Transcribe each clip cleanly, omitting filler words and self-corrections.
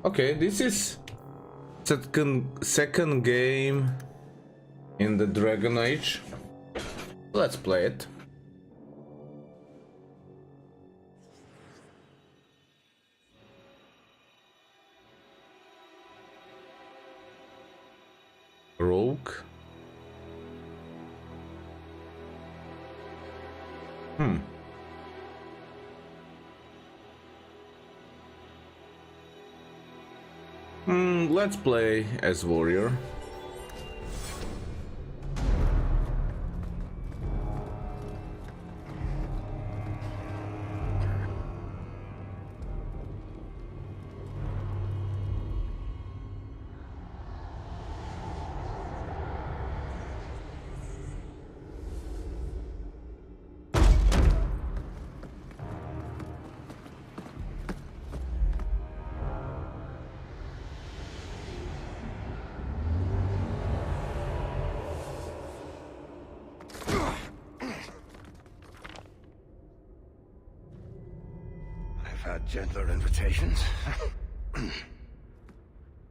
Okay, this is second game in the Dragon Age. Let's play it. Rogue. Let's play as warrior. Had gentler invitations.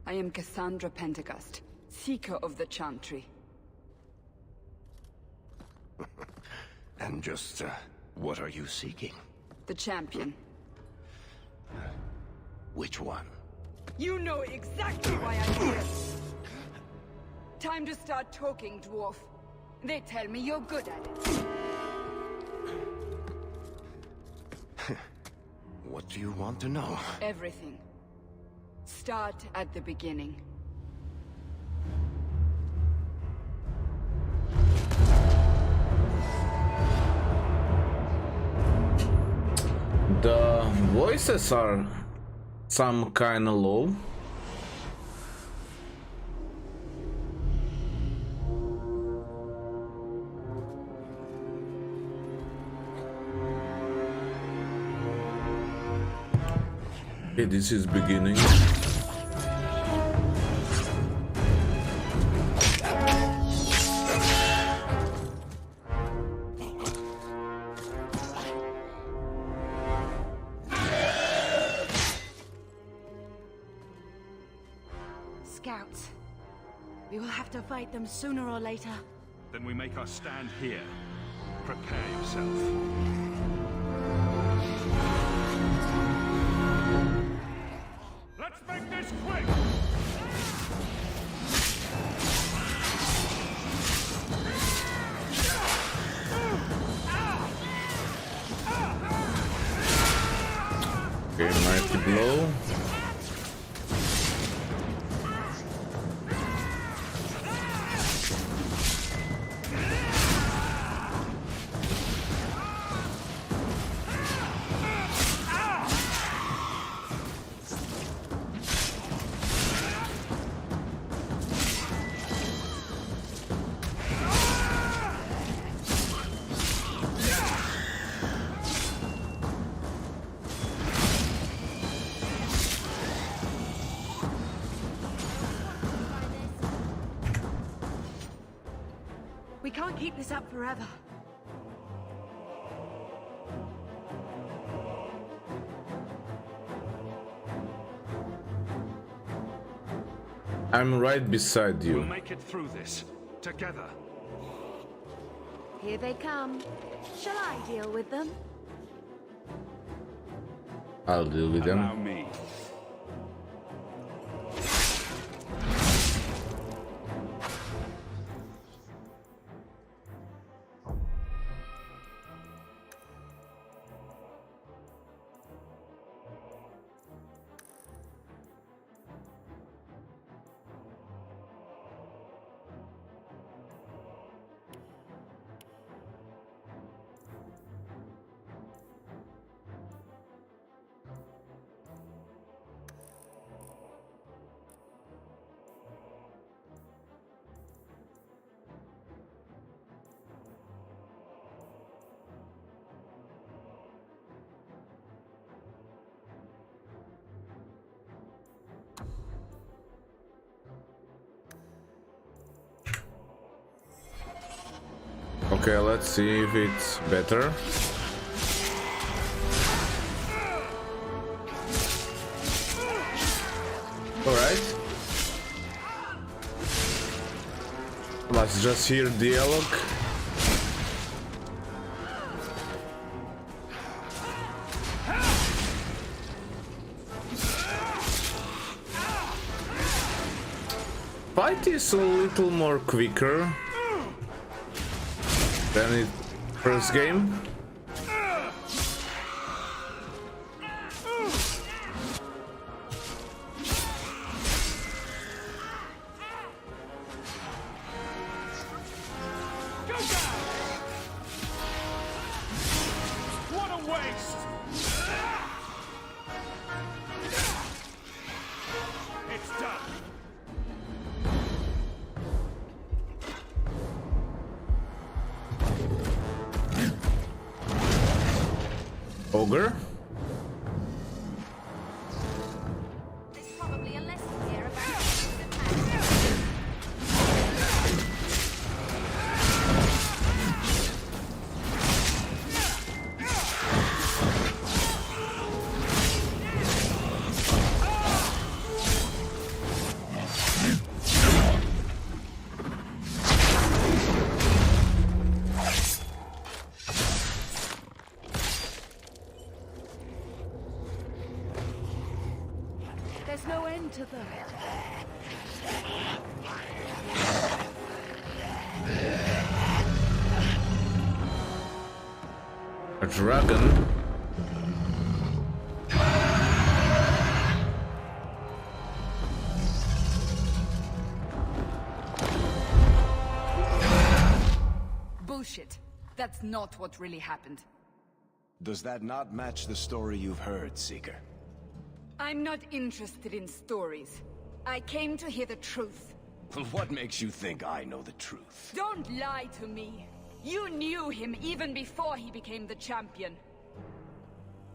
I am Cassandra Pentecost, Seeker of the Chantry. And just, what are you seeking? The champion. Which one? You know exactly why I'm here! Time to start talking, dwarf. They tell me you're good at it. What do you want to know? Everything. Start at the beginning. The voices are some kind of low. Okay, this is beginning. Scouts. We will have to fight them sooner or later. Then we make our stand here. Prepare yourself. Let's make this quick! Okay, mighty blow. We can't keep this up forever. I'm right beside We'll you. make it through this. Together. Here they come. Shall I deal with them? I'll deal with Allow them. me. Okay, let's see if it's better. Alright. Let's just hear dialogue. Fight is a little more quicker than in first game. What a waste! It's done. Ogre? There's probably a lesson here about there's no end to them. A dragon? Bullshit. That's not what really happened. Does that not match the story you've heard, Seeker? I'm not interested in stories. I came to hear the truth. What makes you think I know the truth? Don't lie to me. You knew him even before he became the champion.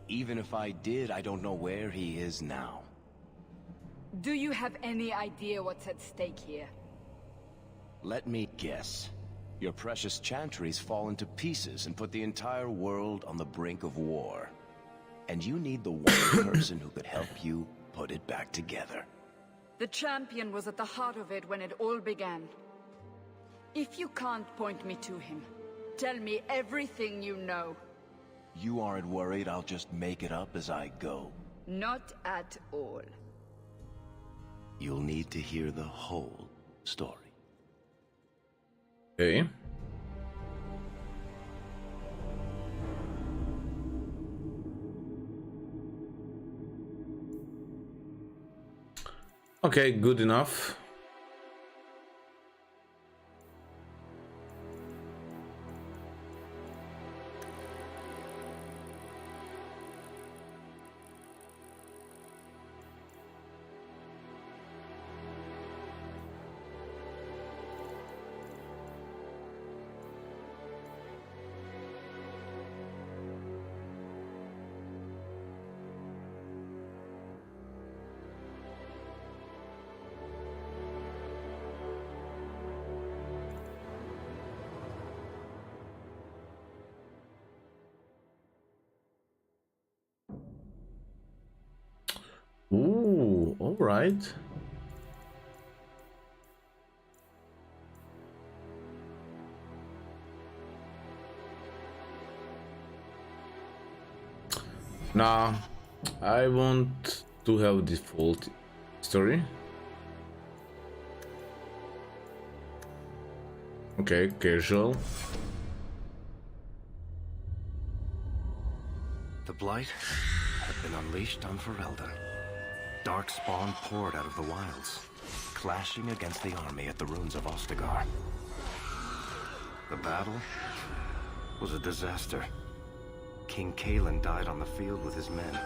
Even if I did, I don't know where he is now. Do you have any idea what's at stake here? Let me guess. Your precious chantry's fallen to pieces and put the entire world on the brink of war. And you need the one person who could help you put it back together. The champion was at the heart of it when it all began. If you can't point me to him, tell me everything you know. You aren't worried I'll just make it up as I go? Not at all. You'll need to hear the whole story. Okay. Okay, good enough. Ooh, all right. Nah, I want to have default story. Okay, casual. The Blight had been unleashed on Ferelden. Darkspawn poured out of the wilds, clashing against the army at the ruins of Ostagar. The battle was a disaster. King Cailan died on the field with his men,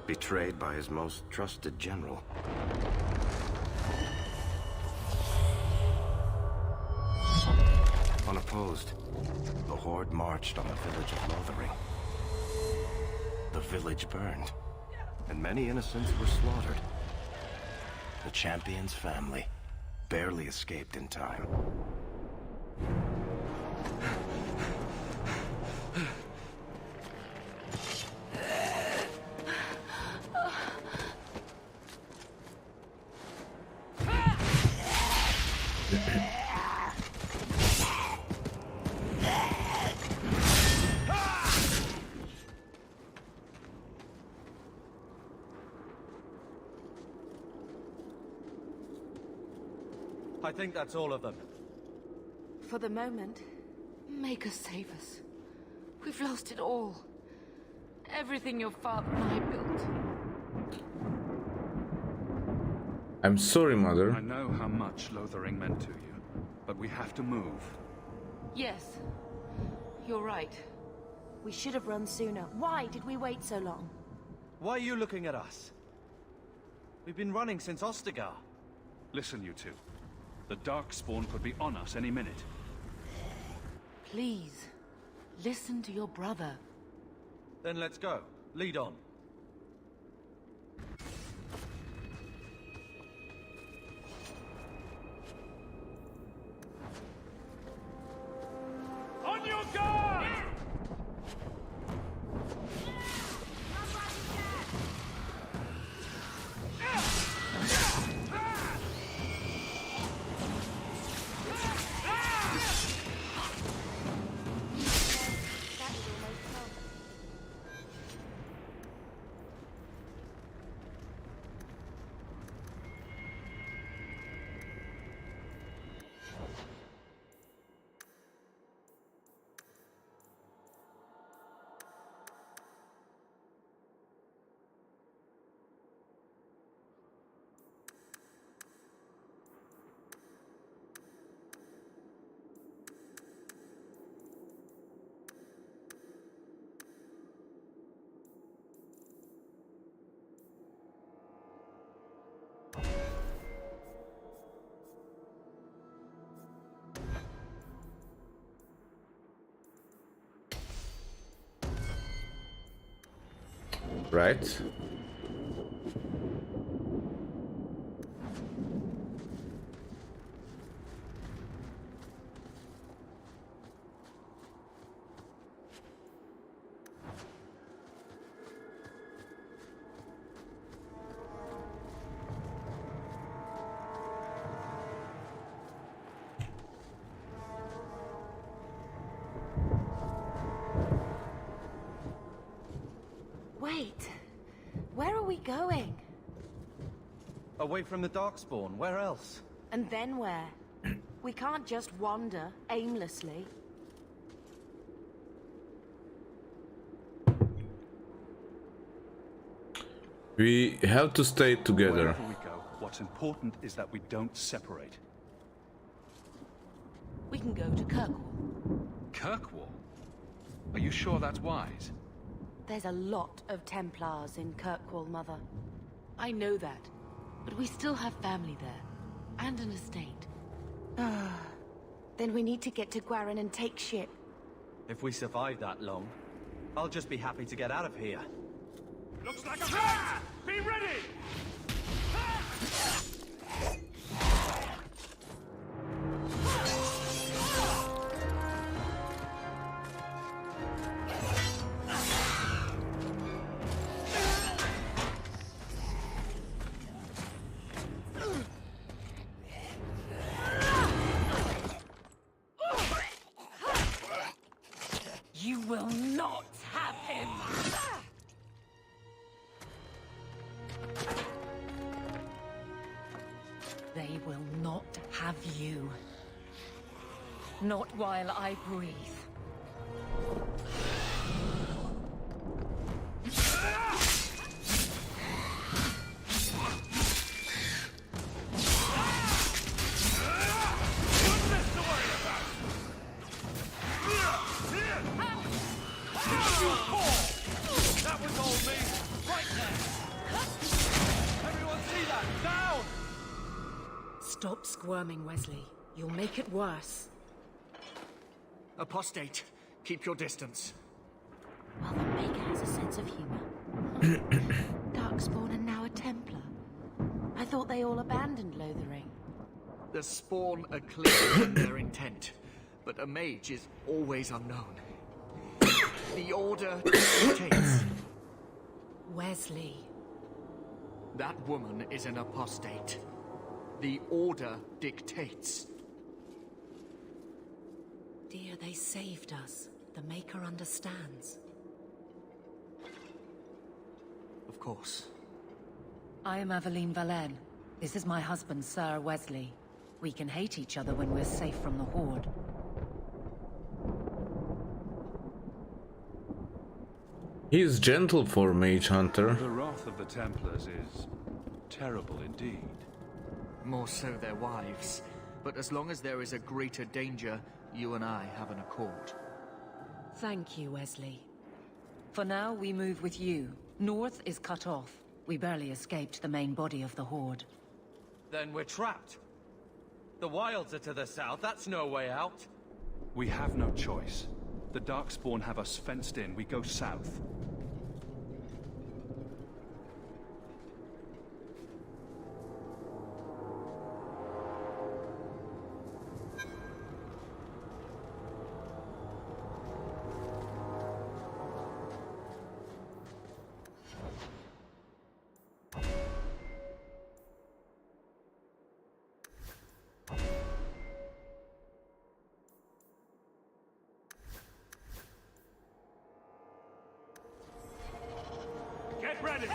betrayed by his most trusted general. Unopposed, the Horde marched on the village of Lothering. The village burned, and many innocents were slaughtered. The champion's family barely escaped in time. I think that's all of them. For the moment, Maker save us. We've lost it all. Everything your father and I built. I'm sorry, Mother. I know how much Lothering meant to you, but we have to move. Yes, you're right. We should have run sooner. Why did we wait so long? Why are you looking at us? We've been running since Ostagar. Listen, you two. The Darkspawn could be on us any minute. Please, listen to your brother. Then let's go. Lead on. On your guard! Right. Wait. Where are we going? Away from the Darkspawn. Where else? And then where? We can't just wander aimlessly. We have to stay together. Wherever we go, what's important is that we don't separate. We can go to Kirkwall. Kirkwall? Are you sure that's wise? There's a lot of Templars in Kirkwall, Mother. I know that, but we still have family there, and an estate. Then we need to get to Gwarin and take ship. If we survive that long, I'll just be happy to get out of here. Looks like a fight! Be ready! You will not have him! They will not have you. Not while I breathe. That was all me! Right there! Everyone see that? Down! Stop squirming, Wesley. You'll make it worse. Apostate, keep your distance. Well, the Maker has a sense of humor. Darkspawn and now a Templar. I thought they all abandoned Lothering. The Spawn are clear in their intent, but a mage is always unknown. The Order dictates. Wesley. That woman is an apostate. The Order dictates. Dear, they saved us. The Maker understands. Of course. I am Aveline Valen. This is my husband, Sir Wesley. We can hate each other when we're safe from the Horde. He is gentle for Mage Hunter. The wrath of the Templars is terrible indeed. More so their wives. But as long as there is a greater danger, you and I have an accord. Thank you, Wesley. For now, we move with you. North is cut off. We barely escaped the main body of the Horde. Then we're trapped. The Wilds are to the south, that's no way out. We have no choice. The Darkspawn have us fenced in. We go south. Get ready!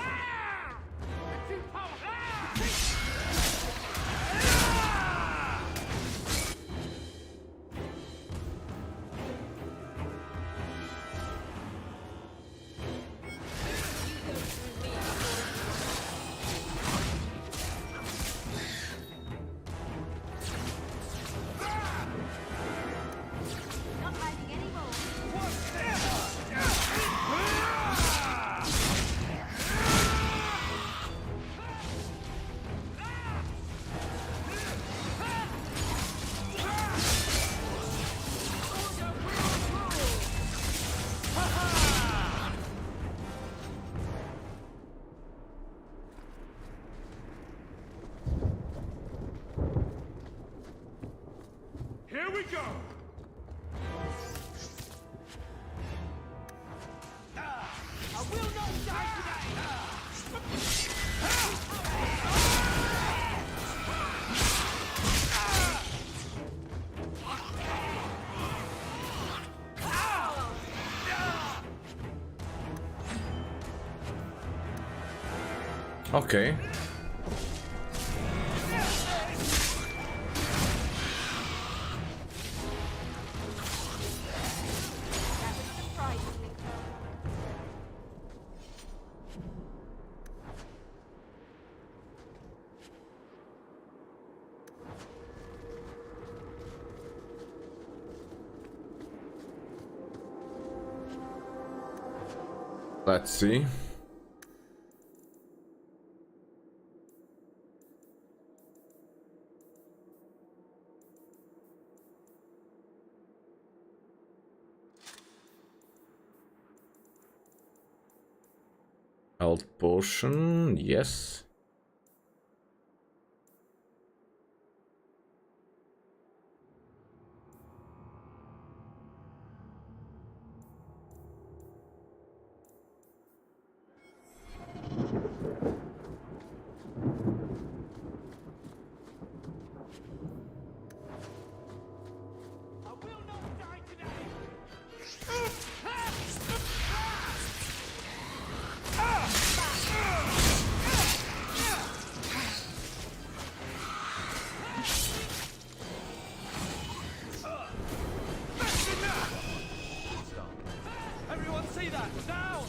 Not hiding anymore. Here we go! I will not die today! Okay. Let's see. Health potion, yes. Everyone see that? Down!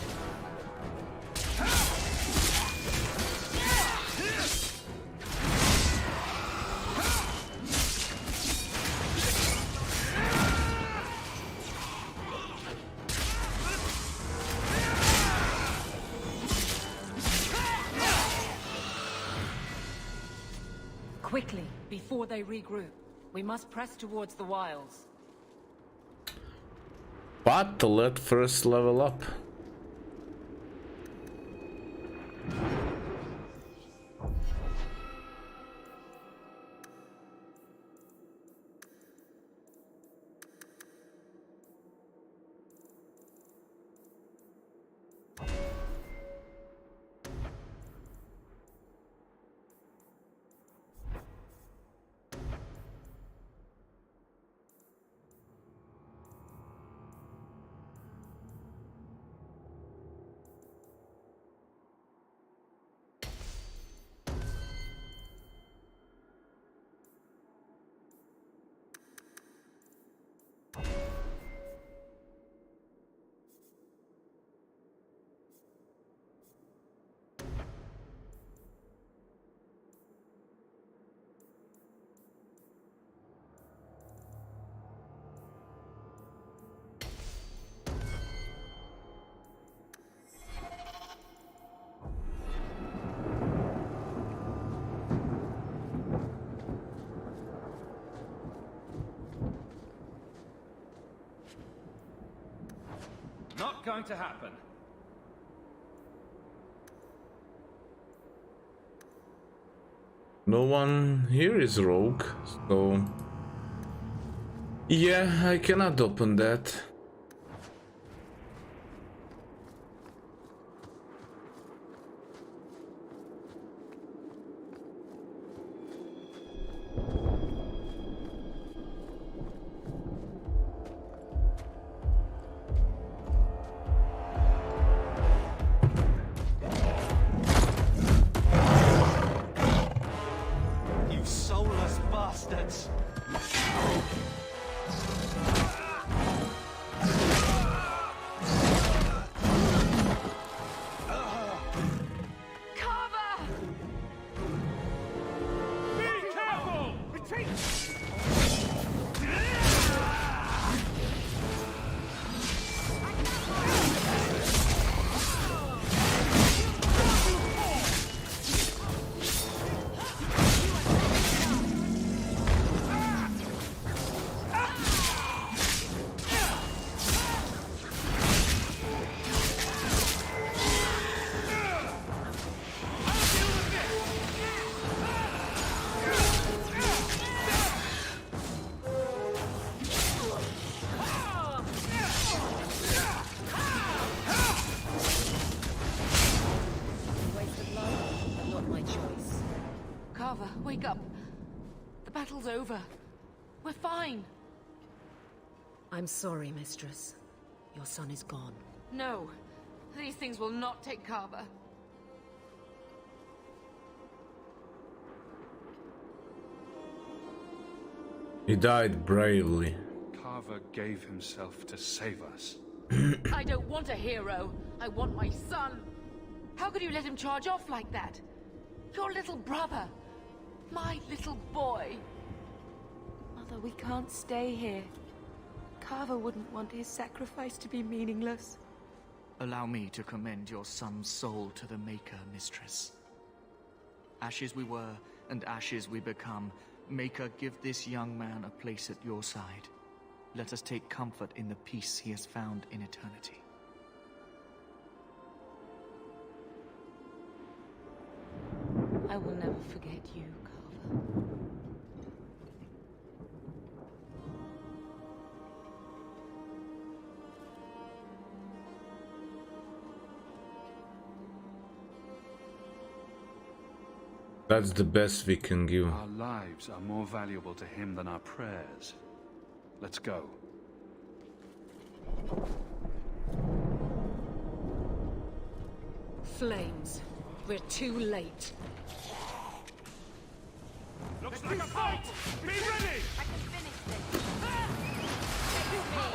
Quickly, before they regroup. We must press towards the Wilds. But let first level up. Not going to happen. No one here is rogue, so... Yeah, I cannot open that. You soulless bastards! Carver! Be careful! Retreat! Waste of blood, but not my choice. Carver, wake up. The battle's over. We're fine. I'm sorry, Mistress. Your son is gone. No, these things will not take Carver. He died bravely. Carver gave himself to save us. I don't want a hero. I want my son. How could you let him charge off like that? Your little brother. My little boy. Mother, we can't stay here. Carver wouldn't want his sacrifice to be meaningless. Allow me to commend your son's soul to the Maker, Mistress. Ashes we were, and ashes we become. Maker, give this young man a place at your side. Let us take comfort in the peace he has found in eternity. I will never forget you, Carver. That's the best we can give. Our lives are more valuable to him than our prayers. Let's go. Flames. We're too late. Looks like a fight! Be ready! I can finish this. Take me. I stand for all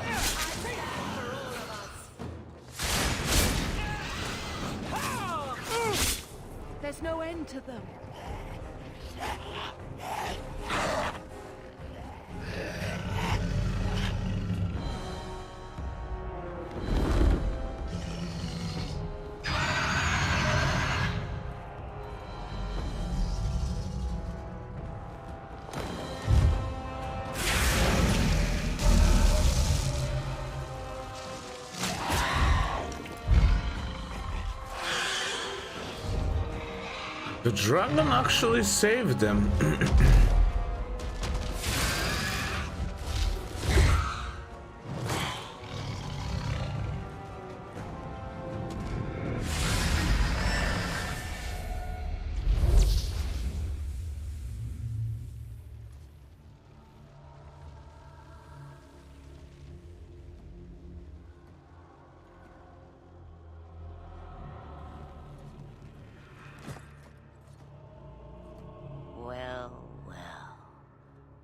of us. There's no end to them. The dragon actually saved them. Well, well,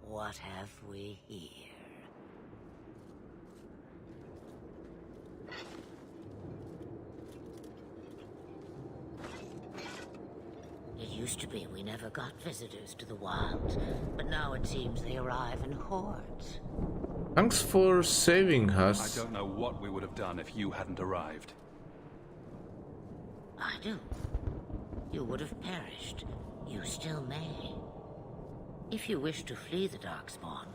what have we here? It used to be we never got visitors to the wilds, but now it seems they arrive in hordes. Thanks for saving us. I don't know what we would have done if you hadn't arrived. I do. You would have perished. You still may. If you wish to flee the Darkspawn,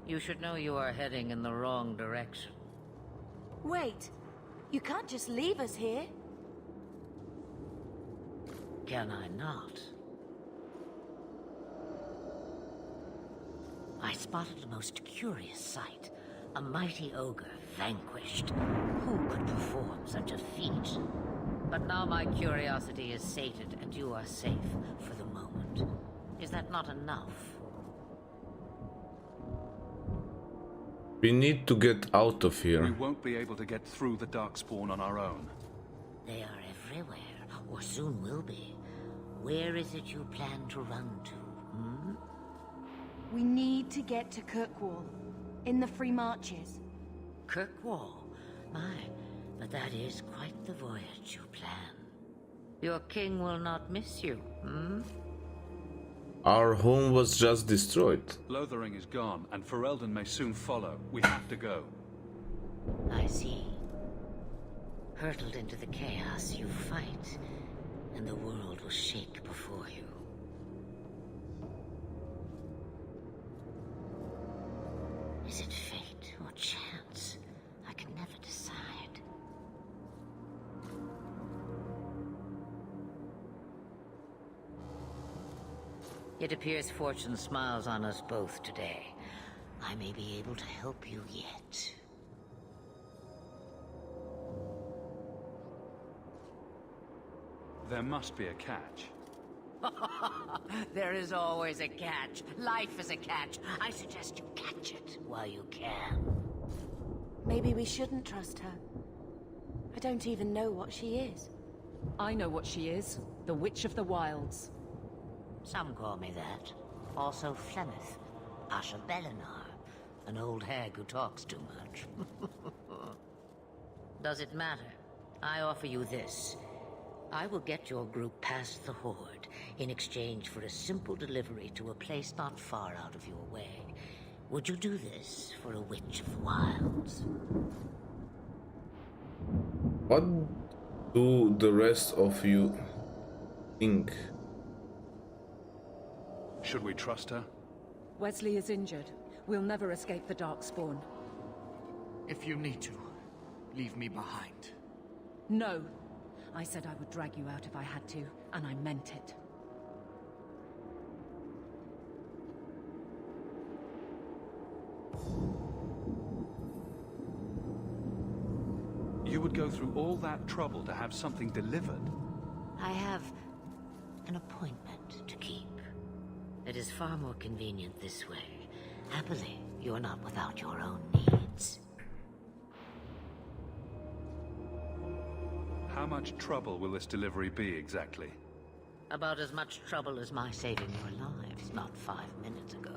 you should know you are heading in the wrong direction. Wait. You can't just leave us here. Can I not? I spotted a most curious sight. A mighty ogre vanquished. Who could perform such a feat? But now my curiosity is sated and you are safe for the moment. Is that not enough? We need to get out of We here. won't be able to get through the Darkspawn on our own. They are everywhere, or soon will be. Where is it you plan to run to, hmm? We need to get to Kirkwall, in the Free Marches. Kirkwall? My, but that is quite the voyage you plan. Your king will not miss you, hmm? Our home was just destroyed. Lothering is gone, and Ferelden may soon follow. We have to go. I see. Hurtled into the chaos, you fight, and the world will shake before you. Is it fate or chance? I can never decide. It appears fortune smiles on us both today. I may be able to help you yet. There must be a catch. There is always a catch. Life is a catch. I suggest you catch it while you can. Maybe we shouldn't trust her. I don't even know what she is. I know what she is. The Witch of the Wilds. Some call me that. Also Flemeth, Asha Belinar, an old hag who talks too much. Does it matter? I offer you this. I will get your group past the Horde in exchange for a simple delivery to a place not far out of your way. Would you do this for a Witch of the Wilds? What do the rest of you think? Should we trust her? Wesley is injured. We'll never escape the Darkspawn. If you need to, leave me behind. No. I said I would drag you out if I had to, and I meant it. You would go through all that trouble to have something delivered? I have an appointment to keep. It is far more convenient this way. Happily, you're not without your own needs. How much trouble will this delivery be exactly? About as much trouble as my saving your lives not 5 minutes ago.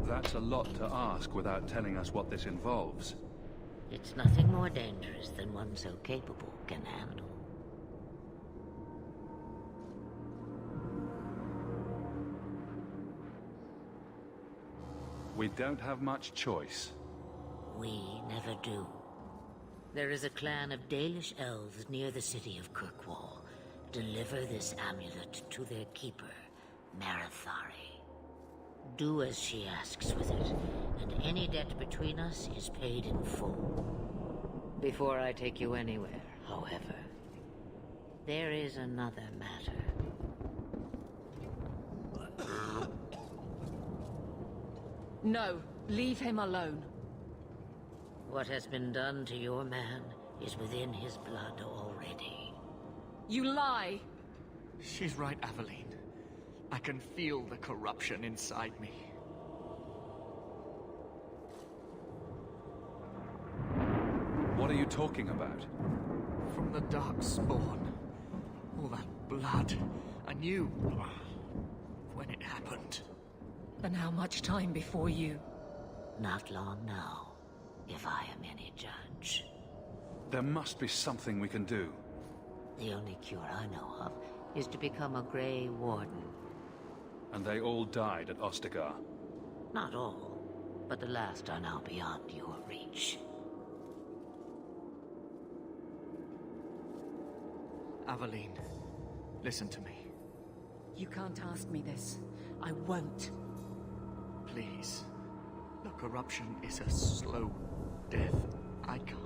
That's a lot to ask without telling us what this involves. It's nothing more dangerous than one so capable can handle. We don't have much choice. We never do. There is a clan of Dalish elves near the city of Kirkwall. Deliver this amulet to their keeper, Marithari. Do as she asks with it, and any debt between us is paid in full. Before I take you anywhere, however, there is another matter. No, leave him alone. What has been done to your man is within his blood already. You lie! She's right, Aveline. I can feel the corruption inside me. What are you talking about? From the Darkspawn. All that blood. I knew when it happened. And how much time before you? Not long now, if I am any judge. There must be something we can do. The only cure I know of is to become a Grey Warden. And they all died at Ostagar. Not all, but the last are now beyond your reach. Aveline, listen to me. You can't ask me this. I won't. please. The corruption is a slow death. I can't.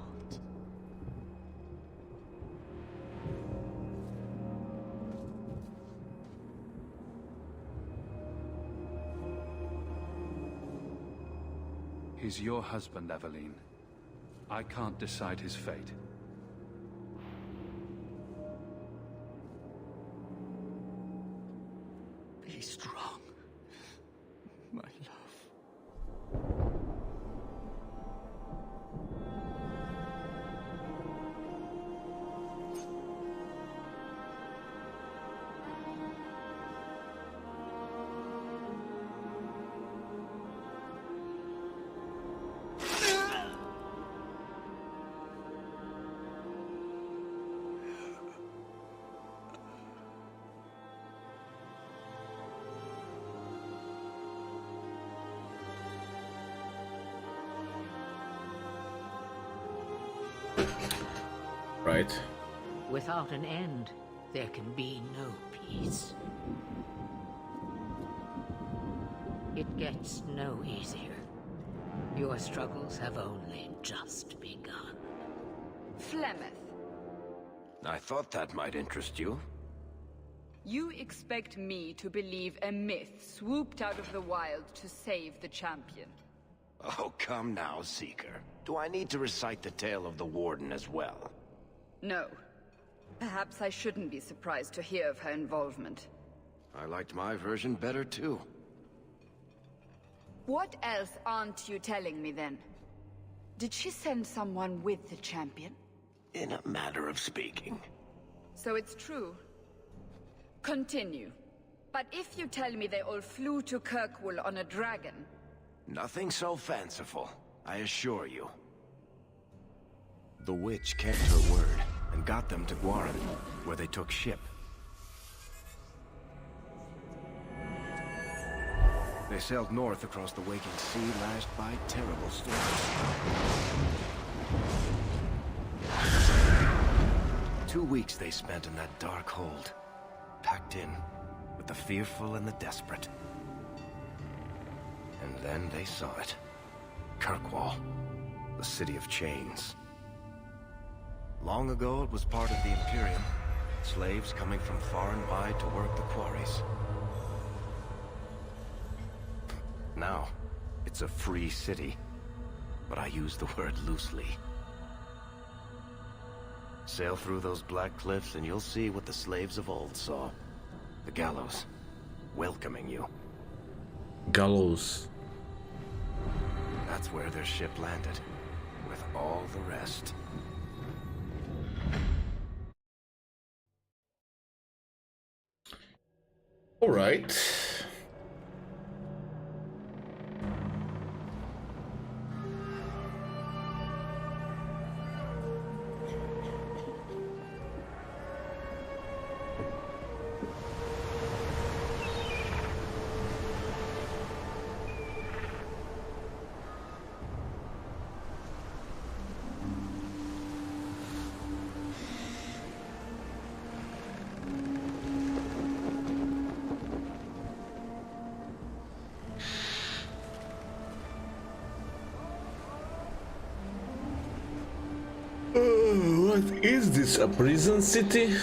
He's your husband, Eveline. I can't decide his fate. Be strong, my love. Right. Without an end, there can be no peace. It gets no easier. Your struggles have only just begun. Flemeth, I thought that might interest you. you expect me to believe a myth swooped out of the wild to save the champion? Oh, come now, Seeker. Do I need to recite the tale of the Warden as well? No. Perhaps I shouldn't be surprised to hear of her involvement. I liked my version better, too. What else aren't you telling me, then? Did she send someone with the champion? In a matter of speaking. So it's true. Continue. But if you tell me they all flew to Kirkwall on a dragon... Nothing so fanciful, I assure you. The witch kept her word, and got them to Guaran, where they took ship. They sailed north across the waking sea, lashed by terrible storms. 2 weeks they spent in that dark hold, packed in with the fearful and the desperate. And then they saw it. Kirkwall, the city of chains. Long ago it was part of the Imperium, slaves coming from far and wide to work the quarries. Now, it's a free city, but I use the word loosely. Sail through those black cliffs and you'll see what the slaves of old saw. The gallows, welcoming you. Gallows. That's where their ship landed, with all the rest. All right. What is this, a prison city?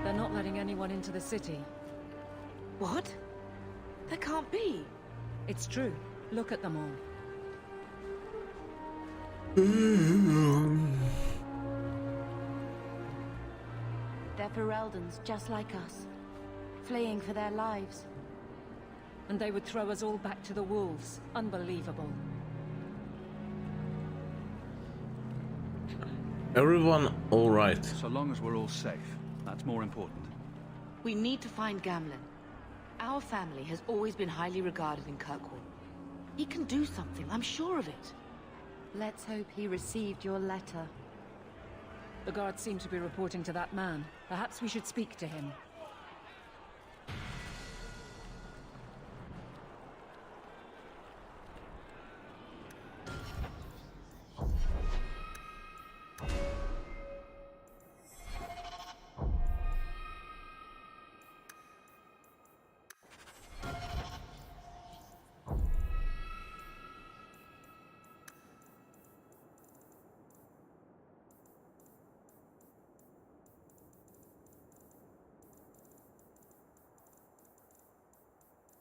They're not letting anyone into the city. What? That can't be. It's true. Look at them all. They're Fereldans, just like us. Fleeing for their lives. And they would throw us all back to the wolves. Unbelievable. Everyone all right? So long as we're all safe, that's more important. We need to find Gamlen. Our family has always been highly regarded in Kirkwall. He can do something, I'm sure of it. Let's hope he received your letter. The guards seem to be reporting to that man. Perhaps we should speak to him.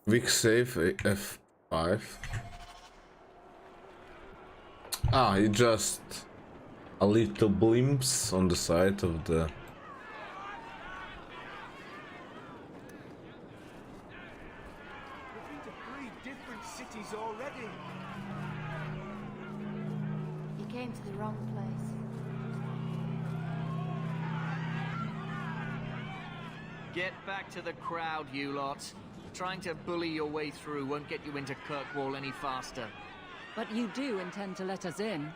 Quick save F5. Ah, it just a little glimpse on the side of the. Cities already. You came to the wrong place. Get back to the crowd, you lot. Trying to bully your way through won't get you into Kirkwall any faster. But you do intend to let us in.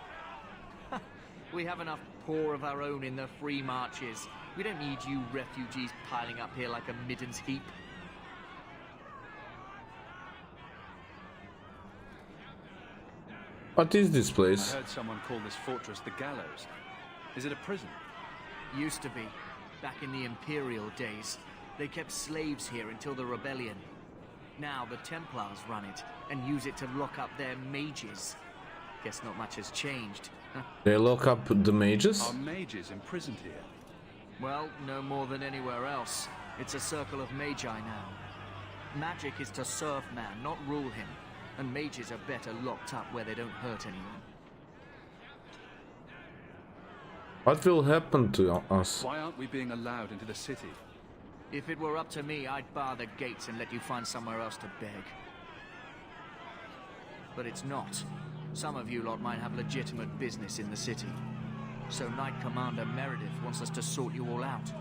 We have enough poor of our own in the free marches. We don't need you refugees piling up here like a middens heap. What is this I place? heard someone call this fortress the Gallows. Is it a prison? Used to be. Back in the Imperial days. They kept slaves here until the rebellion. Now the Templars run it, and use it to lock up their mages. Guess not much has changed. They lock up the mages? Are mages imprisoned here? Well, no more than anywhere else. It's a circle of magi now. Magic is to serve man, not rule him. And mages are better locked up where they don't hurt anyone. What will happen to us? Why aren't we being allowed into the city? If it were up to me, I'd bar the gates and let you find somewhere else to beg. But it's not. Some of you lot might have legitimate business in the city. So Knight Commander Meredith wants us to sort you all out.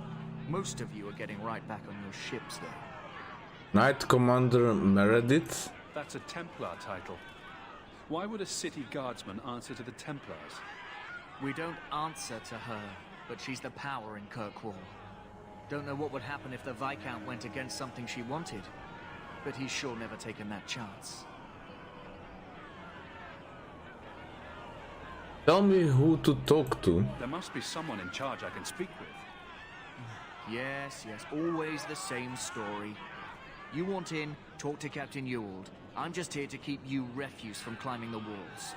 Most of you are getting right back on your ships, though. Knight Commander Meredith? That's a Templar title. Why would a city guardsman answer to the Templars? We don't answer to her, but she's the power in Kirkwall. Don't know what would happen if the Viscount went against something she wanted, but he's sure never taken that chance. Tell me who to talk to. There must be someone in charge I can speak with. Yes, always the same story. You want in, talk to Captain Ewald. I'm just here to keep you refuse from climbing the walls.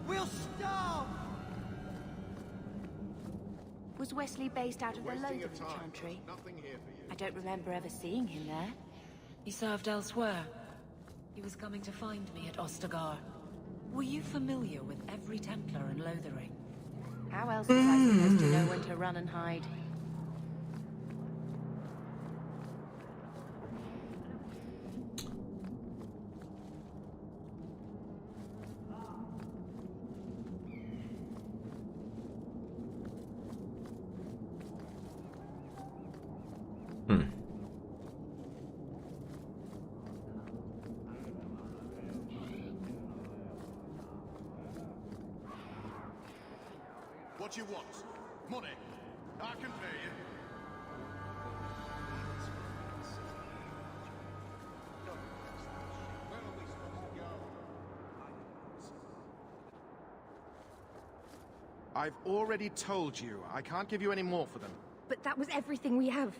We'll starve! Was Wesley based out of the Lothar Chantry? I don't remember ever seeing him there. He served elsewhere. He was coming to find me at Ostagar. Were you familiar with every Templar in Lothering? How else was I supposed to know when to run and hide? What do you want? Money? I can pay you. Where are we supposed to go? I've already told you. I can't give you any more for them. But that was everything we have.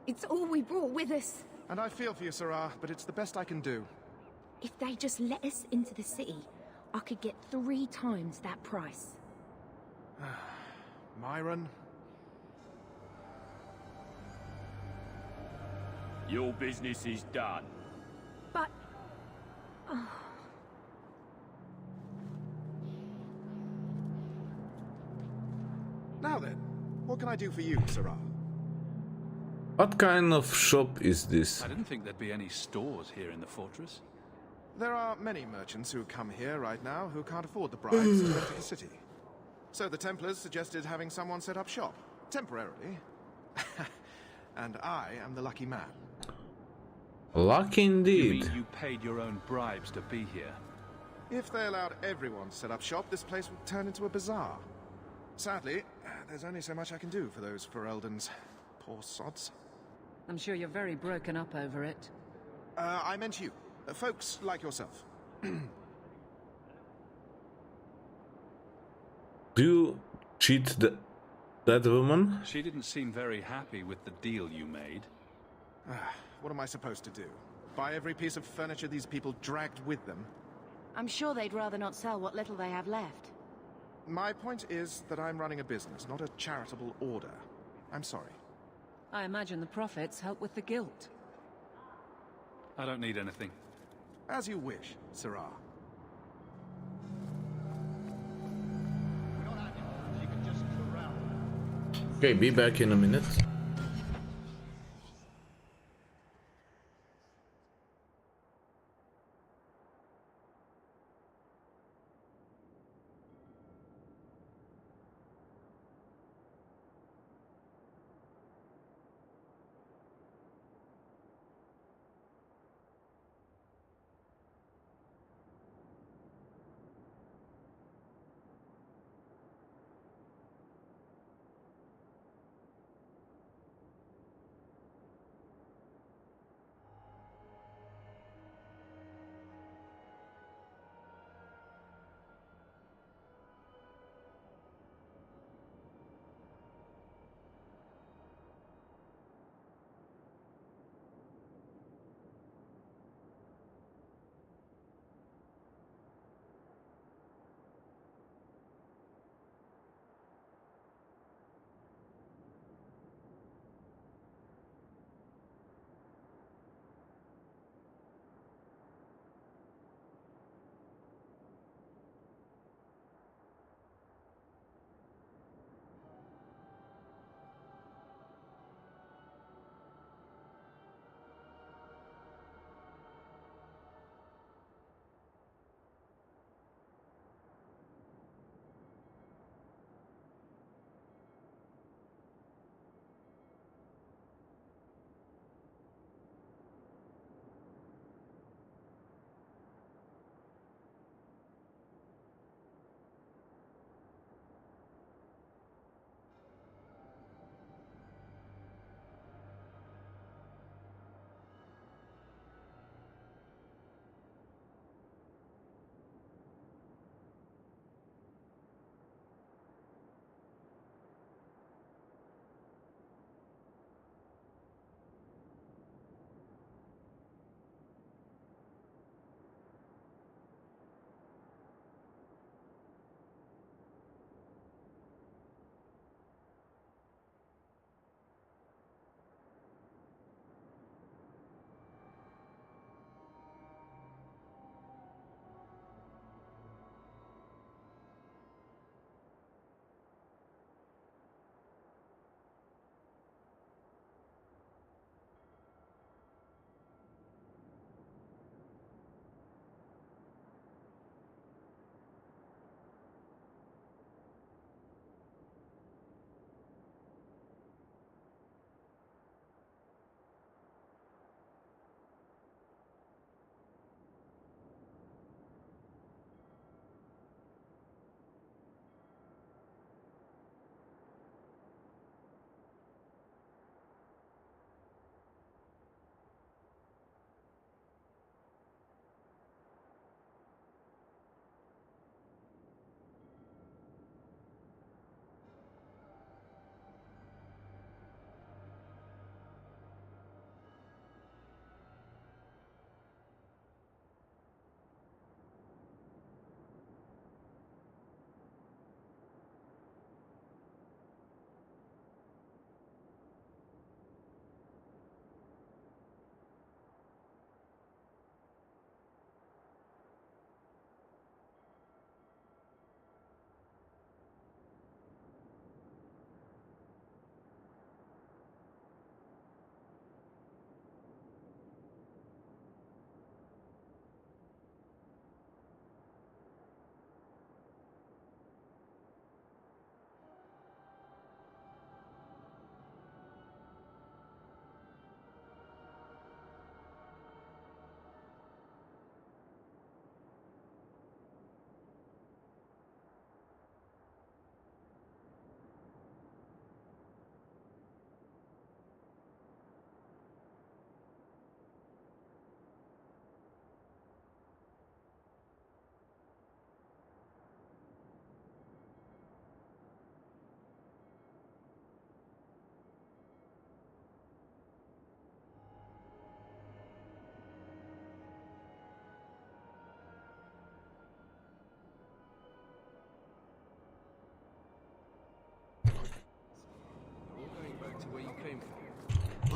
It's all we brought with us. And I feel for you, Sirrah, but it's the best I can do. If they just let us into the city, I could get 3 times that price. Myron? Your business is done. But... Oh. Now then, what can I do for you, Sirrah? What kind of shop is this? I didn't think there'd be any stores here in the fortress. There are many merchants who come here right now who can't afford the bribes to enter the city. So the Templars suggested having someone set up shop, temporarily. And I am the lucky man. Lucky You indeed. mean you paid your own bribes to be here? If they allowed everyone to set up shop, this place would turn into a bazaar. Sadly, there's only so much I can do for those Fereldans. Poor sods. I'm sure you're very broken up over it. I meant you. Folks like yourself. Do you cheat that woman? She didn't seem very happy with the deal you made. What am I supposed to do? Buy every piece of furniture these people dragged with them? I'm sure they'd rather not sell what little they have left. My point is that I'm running a business, not a charitable order. I'm sorry. I imagine the profits help with the guilt. I don't need anything. As you wish, Sirrah. Okay, be back in a minute.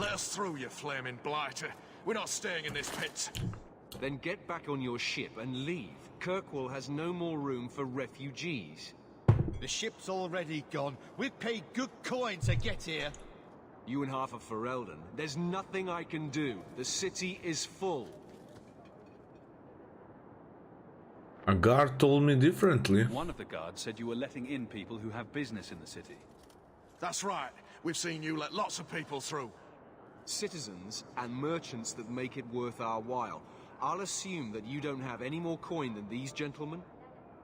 Let us through, you flaming blighter. We're not staying in this pit. Then get back on your ship and leave. Kirkwall has no more room for refugees. The ship's already gone. We've paid good coin to get here. You and half of Ferelden. There's nothing I can do. The city is full. A guard told me differently. One of the guards said you were letting in people who have business in the city. That's right. We've seen you let lots of people through. Citizens and merchants that make it worth our while. I'll assume that you don't have any more coin than these gentlemen.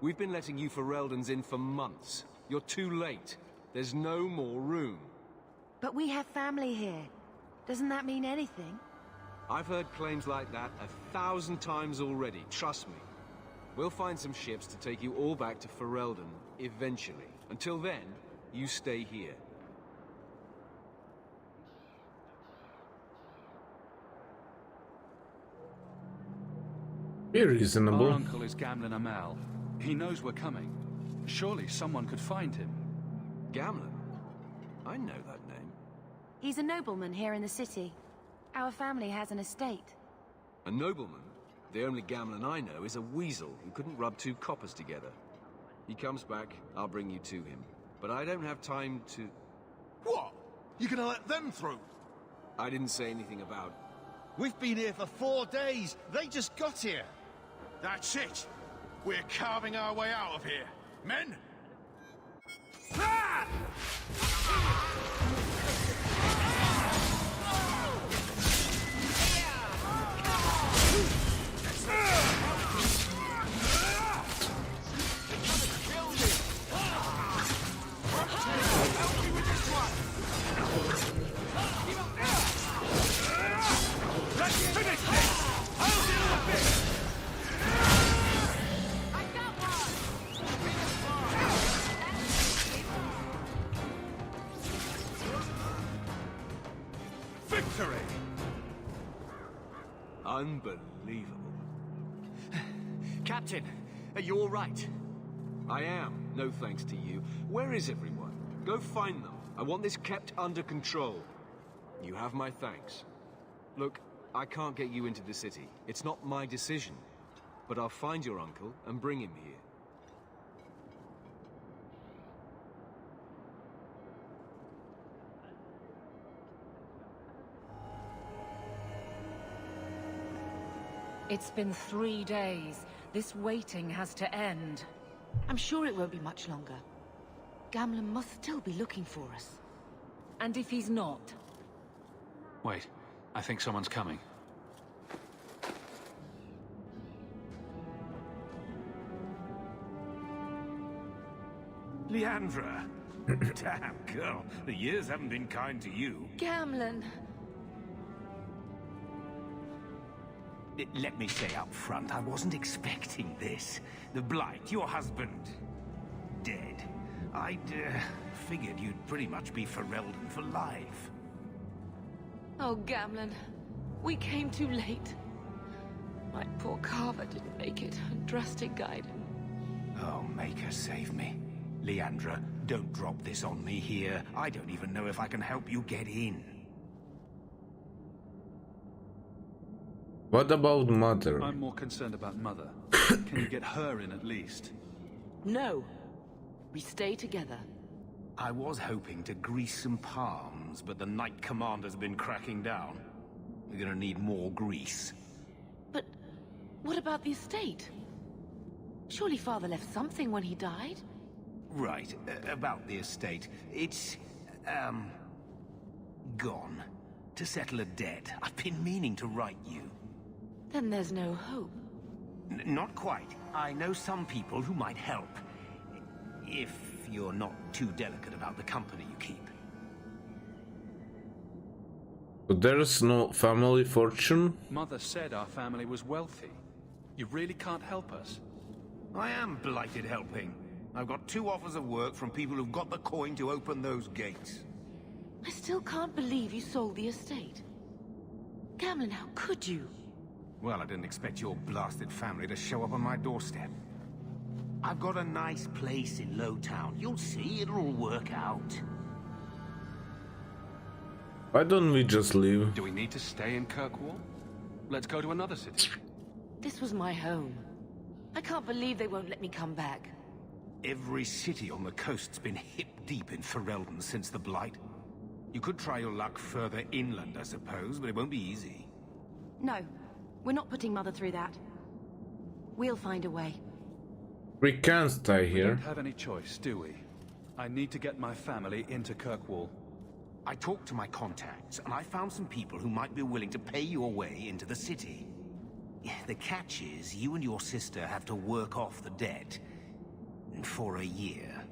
We've been letting you Fereldans in for months. You're too late. There's no more room. But we have family here. Doesn't that mean anything? I've heard claims like that 1,000 times already, trust me. We'll find some ships to take you all back to Ferelden, eventually. Until then, you stay here. Be reasonable. Our uncle is Gamlen Amal. He knows we're coming. Surely someone could find him. Gamlen? I know that name. He's a nobleman here in the city. Our family has an estate. A nobleman? The only Gamlen I know is a weasel who couldn't rub 2 coppers together. He comes back, I'll bring you to him. But I don't have time to... What? You're gonna let them through? I didn't say anything about... We've been here for 4 days. They just got here. That's it. We're carving our way out of here. Men? Let's finish this! I'll deal with this! Victory! Unbelievable. Captain, are you all right? I am, no thanks to you. Where is everyone? Go find them. I want this kept under control. You have my thanks. Look, I can't get you into the city. It's not my decision. But I'll find your uncle and bring him here. It's been 3 days. This waiting has to end. I'm sure it won't be much longer. Gamlen must still be looking for us. And if he's not? Wait, I think someone's coming. Leandra! Damn, girl. The years haven't been kind to you. Gamlen! Let me say up front, I wasn't expecting this. The Blight, your husband, dead. I'd figured you'd pretty much be Ferelden for life. Oh, Gamlen. We came too late. My poor Carver didn't make it, and Drastic guided him. Oh, Maker, save me. Leandra, don't drop this on me here. I don't even know if I can help you get in. What about Mother? I'm more concerned about Mother. Can you get her in at least? No. We stay together. I was hoping to grease some palms, but the Knight Commander's been cracking down. We're gonna need more grease. But what about the estate? Surely Father left something when he died? Right, about the estate. It's, gone. To settle a debt. I've been meaning to write you. Then there's no hope. Not quite. I know some people who might help. If you're not too delicate about the company you keep. But there's no family fortune? Mother said our family was wealthy. You really can't help us. I am blighted helping. I've got 2 offers of work from people who've got the coin to open those gates. I still can't believe you sold the estate. Gamlen, how could you? Well, I didn't expect your blasted family to show up on my doorstep. I've got a nice place in Lowtown. You'll see, it'll all work out. Why don't we just leave? Do we need to stay in Kirkwall? Let's go to another city. This was my home. I can't believe they won't let me come back. Every city on the coast's been hip-deep in Ferelden since the Blight. You could try your luck further inland, I suppose, but it won't be easy. No, we're not putting Mother through that. We'll find a way. We can't stay We here. don't have any choice, do we? I need to get my family into Kirkwall. I talked to my contacts, and I found some people who might be willing to pay your way into the city. The catch is, you and your sister have to work off the debt. For a year.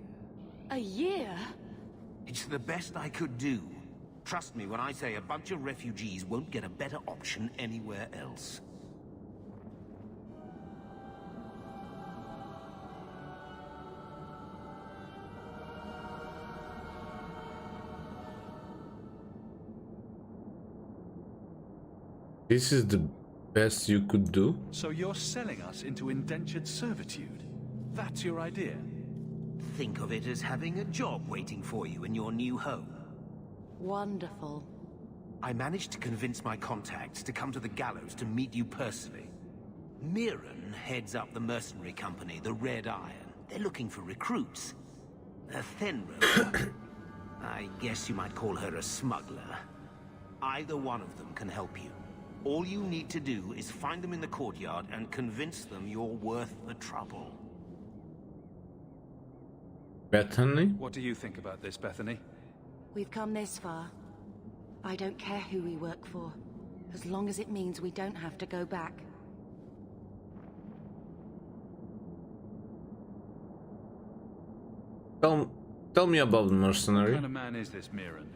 A year? It's the best I could do. Trust me when I say a bunch of refugees won't get a better option anywhere else. This is the best you could do? So you're selling us into indentured servitude? That's your idea? Think of it as having a job waiting for you in your new home. Wonderful. I managed to convince my contacts to come to the gallows to meet you personally. Mirren heads up the mercenary company, the Red Iron. They're looking for recruits. Fenrir, I guess you might call her a smuggler. Either one of them can help you. All you need to do is find them in the courtyard and convince them you're worth the trouble. Bethany? What do you think about this, Bethany? We've come this far. I don't care who we work for, as long as it means we don't have to go back. Tell me about the What mercenary. kind of man is this Mirren?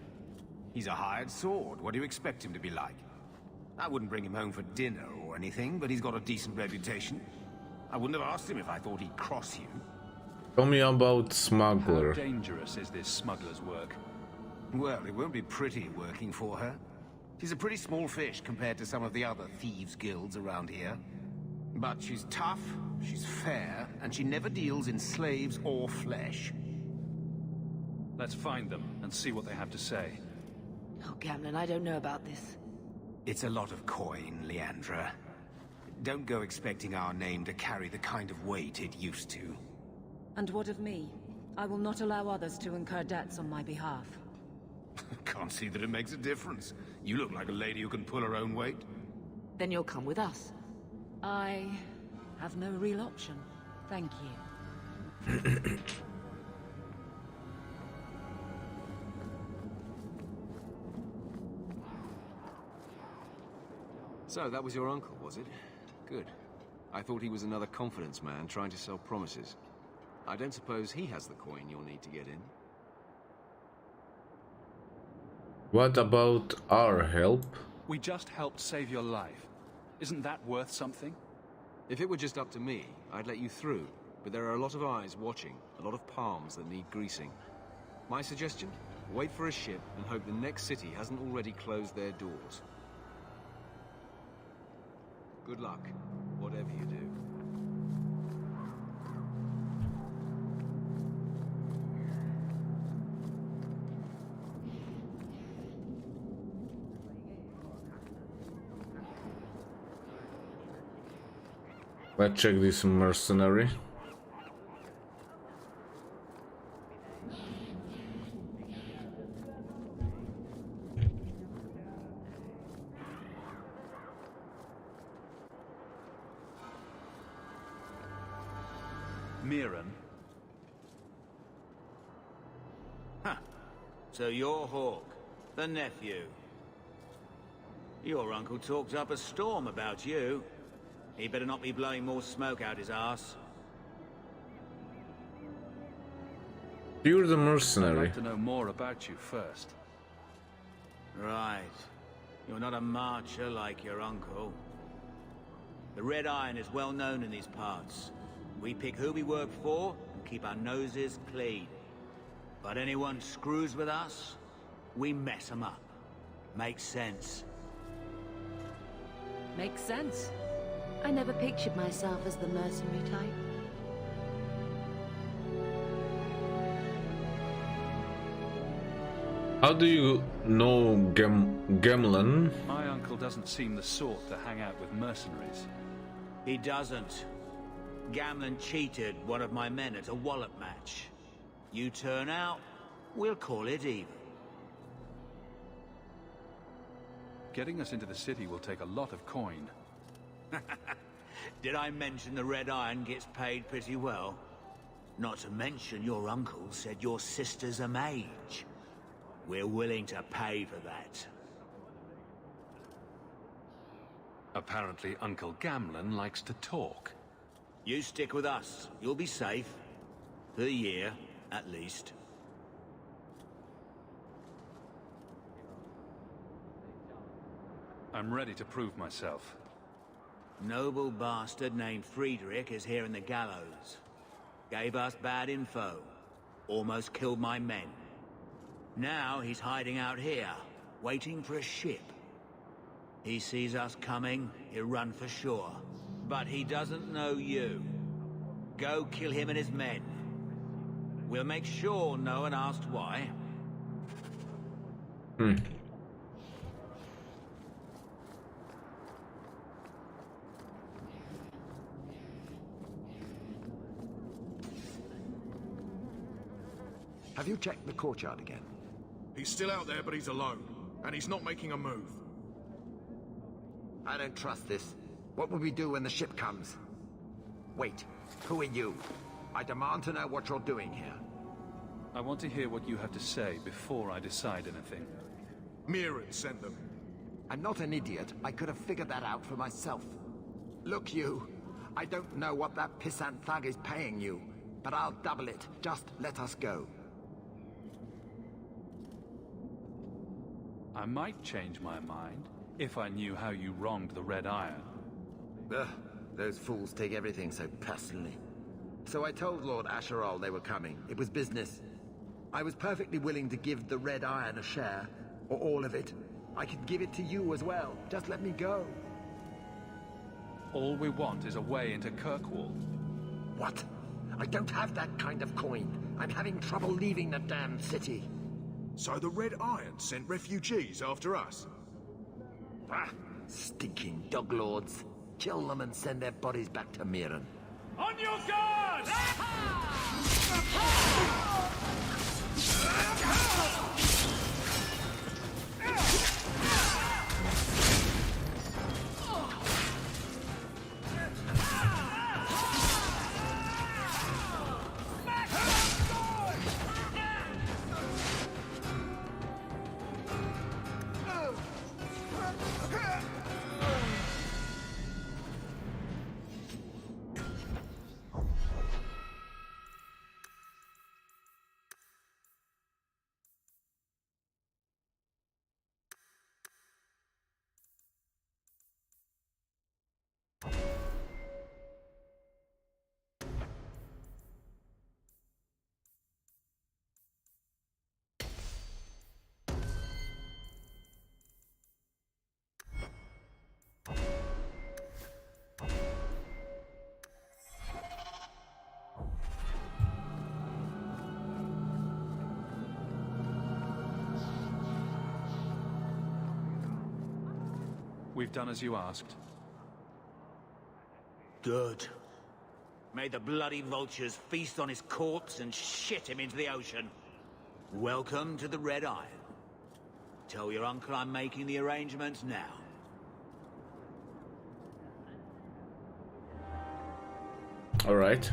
He's a hired sword. What do you expect him to be like? I wouldn't bring him home for dinner or anything, but he's got a decent reputation. I wouldn't have asked him if I thought he'd cross you. Tell me about How smuggler. dangerous is this smuggler's work? Well, it won't be pretty working for her. She's a pretty small fish compared to some of the other thieves' guilds around here. But she's tough, she's fair, and she never deals in slaves or flesh. Let's find them and see what they have to say. Oh, Gamlen, I don't know about this. It's a lot of coin, Leandra. Don't go expecting our name to carry the kind of weight it used to. And what of me? I will not allow others to incur debts on my behalf. Can't see that it makes a difference. You look like a lady who can pull her own weight. Then you'll come with us. I have no real option. Thank you. So, that was your uncle, was it? Good. I thought he was another confidence man trying to sell promises. I don't suppose he has the coin you'll need to get in. What about our help? We just helped save your life. Isn't that worth something? If it were just up to me, I'd let you through. But there are a lot of eyes watching, a lot of palms that need greasing. My suggestion? Wait for a ship and hope the next city hasn't already closed their doors. Good luck, whatever you do. Let's check this mercenary. Mirren? Huh. So you're Hawk, the nephew. Your uncle talked up a storm about you. He better not be blowing more smoke out his ass. You're the I'd mercenary. like to know more about you first. Right. You're not a marcher like your uncle. The Red Iron is well known in these parts. We pick who we work for and keep our noses clean. But anyone screws with us, we mess them up. Makes sense. Makes sense. I never pictured myself as the mercenary type. How do you know Gemlen? My uncle doesn't seem the sort to hang out with mercenaries. He doesn't. Gamlen cheated one of my men at a wallop match. You turn out, we'll call it even. Getting us into the city will take a lot of coin. Did I mention the Red Iron gets paid pretty well? Not to mention your uncle said your sister's a mage. We're willing to pay for that. Apparently Uncle Gamlen likes to talk. You stick with us. You'll be safe. For the year, at least. I'm ready to prove myself. Noble bastard named Friedrich is here in the gallows. Gave us bad info. Almost killed my men. Now he's hiding out here, waiting for a ship. He sees us coming, he'll run for sure. But he doesn't know you. Go kill him and his men. We'll make sure no one asks why. Have you checked the courtyard again? He's still out there, but he's alone. And he's not making a move. I don't trust this. What will we do when the ship comes? Wait, who are you? I demand to know what you're doing here. I want to hear what you have to say before I decide anything. Mirren sent them. I'm not an idiot. I could have figured that out for myself. Look, you. I don't know what that pissant thug is paying you, but I'll double it. Just let us go. I might change my mind if I knew how you wronged the Red Iron. Ugh, those fools take everything so personally. So I told Lord Asherall they were coming. It was business. I was perfectly willing to give the Red Iron a share, or all of it. I could give it to you as well. Just let me go. All we want is a way into Kirkwall. What? I don't have that kind of coin. I'm having trouble leaving the damn city. So the Red Iron sent refugees after us? Ah, stinking dog lords. Kill them and send their bodies back to Mirren. On your guard! We've done as you asked. Good. May the bloody vultures feast on his corpse and shit him into the ocean. Welcome to the Red Iron. Tell your uncle I'm making the arrangements now. All right.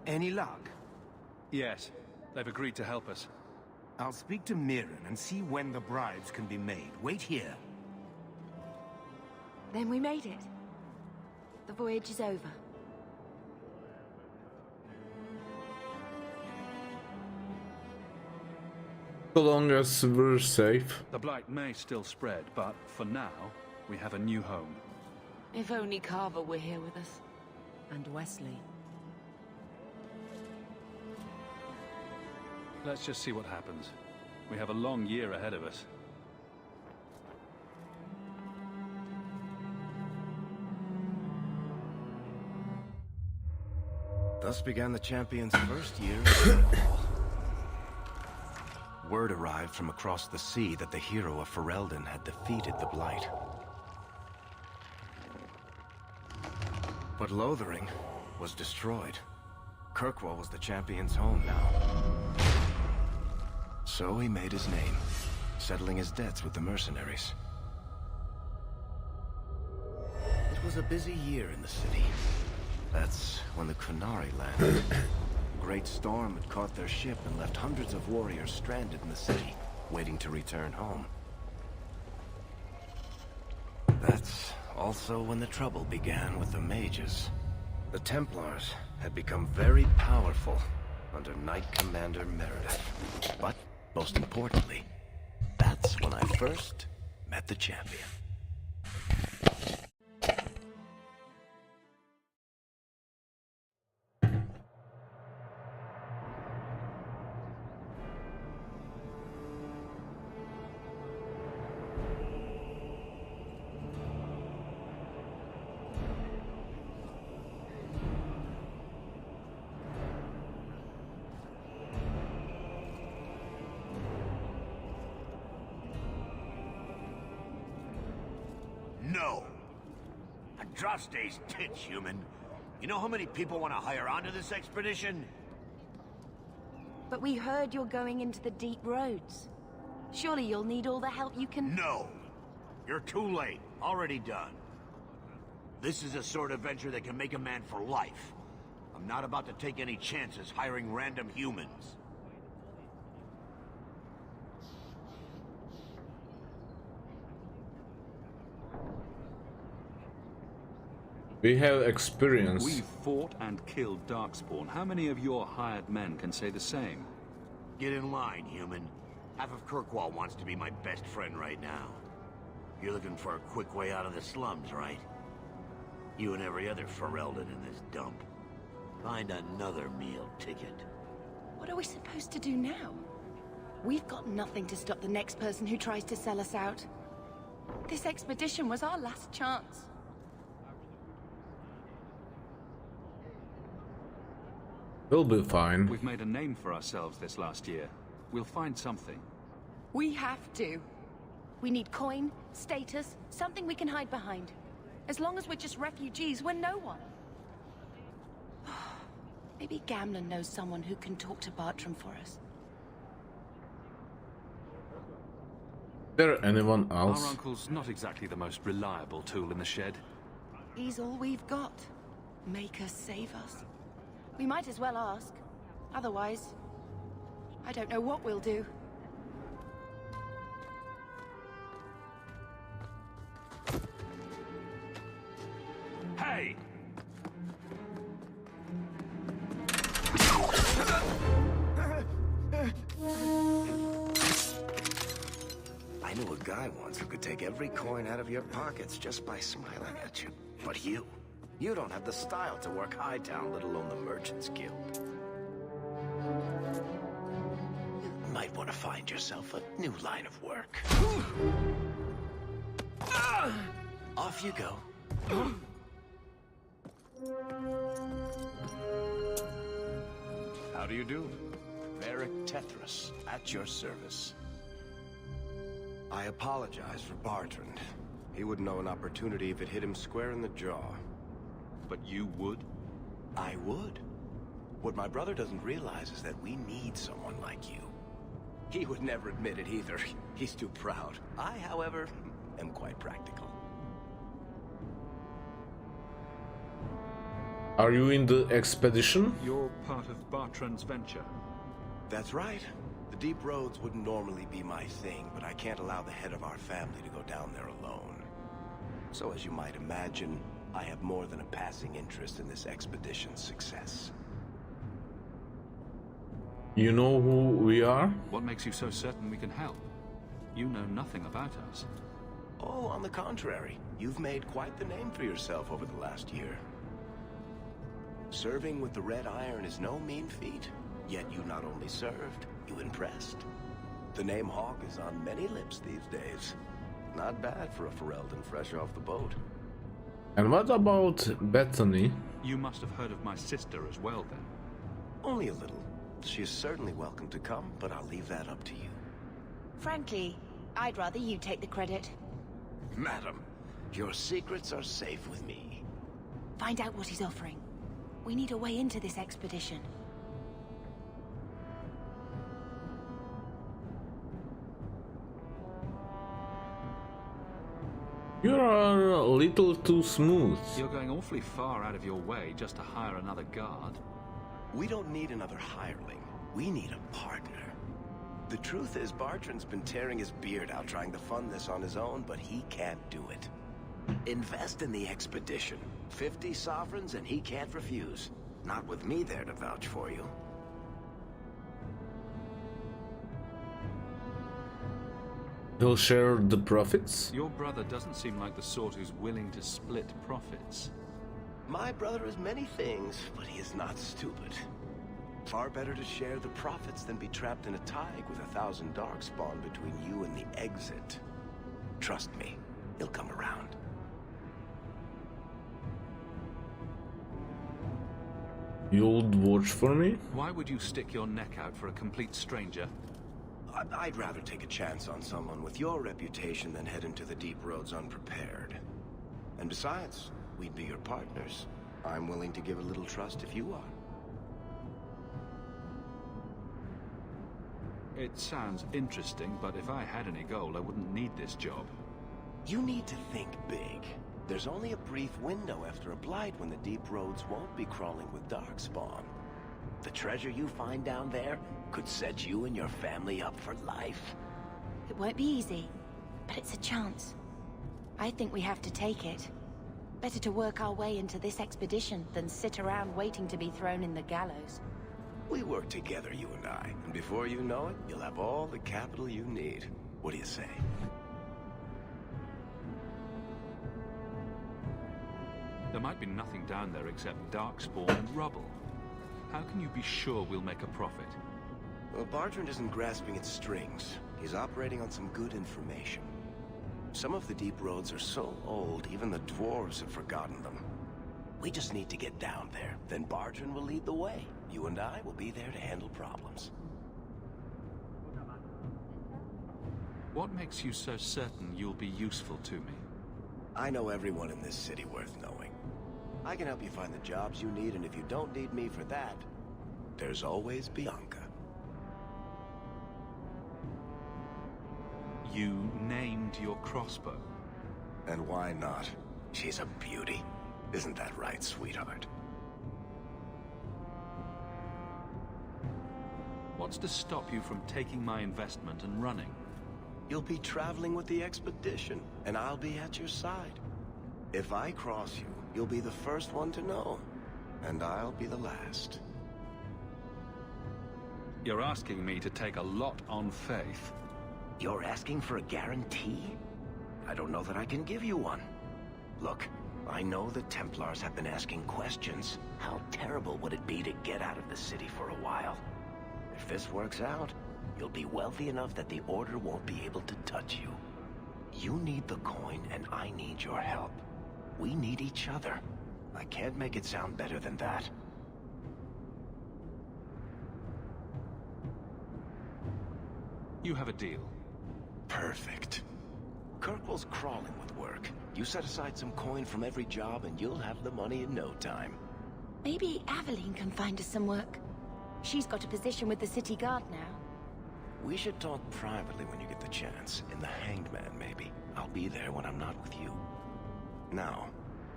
Any luck? Yes, they've agreed to help us. I'll speak to Mirren and see when the bribes can be made. Wait here. Then we made it. The voyage is over. So long as we're safe. The blight may still spread, but for now, we have a new home. If only Carver were here with us. And Wesley. Let's just see what happens. We have a long year ahead of us. Thus began the champion's first year in Kirkwall. Word arrived from across the sea that the hero of Ferelden had defeated the Blight. But Lothering was destroyed. Kirkwall was the champion's home now. So he made his name, settling his debts with the mercenaries. It was a busy year in the city. That's when the Qunari landed. A great storm had caught their ship and left hundreds of warriors stranded in the city, waiting to return home. That's also when the trouble began with the mages. The Templars had become very powerful under Knight Commander Meredith. But, most importantly, that's when I first met the champion. No. Andraste's tits, human. You know how many people want to hire onto this expedition? But we heard you're going into the deep roads. Surely you'll need all the help you can... No. You're too late. Already done. This is a sort of venture that can make a man for life. I'm not about to take any chances hiring random humans. We have experience. We've fought and killed Darkspawn. How many of your hired men can say the same? Get in line, human. Half of Kirkwall wants to be my best friend right now. You're looking for a quick way out of the slums, right? You and every other Ferelden in this dump. Find another meal ticket. What are we supposed to do now? We've got nothing to stop the next person who tries to sell us out. This expedition was our last chance. We'll be fine. We've made a name for ourselves this last year. We'll find something. We have to. We need coin, status, something we can hide behind. As long as we're just refugees, we're no one. Maybe Gamlen knows someone who can talk to Bartram for us. Is there anyone else? Our uncle's not exactly the most reliable tool in the shed. He's all we've got. Make us save us. We might as well ask. Otherwise, I don't know what we'll do. Hey! I knew a guy once who could take every coin out of your pockets just by smiling at you. But you don't have the style to work Hightown, let alone the Merchants Guild. You might want to find yourself a new line of work. Off you go. How do you do? Varric Tethras, at your service. I apologize for Bartrand. He would know an opportunity if it hit him square in the jaw. But you would? I would. What my brother doesn't realize is that we need someone like you. He would never admit it either. He's too proud. I, however, am quite practical. Are you in the expedition? You're part of Bartrand's venture. That's right. The deep roads wouldn't normally be my thing, but I can't allow the head of our family to go down there alone. So as you might imagine, I have more than a passing interest in this expedition's success. You know who we are? What makes you so certain we can help? You know nothing about us. Oh, on the contrary. You've made quite the name for yourself over the last year. Serving with the Red Iron is no mean feat. Yet you not only served, you impressed. The name Hawke is on many lips these days. Not bad for a Ferelden fresh off the boat. And what about Bethany? You must have heard of my sister as well, then. Only a little. She is certainly welcome to come, but I'll leave that up to you. Frankly, I'd rather you take the credit. Madam, your secrets are safe with me. Find out what he's offering. We need a way into this expedition. You are a little too smooth. You're going awfully far out of your way just to hire another guard. We don't need another hireling. We need a partner. The truth is, Bartrand's been tearing his beard out trying to fund this on his own, but he can't do it. Invest in the expedition. 50 sovereigns and he can't refuse. Not with me there to vouch for you. He'll share the profits? Your brother doesn't seem like the sort who's willing to split profits. My brother is many things, but he is not stupid. Far better to share the profits than be trapped in a tide with 1,000 Darkspawn between you and the exit. Trust me, he'll come around. You'll watch for me? Why would you stick your neck out for a complete stranger? I'd rather take a chance on someone with your reputation than head into the deep roads unprepared. And besides, we'd be your partners. I'm willing to give a little trust if you are. It sounds interesting, but if I had any gold, I wouldn't need this job. You need to think big. There's only a brief window after a blight when the deep roads won't be crawling with Darkspawn. The treasure you find down there could set you and your family up for life. It won't be easy, but it's a chance. I think we have to take it. Better to work our way into this expedition than sit around waiting to be thrown in the gallows. We work together, you and I, and before you know it, you'll have all the capital you need. What do you say? There might be nothing down there except Darkspawn and rubble. How can you be sure we'll make a profit? Well, Bartrand isn't grasping at strings. He's operating on some good information. Some of the deep roads are so old, even the dwarves have forgotten them. We just need to get down there. Then Bartrand will lead the way. You and I will be there to handle problems. What makes you so certain you'll be useful to me? I know everyone in this city worth knowing. I can help you find the jobs you need, and if you don't need me for that, there's always Bianca. You named your crossbow. And why not? She's a beauty. Isn't that right, sweetheart? What's to stop you from taking my investment and running? You'll be traveling with the expedition, and I'll be at your side. If I cross you, you'll be the first one to know, and I'll be the last. You're asking me to take a lot on faith. You're asking for a guarantee? I don't know that I can give you one. Look, I know the Templars have been asking questions. How terrible would it be to get out of the city for a while? If this works out, you'll be wealthy enough that the Order won't be able to touch you. You need the coin, and I need your help. We need each other. I can't make it sound better than that. You have a deal. Perfect. Kirkwall's crawling with work. You set aside some coin from every job, and you'll have the money in no time. Maybe Aveline can find us some work. She's got a position with the city guard now. We should talk privately when you get the chance. In the Hanged Man, maybe. I'll be there when I'm not with you. Now,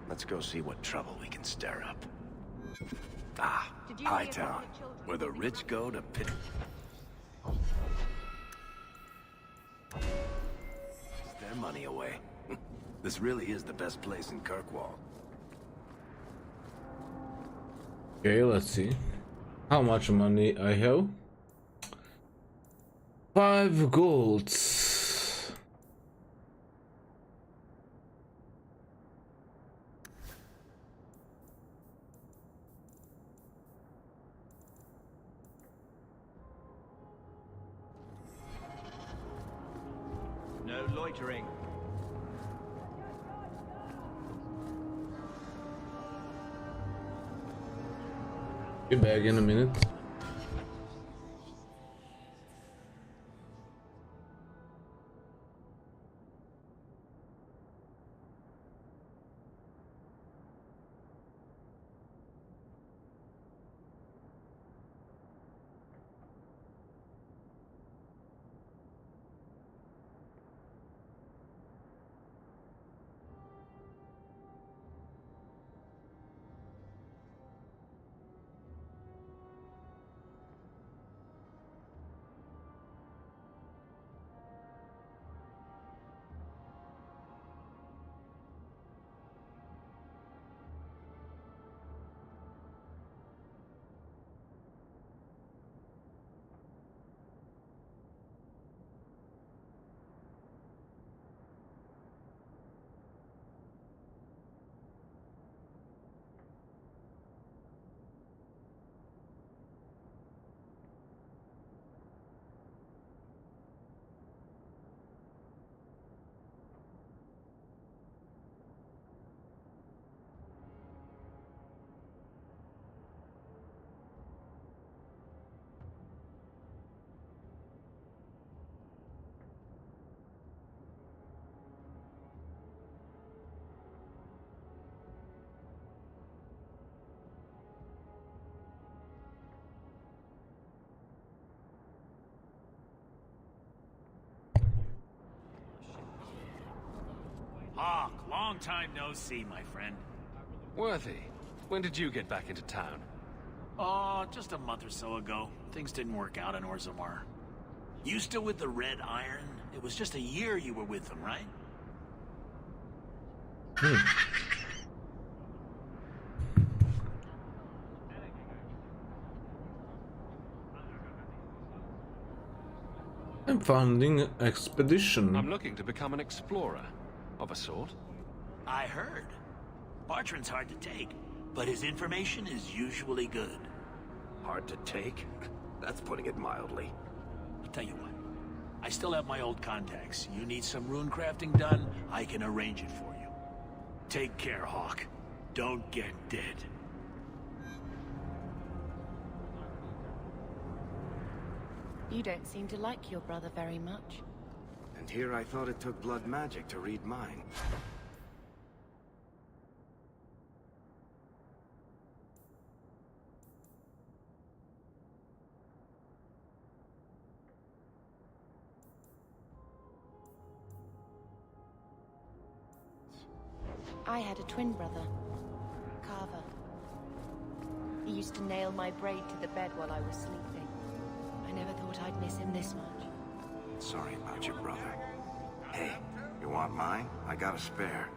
let's go see what trouble we can stir up. Ah, Hightown, where the rich go to pit... their money away. This really is the best place in Kirkwall. Okay, let's see. How much money I have? 5 golds. No loitering. Be back in a minute. Hawk, long time no see, my friend. Worthy, when did you get back into town? Oh, just a month or so ago. Things didn't work out in Orzammar. You still with the Red Iron? It was just a year you were with them, right? I'm founding expedition. I'm looking to become an explorer, of a sort. I heard. Bartrand's hard to take, but his information is usually good. Hard to take? That's putting it mildly. I'll tell you what. I still have my old contacts. You need some rune crafting done, I can arrange it for you. Take care, Hawk. Don't get dead. You don't seem to like your brother very much. And here I thought it took blood magic to read mine. I had a twin brother, Carver. He used to nail my braid to the bed while I was sleeping. I never thought I'd miss him this much. Sorry about your brother. Hey, you want mine? I got a spare.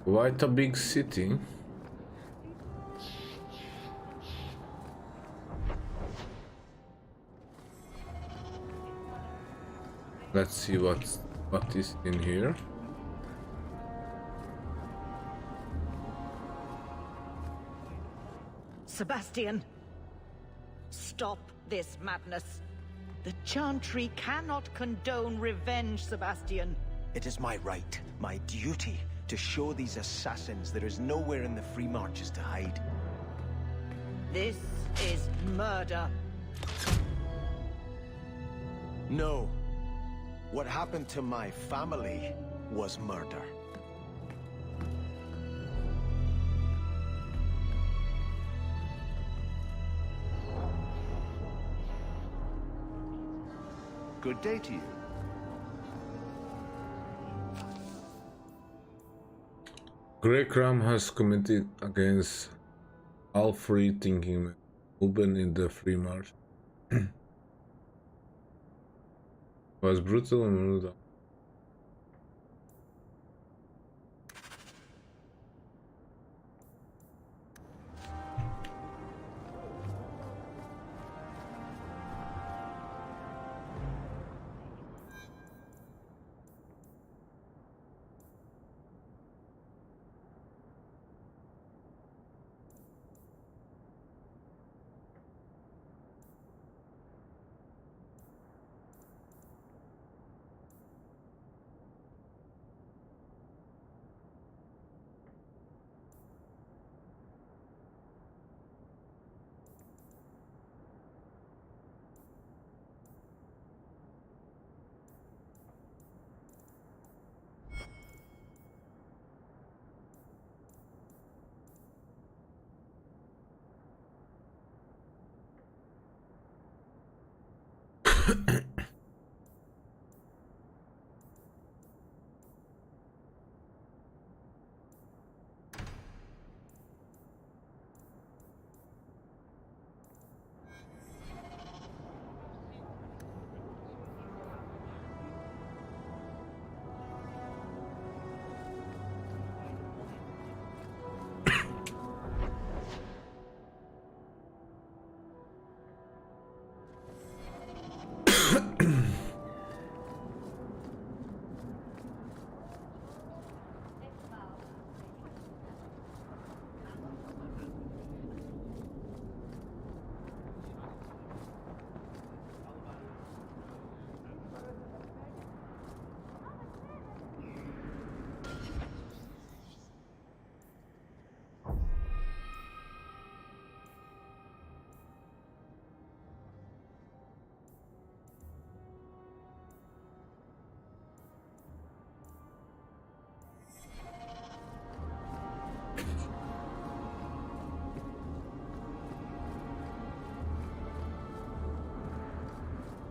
Quite a big city. Let's see what is in here. Sebastian, stop this madness. The Chantry cannot condone revenge, Sebastian. It is my right, my duty, to show these assassins there is nowhere in the Free Marches to hide. This is murder. No. What happened to my family was murder. Good day to you. Greykram has committed against all free-thinking movement in the Free March. Was brutal and brutal.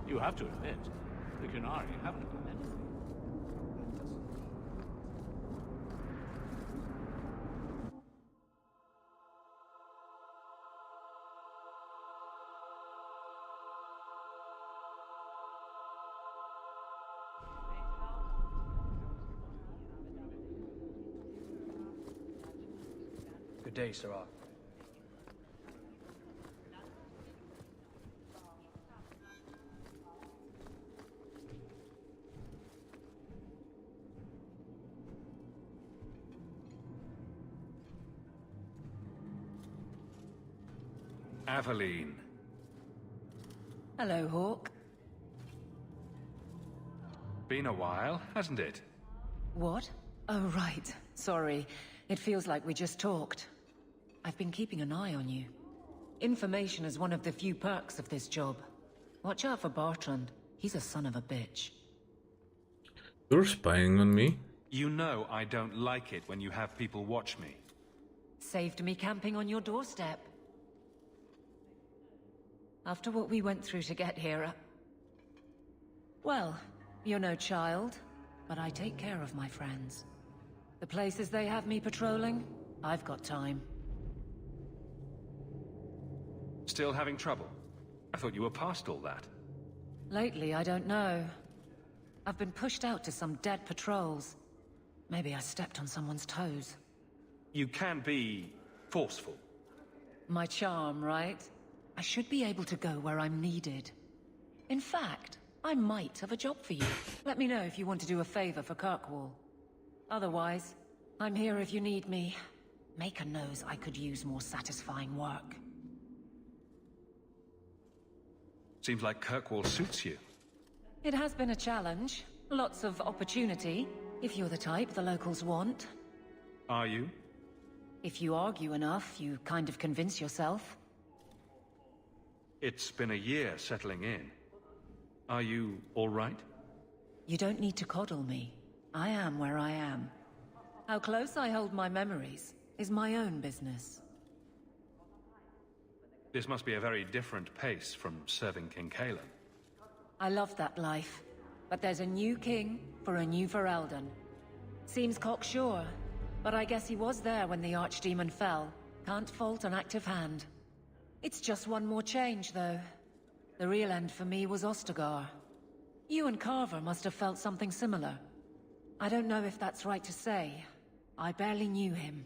You have to admit, the Qunari haven't done anything. Good day, Sarah. Aveline. Hello, Hawk. Been a while, hasn't it? What? Oh, right. Sorry. It feels like we just talked. I've been keeping an eye on you. Information is one of the few perks of this job. Watch out for Bartrand. He's a son of a bitch. You're spying on me? You know I don't like it when you have people watch me. Saved me camping on your doorstep. After what we went through to get here, well, you're no child, but I take care of my friends. The places they have me patrolling, I've got time. Still having trouble? I thought you were past all that. Lately, I don't know. I've been pushed out to some dead patrols. Maybe I stepped on someone's toes. You can be forceful. My charm, right? I should be able to go where I'm needed. In fact, I might have a job for you. Let me know if you want to do a favor for Kirkwall. Otherwise, I'm here if you need me. Maker knows I could use more satisfying work. Seems like Kirkwall suits you. It has been a challenge. Lots of opportunity, if you're the type the locals want. Are you? If you argue enough, you kind of convince yourself. It's been a year settling in. Are you all right? You don't need to coddle me. I am where I am. How close I hold my memories is my own business. This must be a very different pace from serving King Cailan. I love that life, but there's a new king for a new Ferelden. Seems cocksure, but I guess he was there when the Archdemon fell. Can't fault an active hand. It's just one more change, though. The real end for me was Ostagar. You and Carver must have felt something similar. I don't know if that's right to say. I barely knew him.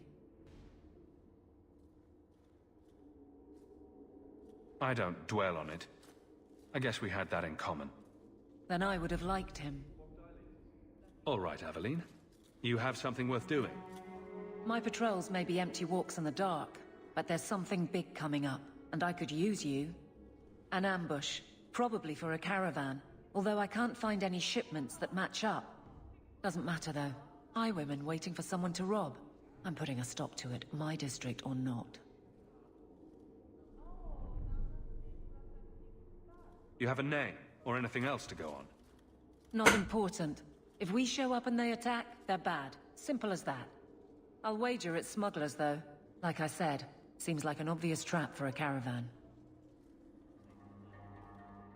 I don't dwell on it. I guess we had that in common. Then I would have liked him. All right, Aveline. You have something worth doing. My patrols may be empty walks in the dark, but there's something big coming up, and I could use you. An ambush, probably for a caravan, although I can't find any shipments that match up. Doesn't matter though. Highwaymen waiting for someone to rob. I'm putting a stop to it, my district or not. You have a name, or anything else to go on? Not important. If we show up and they attack, they're bad. Simple as that. I'll wager it's smugglers though. Like I said, seems like an obvious trap for a caravan.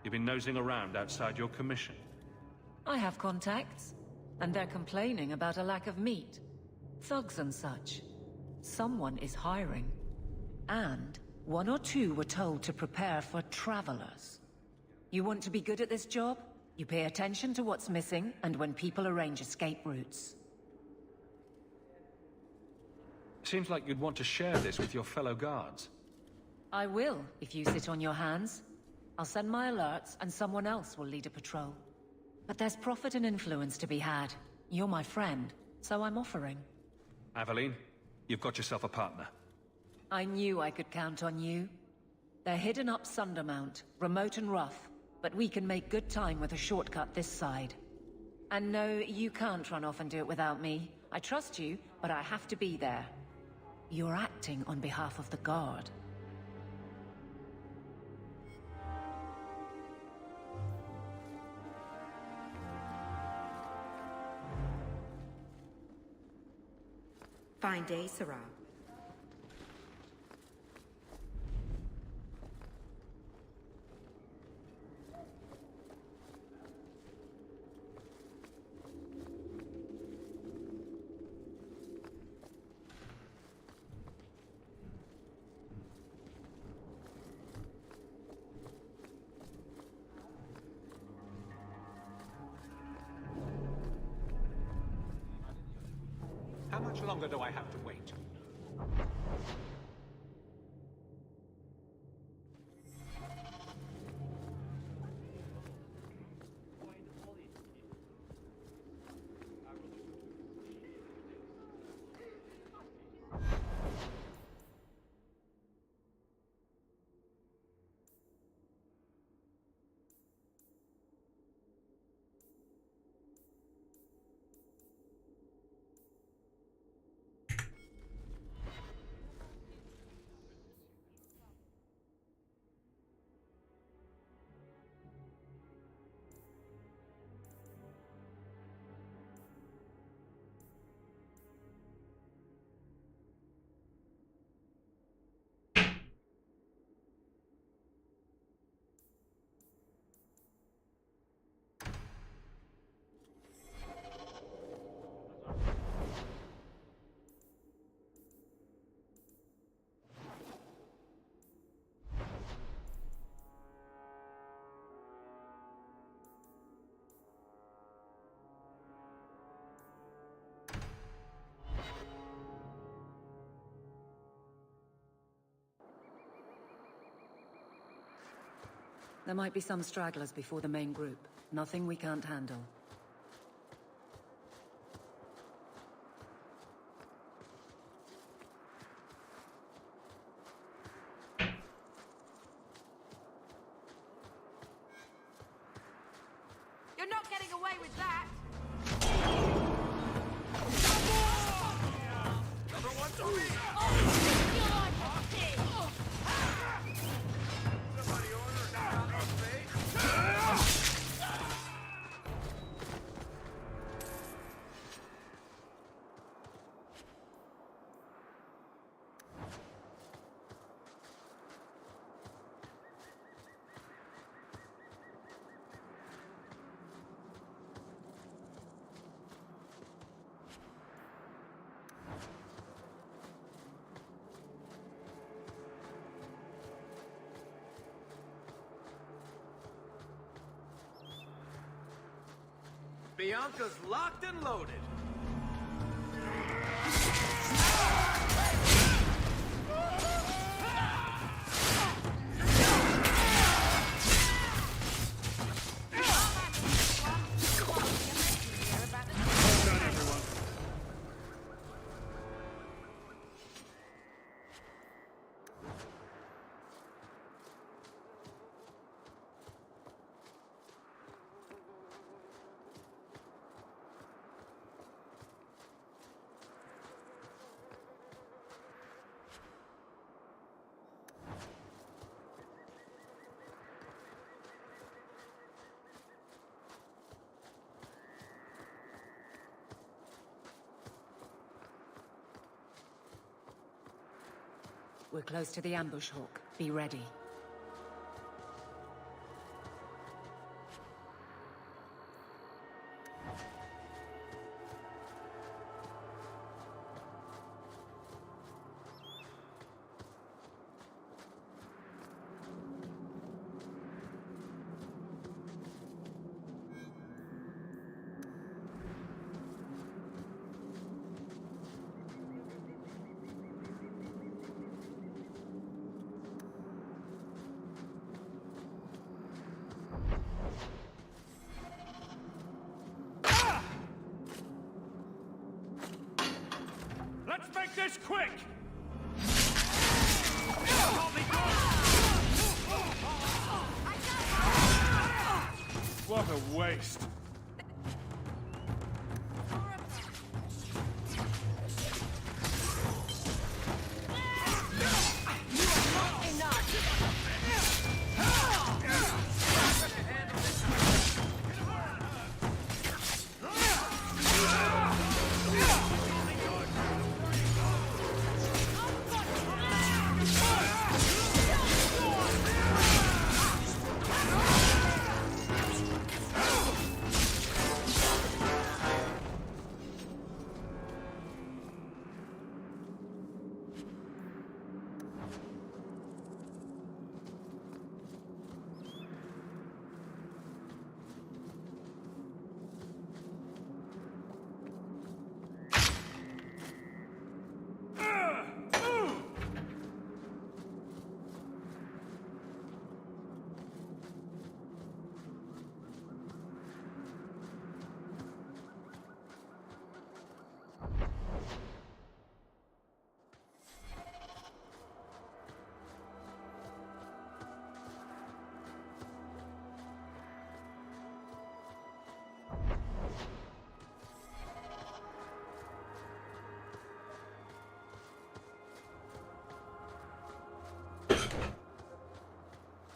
You've been nosing around outside your commission. I have contacts, and they're complaining about a lack of meat. Thugs and such. Someone is hiring. And one or two were told to prepare for travelers. You want to be good at this job? You pay attention to what's missing, and when people arrange escape routes. Seems like you'd want to share this with your fellow guards. I will, if you sit on your hands. I'll send my alerts, and someone else will lead a patrol. But there's profit and influence to be had. You're my friend, so I'm offering. Aveline, you've got yourself a partner. I knew I could count on you. They're hidden up Sundermount, remote and rough, but we can make good time with a shortcut this side. And no, you can't run off and do it without me. I trust you, but I have to be there. You're acting on behalf of the Guard. Fine day, Sarah. How much longer do I have to wait? There might be some stragglers before the main group. Nothing we can't handle. You're not getting away with that! Number one's on me! Somebody order down our face! Bianca's locked and loaded. We're close to the ambush hawk. Be ready. this quick! What a waste.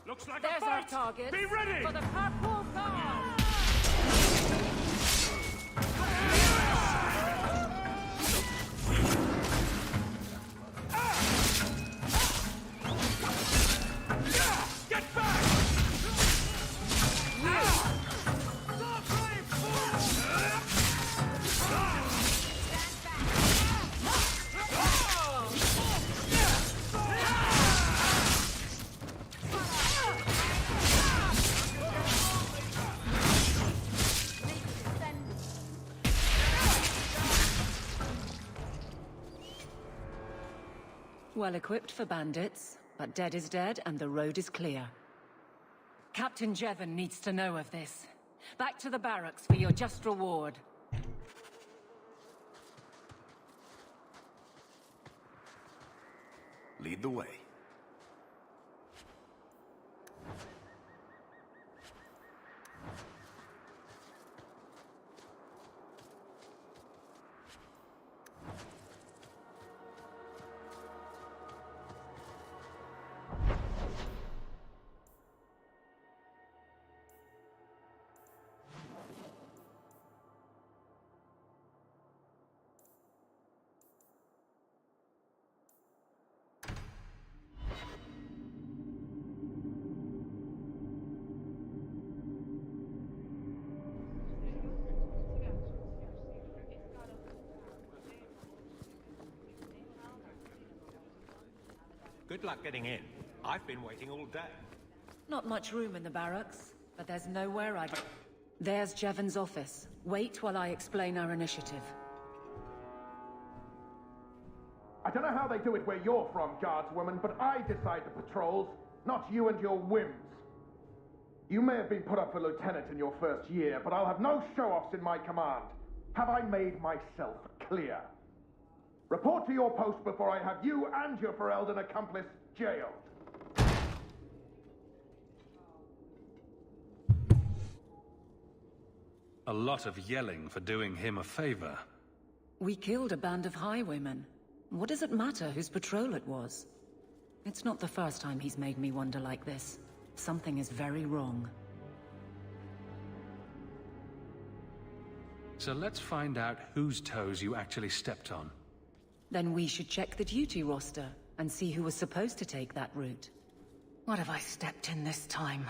Looks like There's a our fight! target. Be ready! For the purple guard! Get back! Well equipped for bandits, but dead is dead and the road is clear. Captain Jevon needs to know of this. Back to the barracks for your just reward. Lead the way. Good luck getting in. I've been waiting all day. Not much room in the barracks, but there's nowhere I'd... There's Jevon's office. Wait while I explain our initiative. I don't know how they do it where you're from, guardswoman, but I decide the patrols, not you and your whims. You may have been put up for lieutenant in your first year, but I'll have no show-offs in my command. Have I made myself clear? Report to your post before I have you and your Ferelden accomplice jailed. A lot of yelling for doing him a favor. We killed a band of highwaymen. What does it matter whose patrol it was? It's not the first time he's made me wonder like this. Something is very wrong. So let's find out whose toes you actually stepped on. Then we should check the duty roster and see who was supposed to take that route. What have I stepped in this time?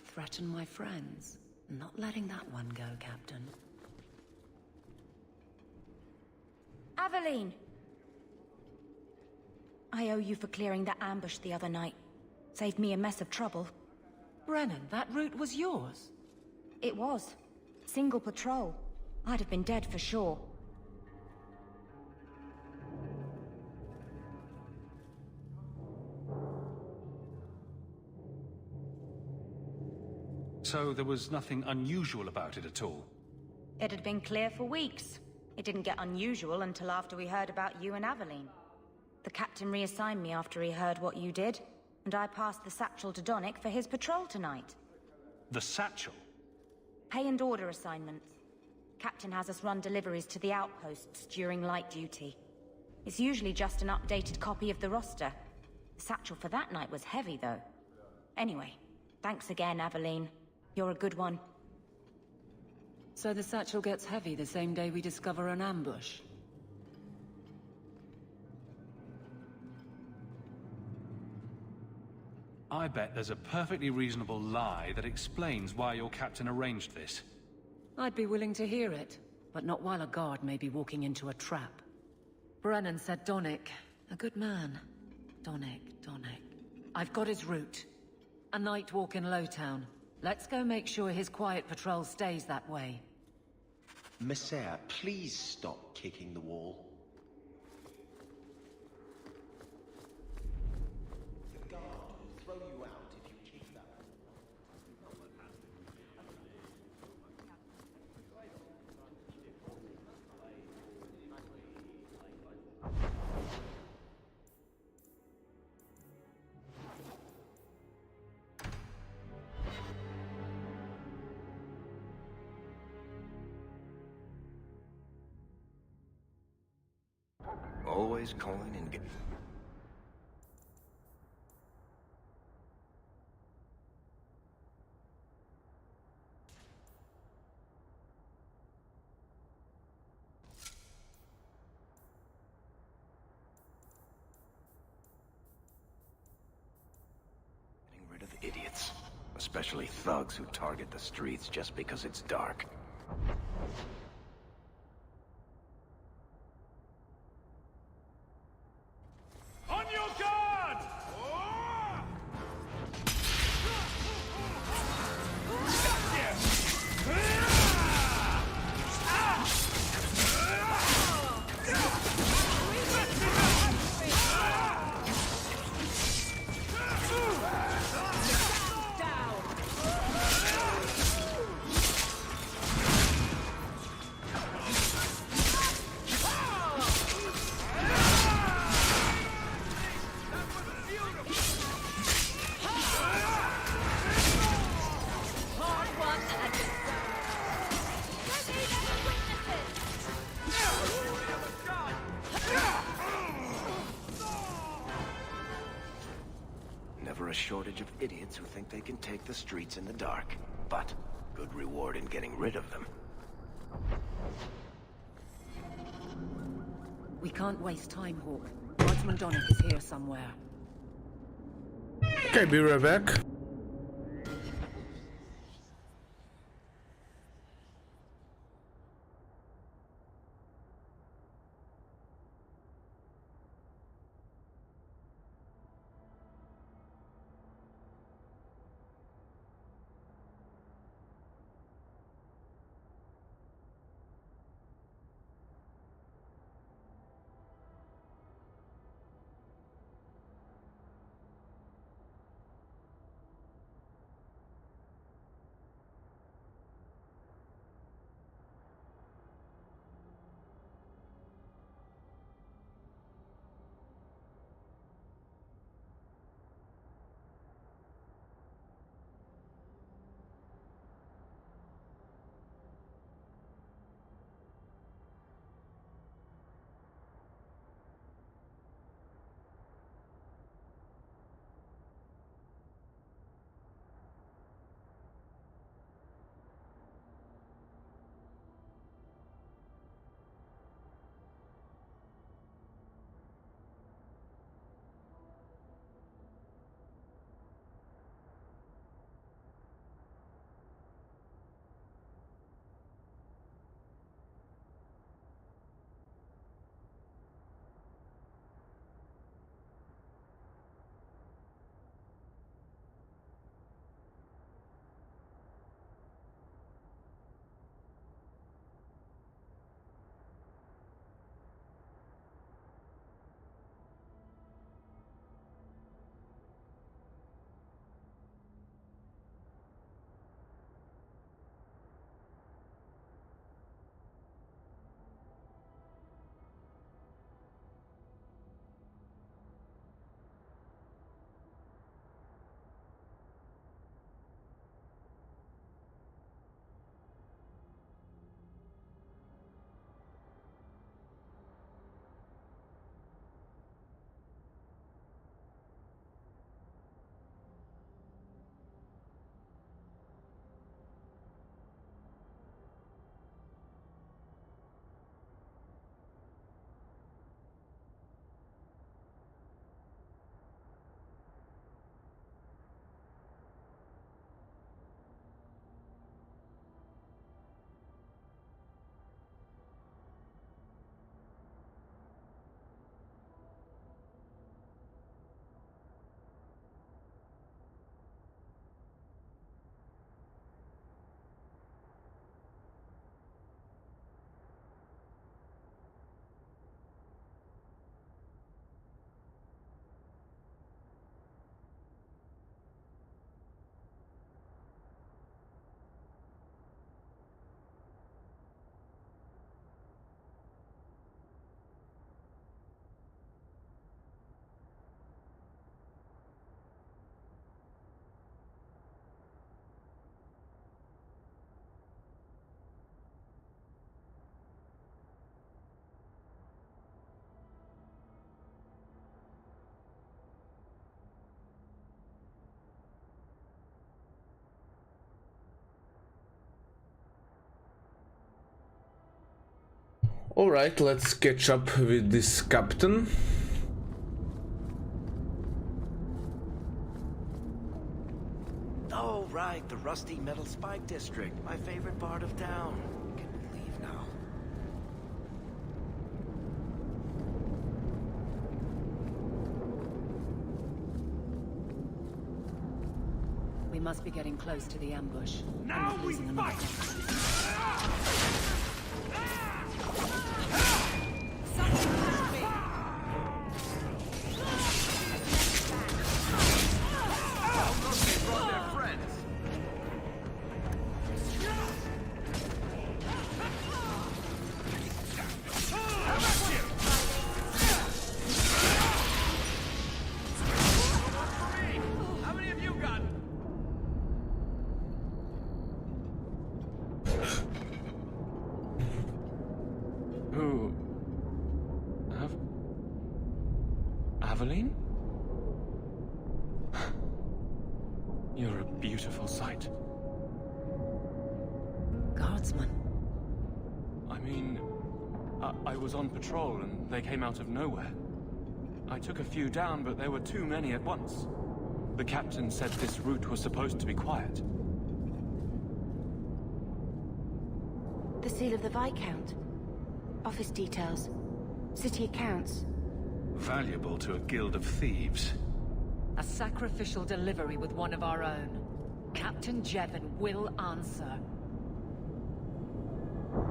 Threaten my friends. Not letting that one go, Captain. Aveline! I owe you for clearing that ambush the other night. Saved me a mess of trouble. Brennan, that route was yours? It was. Single patrol. I'd have been dead for sure. So there was nothing unusual about it at all? It had been clear for weeks. It didn't get unusual until after we heard about you and Aveline. The captain reassigned me after he heard what you did, and I passed the satchel to Donick for his patrol tonight. The satchel? Pay and order assignments. Captain has us run deliveries to the outposts during light duty. It's usually just an updated copy of the roster. The satchel for that night was heavy, though. Anyway, thanks again, Aveline. You're a good one. So the satchel gets heavy the same day we discover an ambush? I bet there's a perfectly reasonable lie that explains why your captain arranged this. I'd be willing to hear it, but not while a guard may be walking into a trap. Brennan said Donick. A good man. Donick. I've got his route. A night walk in Lowtown. Let's go make sure his quiet patrol stays that way. Messiah, please stop kicking the wall. The guard will throw you out if you kick that. Always calling and getting rid of idiots, especially thugs who target the streets just because it's dark. On your guard! Never a shortage of idiots who think they can take the streets in the dark, but good reward in getting rid of them. We can't waste time, Hawk. Guardsman Donick is here somewhere. Okay, be right back. Alright, let's catch up with this captain. Oh, right, the Rusty Metal Spike District. My favorite part of town. Can we leave now? We must be getting close to the ambush. Now we fight! How many have you got? Who? Aveline? You're a beautiful sight. Guardsman. I mean, I was on patrol and they came out of nowhere. I took a few down, but there were too many at once. The captain said this route was supposed to be quiet. The seal of the Viscount. Office details. City accounts. Valuable to a guild of thieves. A sacrificial delivery with one of our own. Captain Jevon will answer.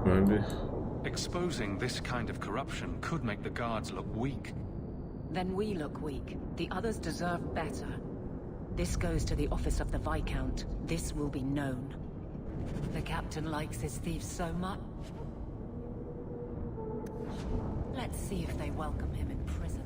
Maybe. Exposing this kind of corruption could make the guards look weak. Then we look weak. The others deserve better. This goes to the office of the Viscount. This will be known. The captain likes his thieves so much. Let's see if they welcome him in prison.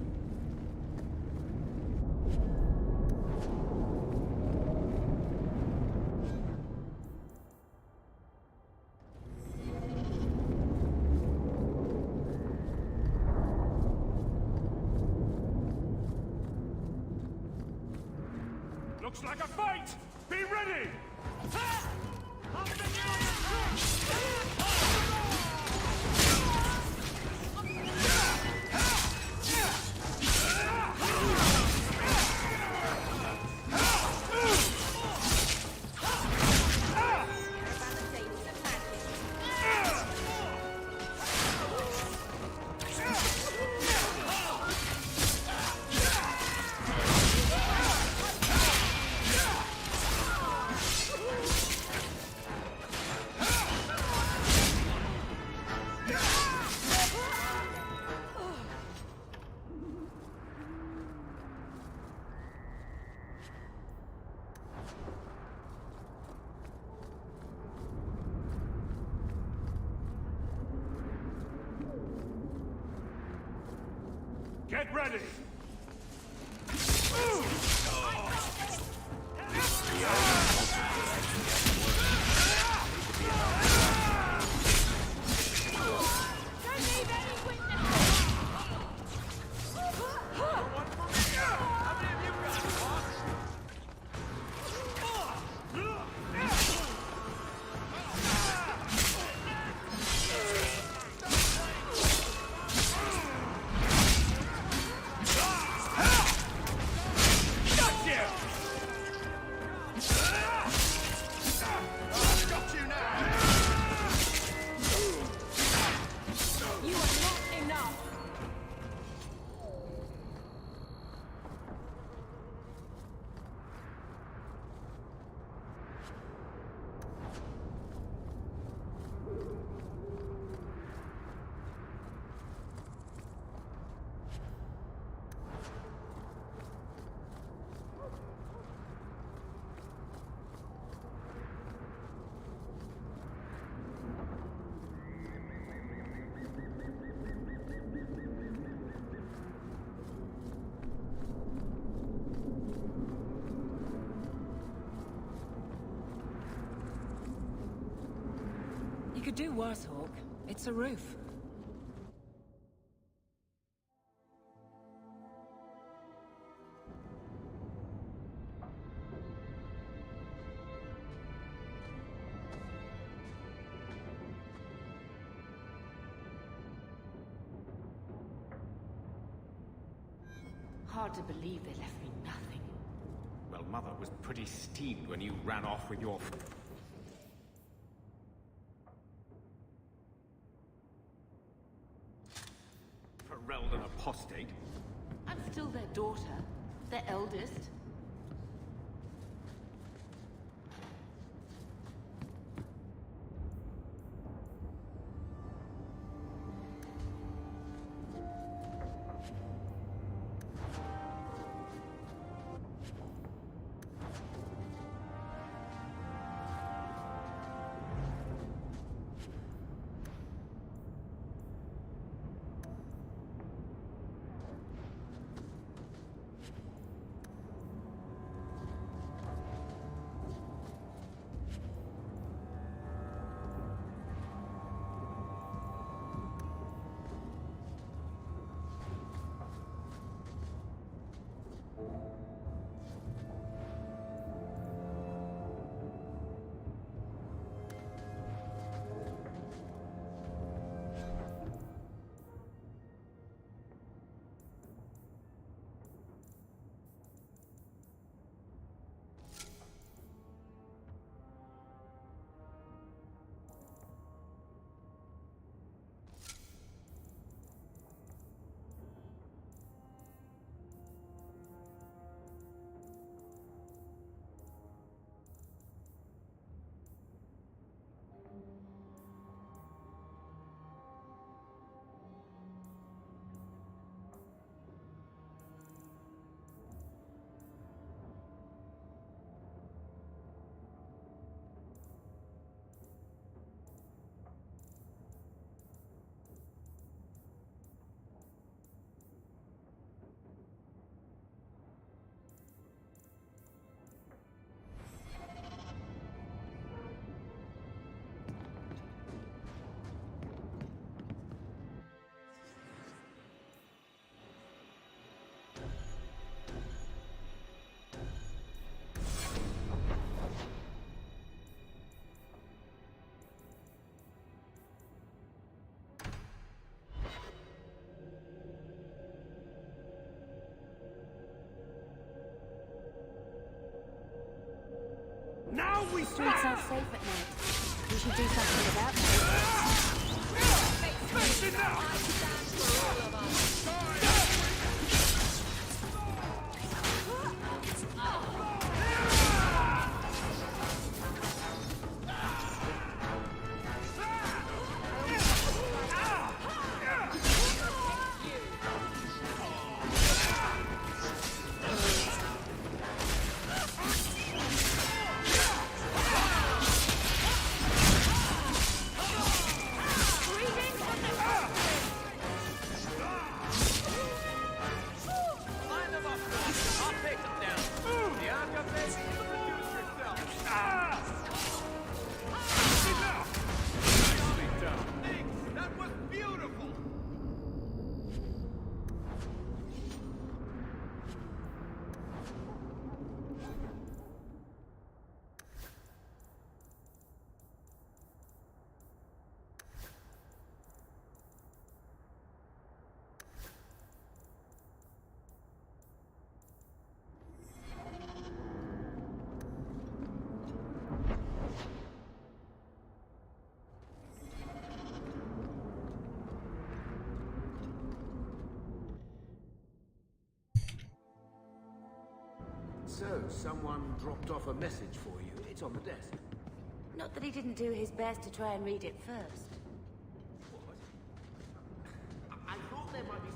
Looks like a fight! Be ready! Get ready! You could do worse, Hawk. It's a roof. Hard to believe they left me nothing. Well, Mother was pretty steamed when you ran off with your... Ferelden apostate. I'm still their daughter, their eldest. Now we Streets aren't safe at night. We should do something about that. Face it now! So, someone dropped off a message for you. It's on the desk. Not that he didn't do his best to try and read it first. I thought there might be...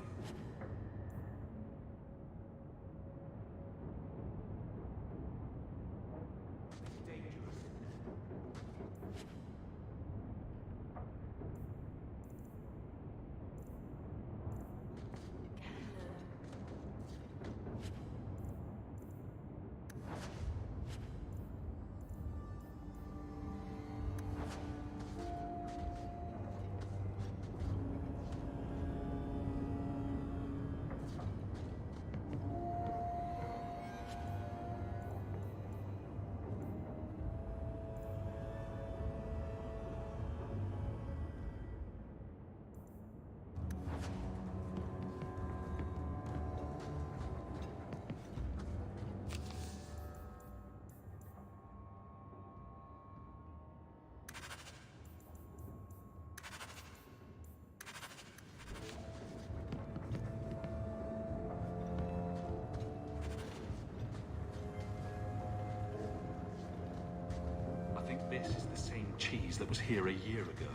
this is the same cheese that was here a year ago.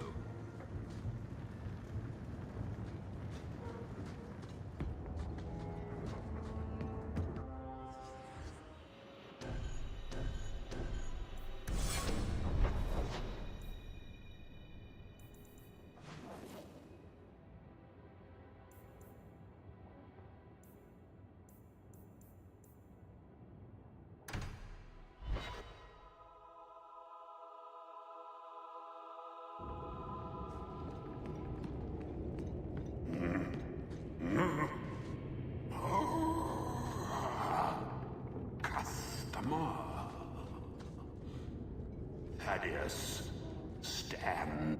Thaddeus, stand.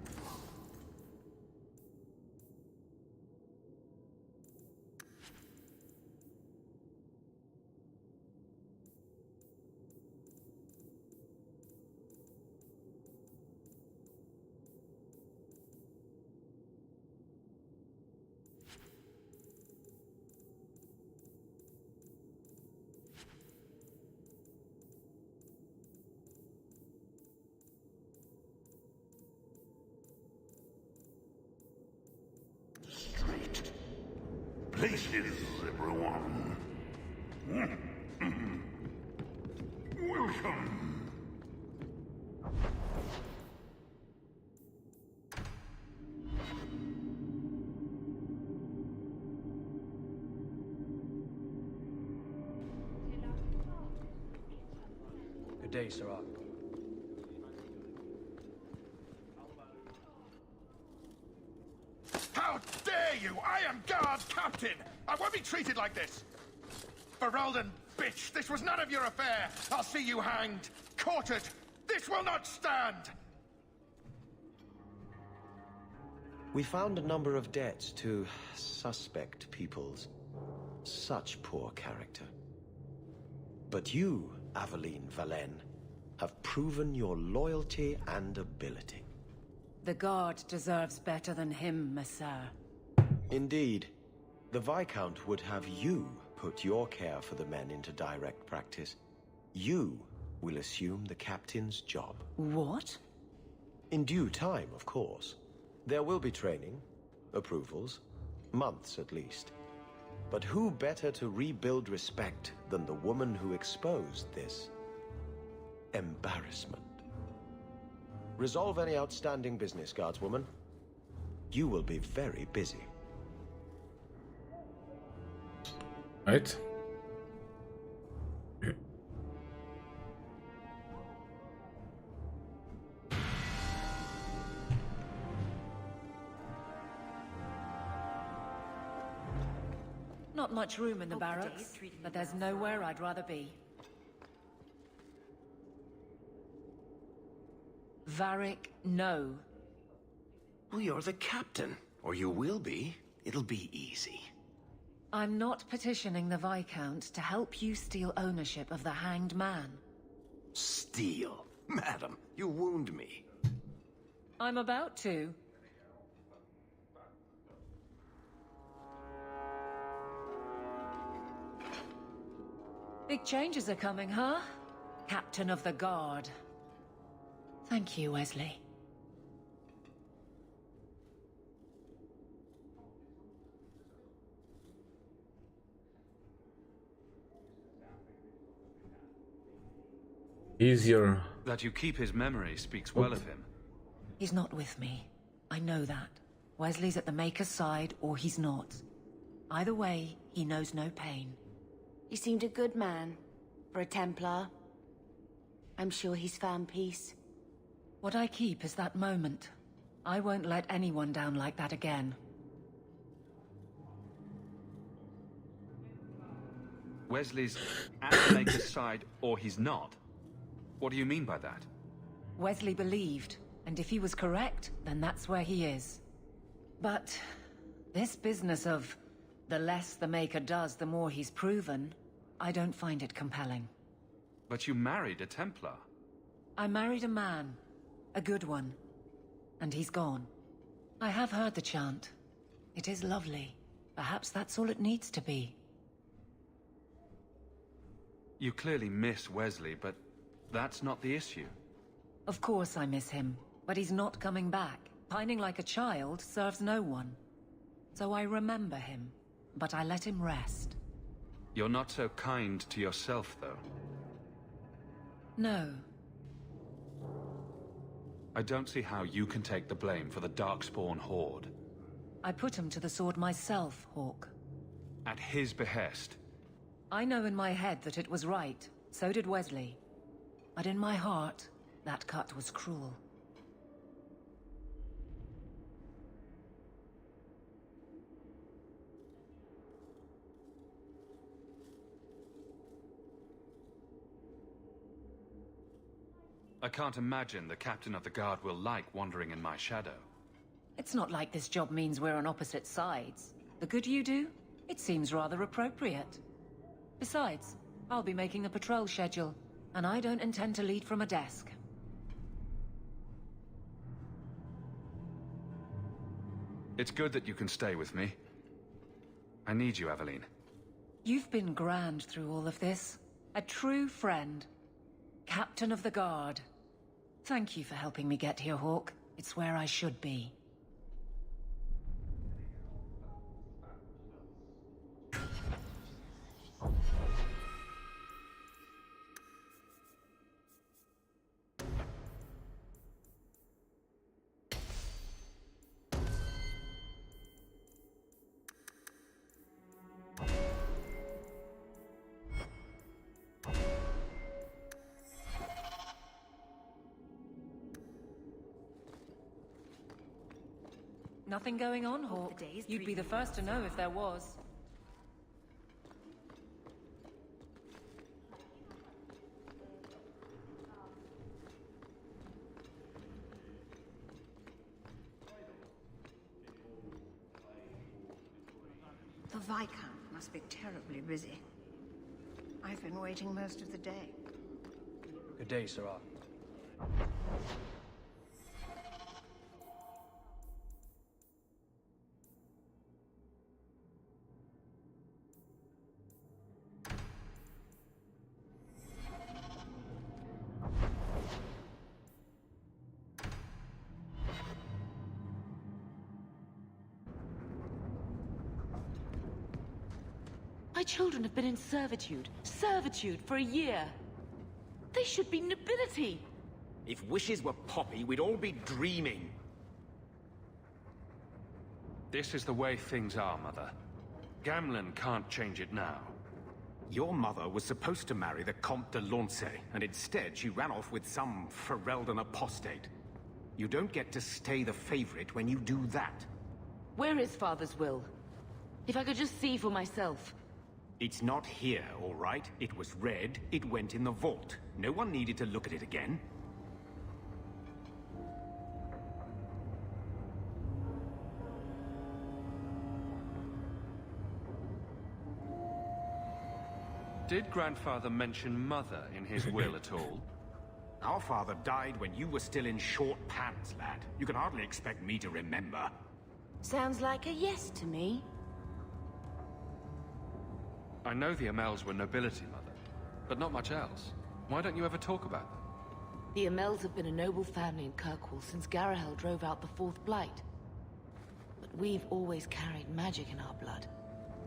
Places, everyone. Welcome. Good day, Sirach. How dare you! I am Guard Captain! I won't be treated like this! Ferelden, bitch! This was none of your affair! I'll see you hanged! Quartered! This will not stand! We found a number of debts to suspect peoples. Such poor character. But you, Aveline Valen, have proven your loyalty and ability. The Guard deserves better than him, Messere. Indeed. The Viscount would have you put your care for the men into direct practice. You will assume the captain's job. What? In due time, of course. There will be training, approvals, months at least. But who better to rebuild respect than the woman who exposed this embarrassment? Resolve any outstanding business, guardswoman. You will be very busy. Right. Not much room in the barracks, but there's nowhere I'd rather be. Varric, no. Well, you're the captain. Or you will be. It'll be easy. I'm not petitioning the Viscount to help you steal ownership of the Hanged Man. Steal? Madam, you wound me. I'm about to. Big changes are coming, huh? Captain of the Guard. Thank you, Wesley. Easier. That you keep his memory speaks well of him. He's not with me. I know that. Wesley's at the Maker's side, or he's not. Either way, he knows no pain. He seemed a good man. For a Templar. I'm sure he's found peace. What I keep is that moment. I won't let anyone down like that again. Wesley's at the Maker's side, or he's not? What do you mean by that? Wesley believed, and if he was correct, then that's where he is. But this business of the less the Maker does, the more he's proven, I don't find it compelling. But you married a Templar. I married a man. A good one. And he's gone. I have heard the chant. It is lovely. Perhaps that's all it needs to be. You clearly miss Wesley, but that's not the issue. Of course I miss him, but he's not coming back. Pining like a child serves no one. So I remember him, but I let him rest. You're not so kind to yourself, though. No. I don't see how you can take the blame for the Darkspawn Horde. I put him to the sword myself, Hawk. At his behest. I know in my head that it was right. So did Wesley. But in my heart, that cut was cruel. I can't imagine the Captain of the Guard will like wandering in my shadow. It's not like this job means we're on opposite sides. The good you do, it seems rather appropriate. Besides, I'll be making a patrol schedule, and I don't intend to lead from a desk. It's good that you can stay with me. I need you, Aveline. You've been grand through all of this. A true friend. Captain of the Guard. Thank you for helping me get here, Hawk. It's where I should be. Nothing going on, Hawk. You'd be the first to know if there was. The Viscount must be terribly busy. I've been waiting most of the day. Good day, Sirrah. My children have been in servitude for a year. They should be nobility. If wishes were poppy, we'd all be dreaming. This is the way things are, Mother. Gamlen can't change it now. Your mother was supposed to marry the Comte de Launcey, and instead she ran off with some Ferelden apostate. You don't get to stay the favorite when you do that. Where is Father's will? If I could just see for myself. It's not here, all right? It was read, it went in the vault. No one needed to look at it again. Did Grandfather mention Mother in his will at all? Our father died when you were still in short pants, lad. You can hardly expect me to remember. Sounds like a yes to me. I know the Amels were nobility, Mother, but not much else. Why don't you ever talk about them? The Amels have been a noble family in Kirkwall since Garahel drove out the Fourth Blight. But we've always carried magic in our blood.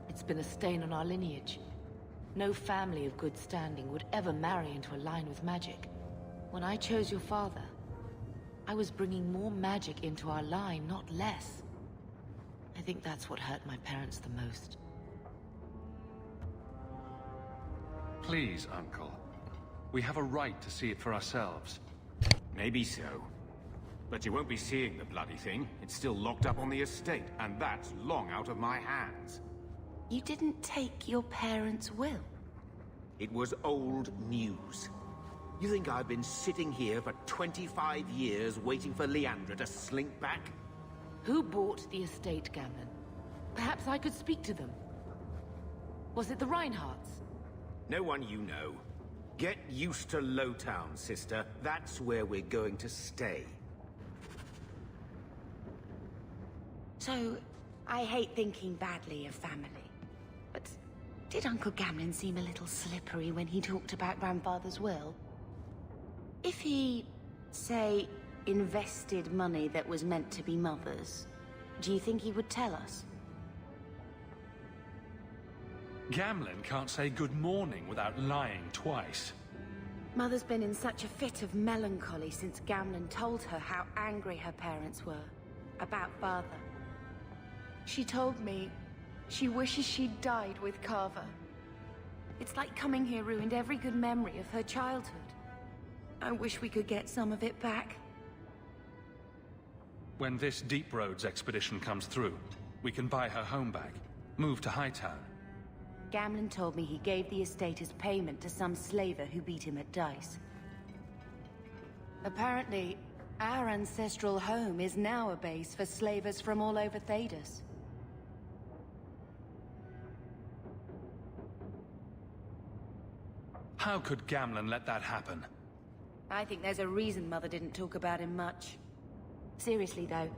It's been a stain on our lineage. No family of good standing would ever marry into a line with magic. When I chose your father, I was bringing more magic into our line, not less. I think that's what hurt my parents the most. Please, Uncle. We have a right to see it for ourselves. Maybe so. But you won't be seeing the bloody thing. It's still locked up on the estate, and that's long out of my hands. You didn't take your parents' will? It was old news. You think I've been sitting here for 25 years waiting for Leandra to slink back? Who bought the estate, Gamlen? Perhaps I could speak to them. Was it the Reinhardts? No one you know. Get used to Lowtown, sister. That's where we're going to stay. So, I hate thinking badly of family. But did Uncle Gamlen seem a little slippery when he talked about Grandfather's will? If he Say, invested money that was meant to be Mother's, do you think he would tell us? Gamlen can't say good morning without lying twice. Mother's been in such a fit of melancholy since Gamlen told her how angry her parents were about Father. She told me she wishes she'd died with Carver. It's like coming here ruined every good memory of her childhood. I wish we could get some of it back. When this Deep Roads expedition comes through, we can buy her home back, move to Hightown. Gamlen told me he gave the estate as payment to some slaver who beat him at dice. Apparently, our ancestral home is now a base for slavers from all over Thedas. How could Gamlen let that happen? I think there's a reason Mother didn't talk about him much. Seriously, though,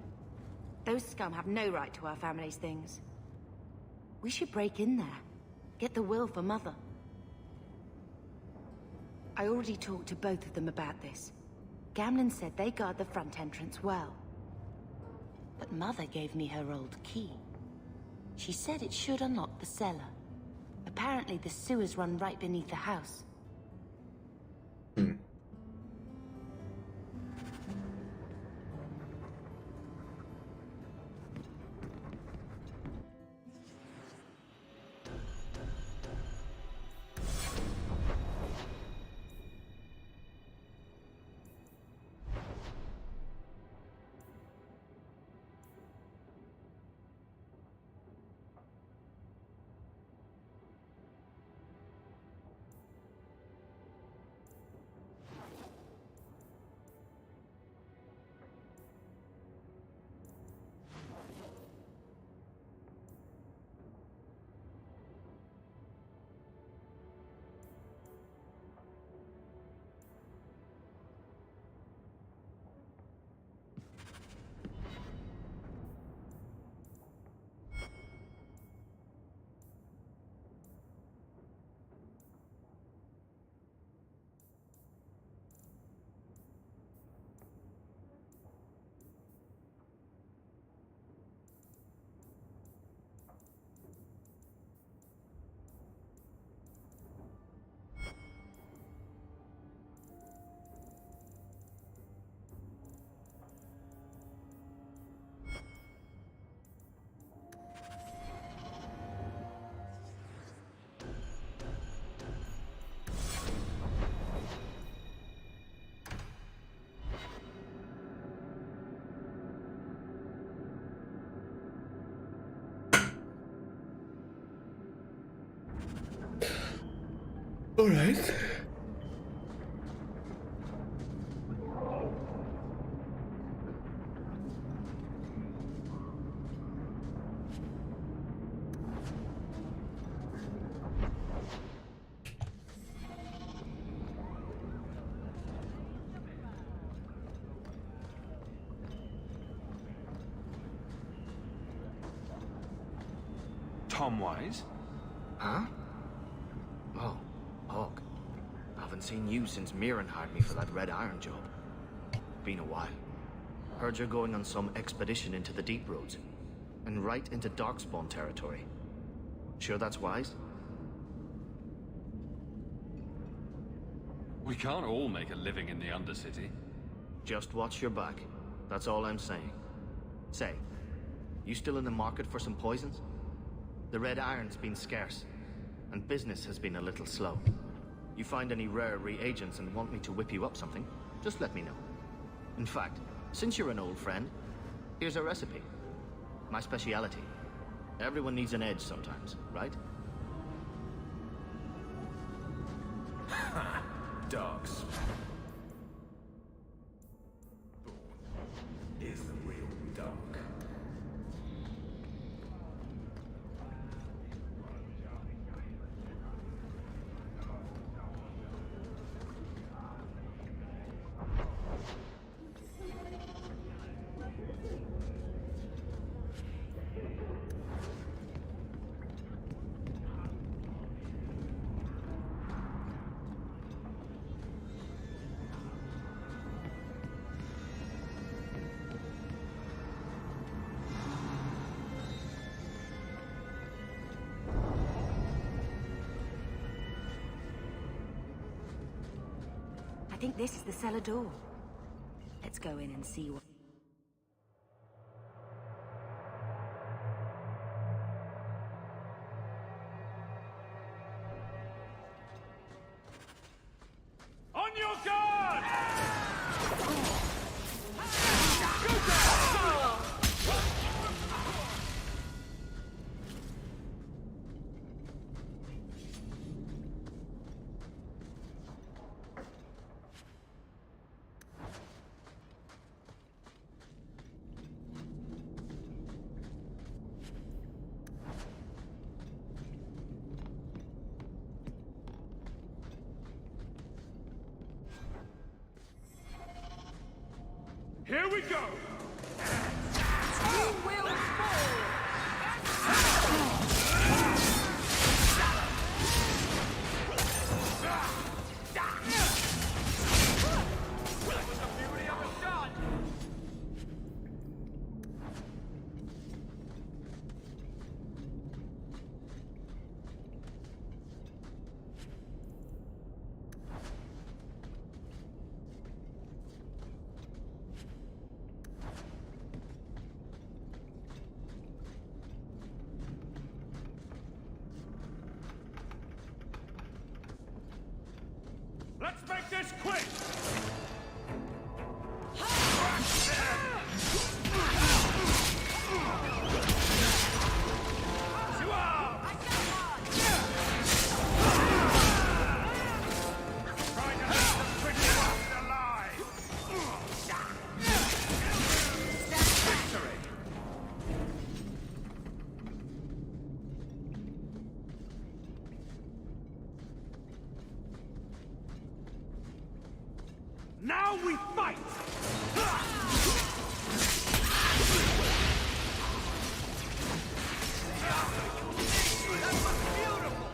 those scum have no right to our family's things. We should break in there. Get the will for Mother. I already talked to both of them about this. Gamlen said they guard the front entrance well. But Mother gave me her old key. She said it should unlock the cellar. Apparently the sewers run right beneath the house. All right. Tom Wise? Huh? Oh, Hawk. Haven't seen you since Mirren hired me for that Red Iron job. Been a while. Heard you're going on some expedition into the Deep Roads. And right into Darkspawn territory. Sure that's wise? We can't all make a living in the Undercity. Just watch your back. That's all I'm saying. Say, you still in the market for some poisons? The Red Iron's been scarce, and business has been a little slow. You find any rare reagents and want me to whip you up something, just let me know. In fact, since you're an old friend, here's a recipe. My speciality. Everyone needs an edge sometimes, right? Dogs. Is the real dog. I think this is the cellar door. Let's go in and see what... On your guard! Here we go! You will fall! That was the beauty of a shot! Let's make this quick! Now we fight! That was beautiful!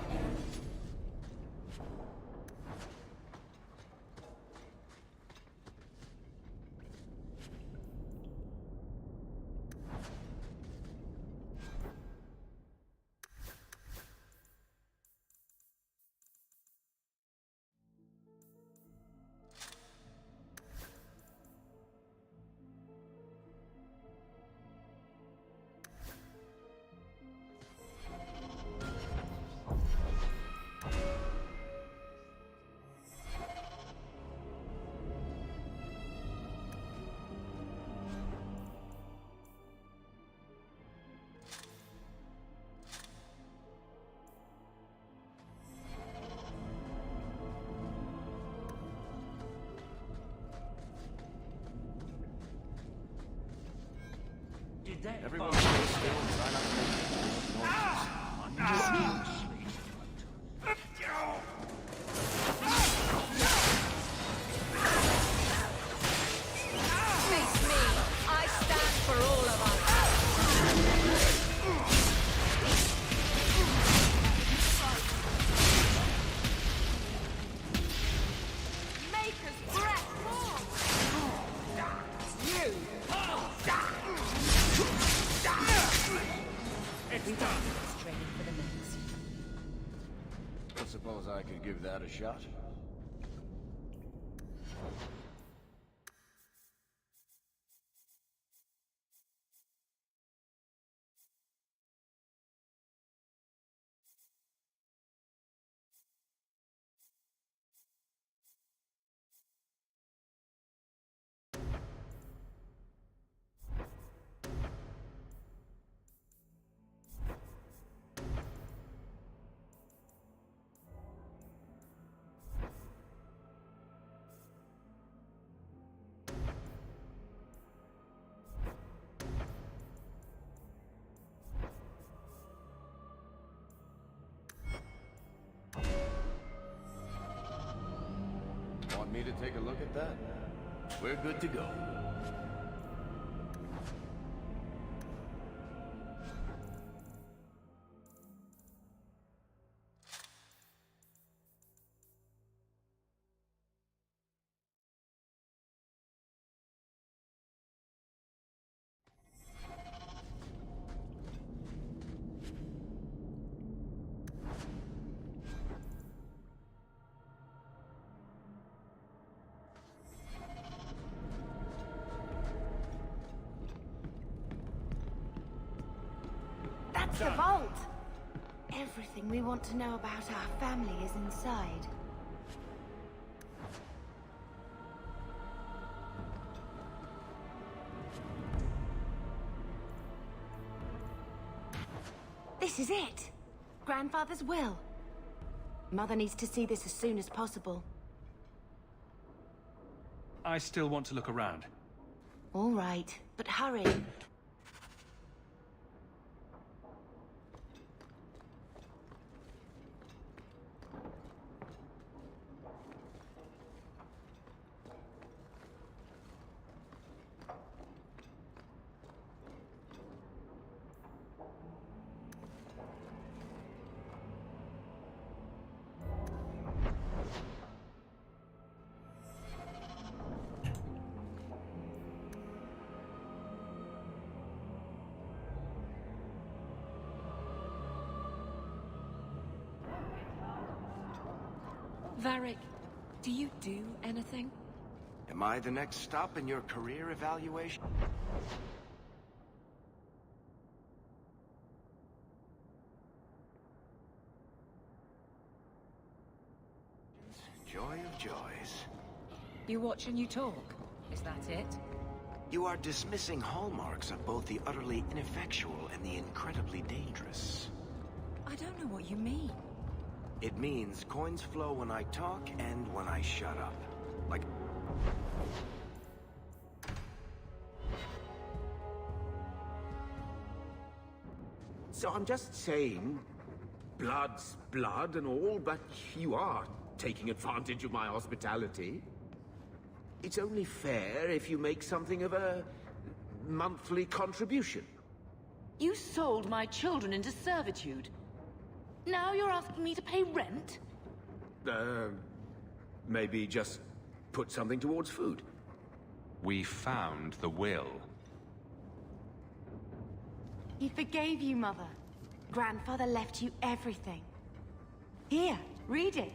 Everyone stay still and try not to make noises. Face me! I stand for all of us! Maker's breath! You! It's done. Training for the next. I suppose I could give that a shot. Want me to take a look at that? We're good to go. done. the vault. Everything we want to know about our family is inside. This is it. Grandfather's will. Mother needs to see this as soon as possible. I still want to look around. All right, but hurry. Varric, do you do anything? Am I the next stop in your career evaluation? Joy of joys. You watch and you talk. Is that it? You are dismissing hallmarks of both the utterly ineffectual and the incredibly dangerous. I don't know what you mean. It means coins flow when I talk and when I shut up. Like... So I'm just saying, blood's blood and all, but you are taking advantage of my hospitality. It's only fair if you make something of a monthly contribution. You sold my children into servitude. Now you're asking me to pay rent? Maybe just put something towards food. We found the will. He forgave you, Mother. Grandfather left you everything. Here, read it.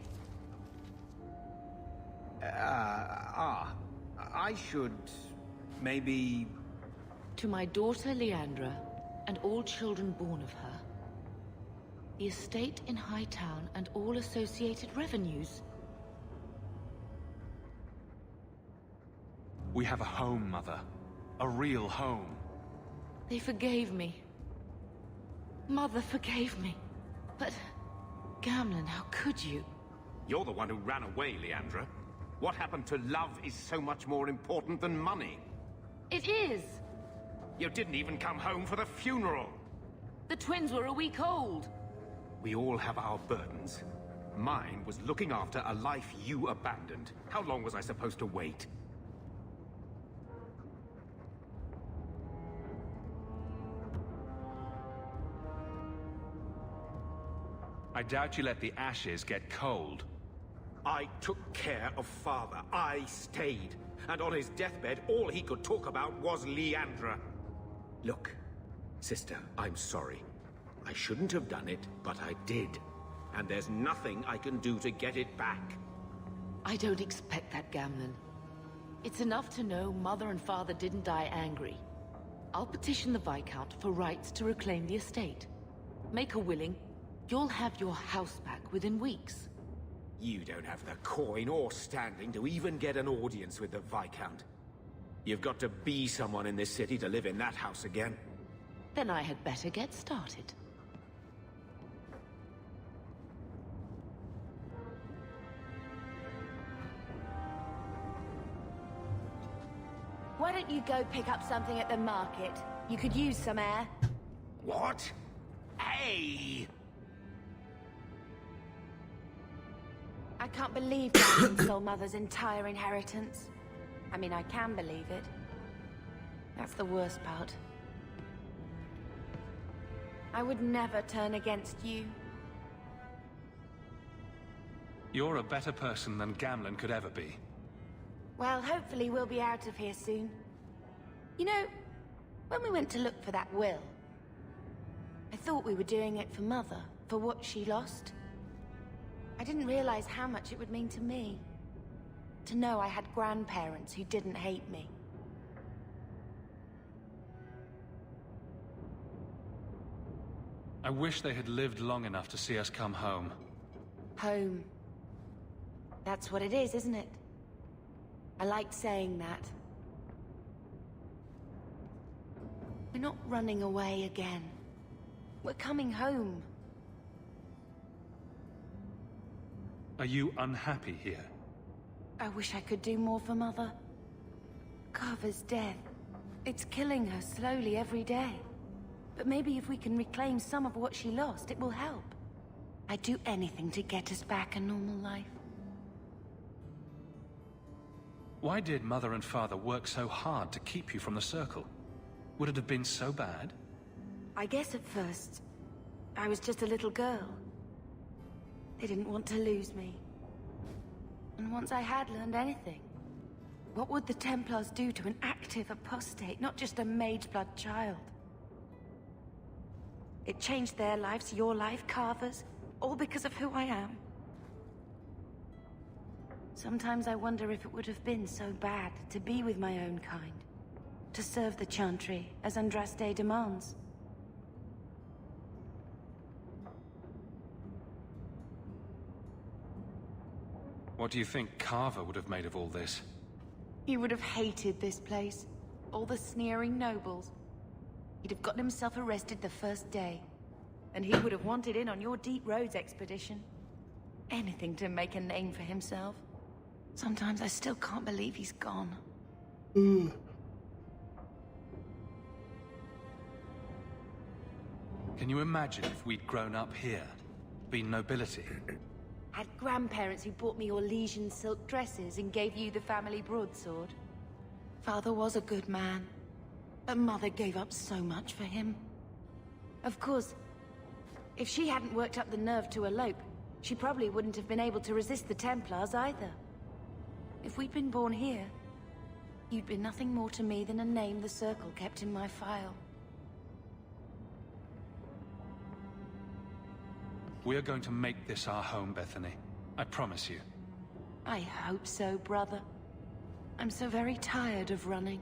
I should... maybe... To my daughter Leandra, and all children born of her, the estate in Hightown and all associated revenues. We have a home, Mother. A real home. They forgave me. Mother forgave me. But... Gamlen, how could you? You're the one who ran away, Leandra. What happened to love is so much more important than money. It is! You didn't even come home for the funeral. The twins were a week old. We all have our burdens. Mine was looking after a life you abandoned. How long was I supposed to wait? I doubt you let the ashes get cold. I took care of Father. I stayed. And on his deathbed, all he could talk about was Leandra. Look, sister, I'm sorry. I shouldn't have done it, but I did. And there's nothing I can do to get it back. I don't expect that, Gamlen. It's enough to know Mother and Father didn't die angry. I'll petition the Viscount for rights to reclaim the estate. Make her willing, you'll have your house back within weeks. You don't have the coin or standing to even get an audience with the Viscount. You've got to be someone in this city to live in that house again. Then I had better get started. Why don't you go pick up something at the market? You could use some air. What? Hey! I can't believe Gamlen stole Mother's entire inheritance. I mean, I can believe it. That's the worst part. I would never turn against you. You're a better person than Gamlen could ever be. Well, hopefully we'll be out of here soon. You know, when we went to look for that will, I thought we were doing it for Mother, for what she lost. I didn't realize how much it would mean to me. To know I had grandparents who didn't hate me. I wish they had lived long enough to see us come home. Home. That's what it is, isn't it? I like saying that. We're not running away again. We're coming home. Are you unhappy here? I wish I could do more for Mother. Carver's death. It's killing her slowly every day. But maybe if we can reclaim some of what she lost, it will help. I'd do anything to get us back a normal life. Why did Mother and Father work so hard to keep you from the Circle? Would it have been so bad? I guess at first, I was just a little girl. They didn't want to lose me. And once I had learned anything, what would the Templars do to an active apostate, not just a Mageblood child? It changed their lives, your life, Carver's, all because of who I am. Sometimes I wonder if it would have been so bad to be with my own kind, to serve the Chantry as Andraste demands. What do you think Carver would have made of all this? He would have hated this place. All the sneering nobles. He'd have gotten himself arrested the first day. And he would have wanted in on your Deep Roads expedition. Anything to make a name for himself. Sometimes I still can't believe he's gone. Can you imagine if we'd grown up here? Been nobility? Had grandparents who bought me your Legion silk dresses and gave you the family broadsword. Father was a good man, but Mother gave up so much for him. Of course, if she hadn't worked up the nerve to elope, she probably wouldn't have been able to resist the Templars either. If we'd been born here, you'd been nothing more to me than a name the Circle kept in my file. We are going to make this our home, Bethany. I promise you. I hope so, brother. I'm so very tired of running.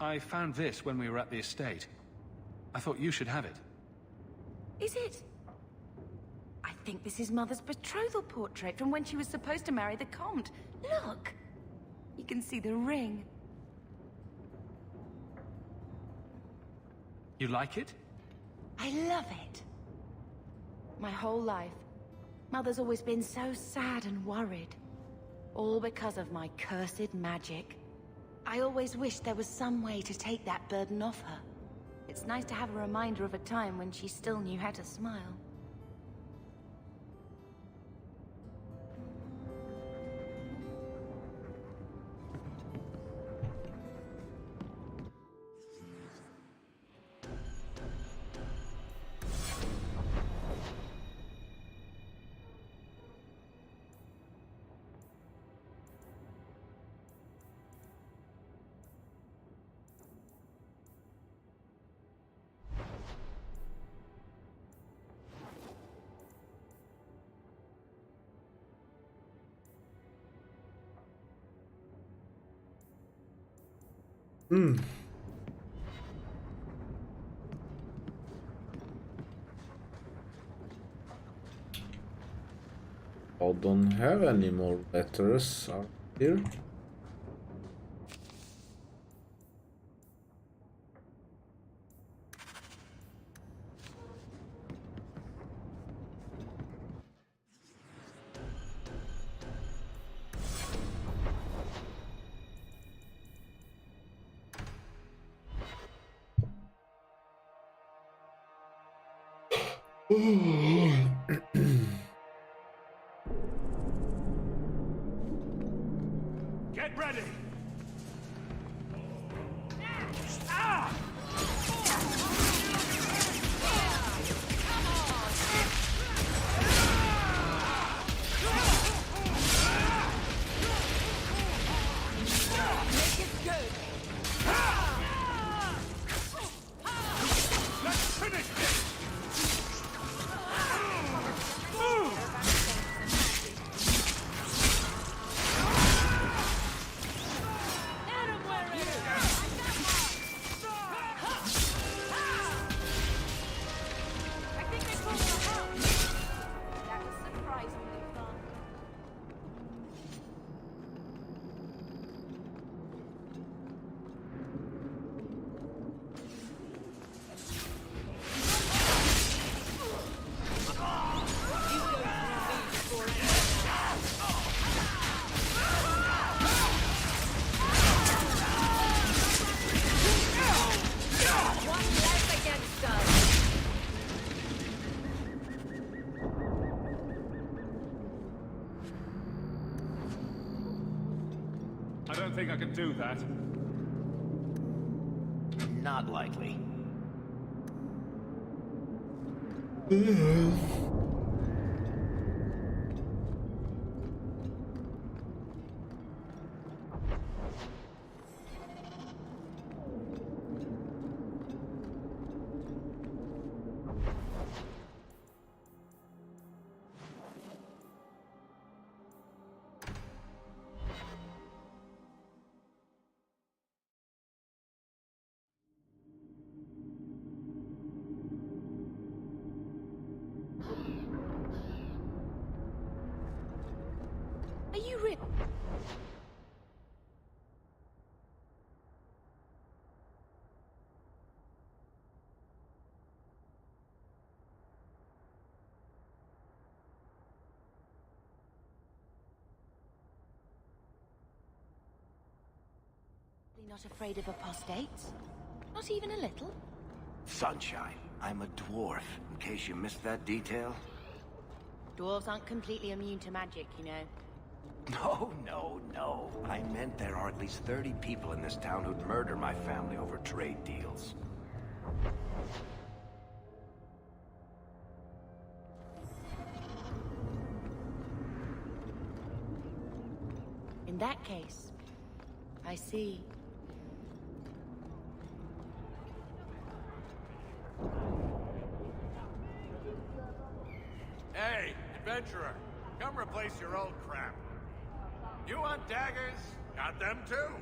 I found this when we were at the estate. I thought you should have it. Is it? I think this is Mother's betrothal portrait from when she was supposed to marry the Comte. Look! You can see the ring. You like it? I love it. My whole life, Mother's always been so sad and worried. All because of my cursed magic. I always wished there was some way to take that burden off her. It's nice to have a reminder of a time when she still knew how to smile. I don't have any more letters out here. Get ready! Ah! Make it good! Let's finish this! don't think I can do that. Not likely. Are you real? Not afraid of apostates? Not even a little? Sunshine, I'm a dwarf, in case you missed that detail. Dwarves aren't completely immune to magic, you know. No. I meant there are at least 30 people in this town who'd murder my family over trade deals. In that case, I see. Hey, adventurer, come replace your old crap. You want daggers? Got them too.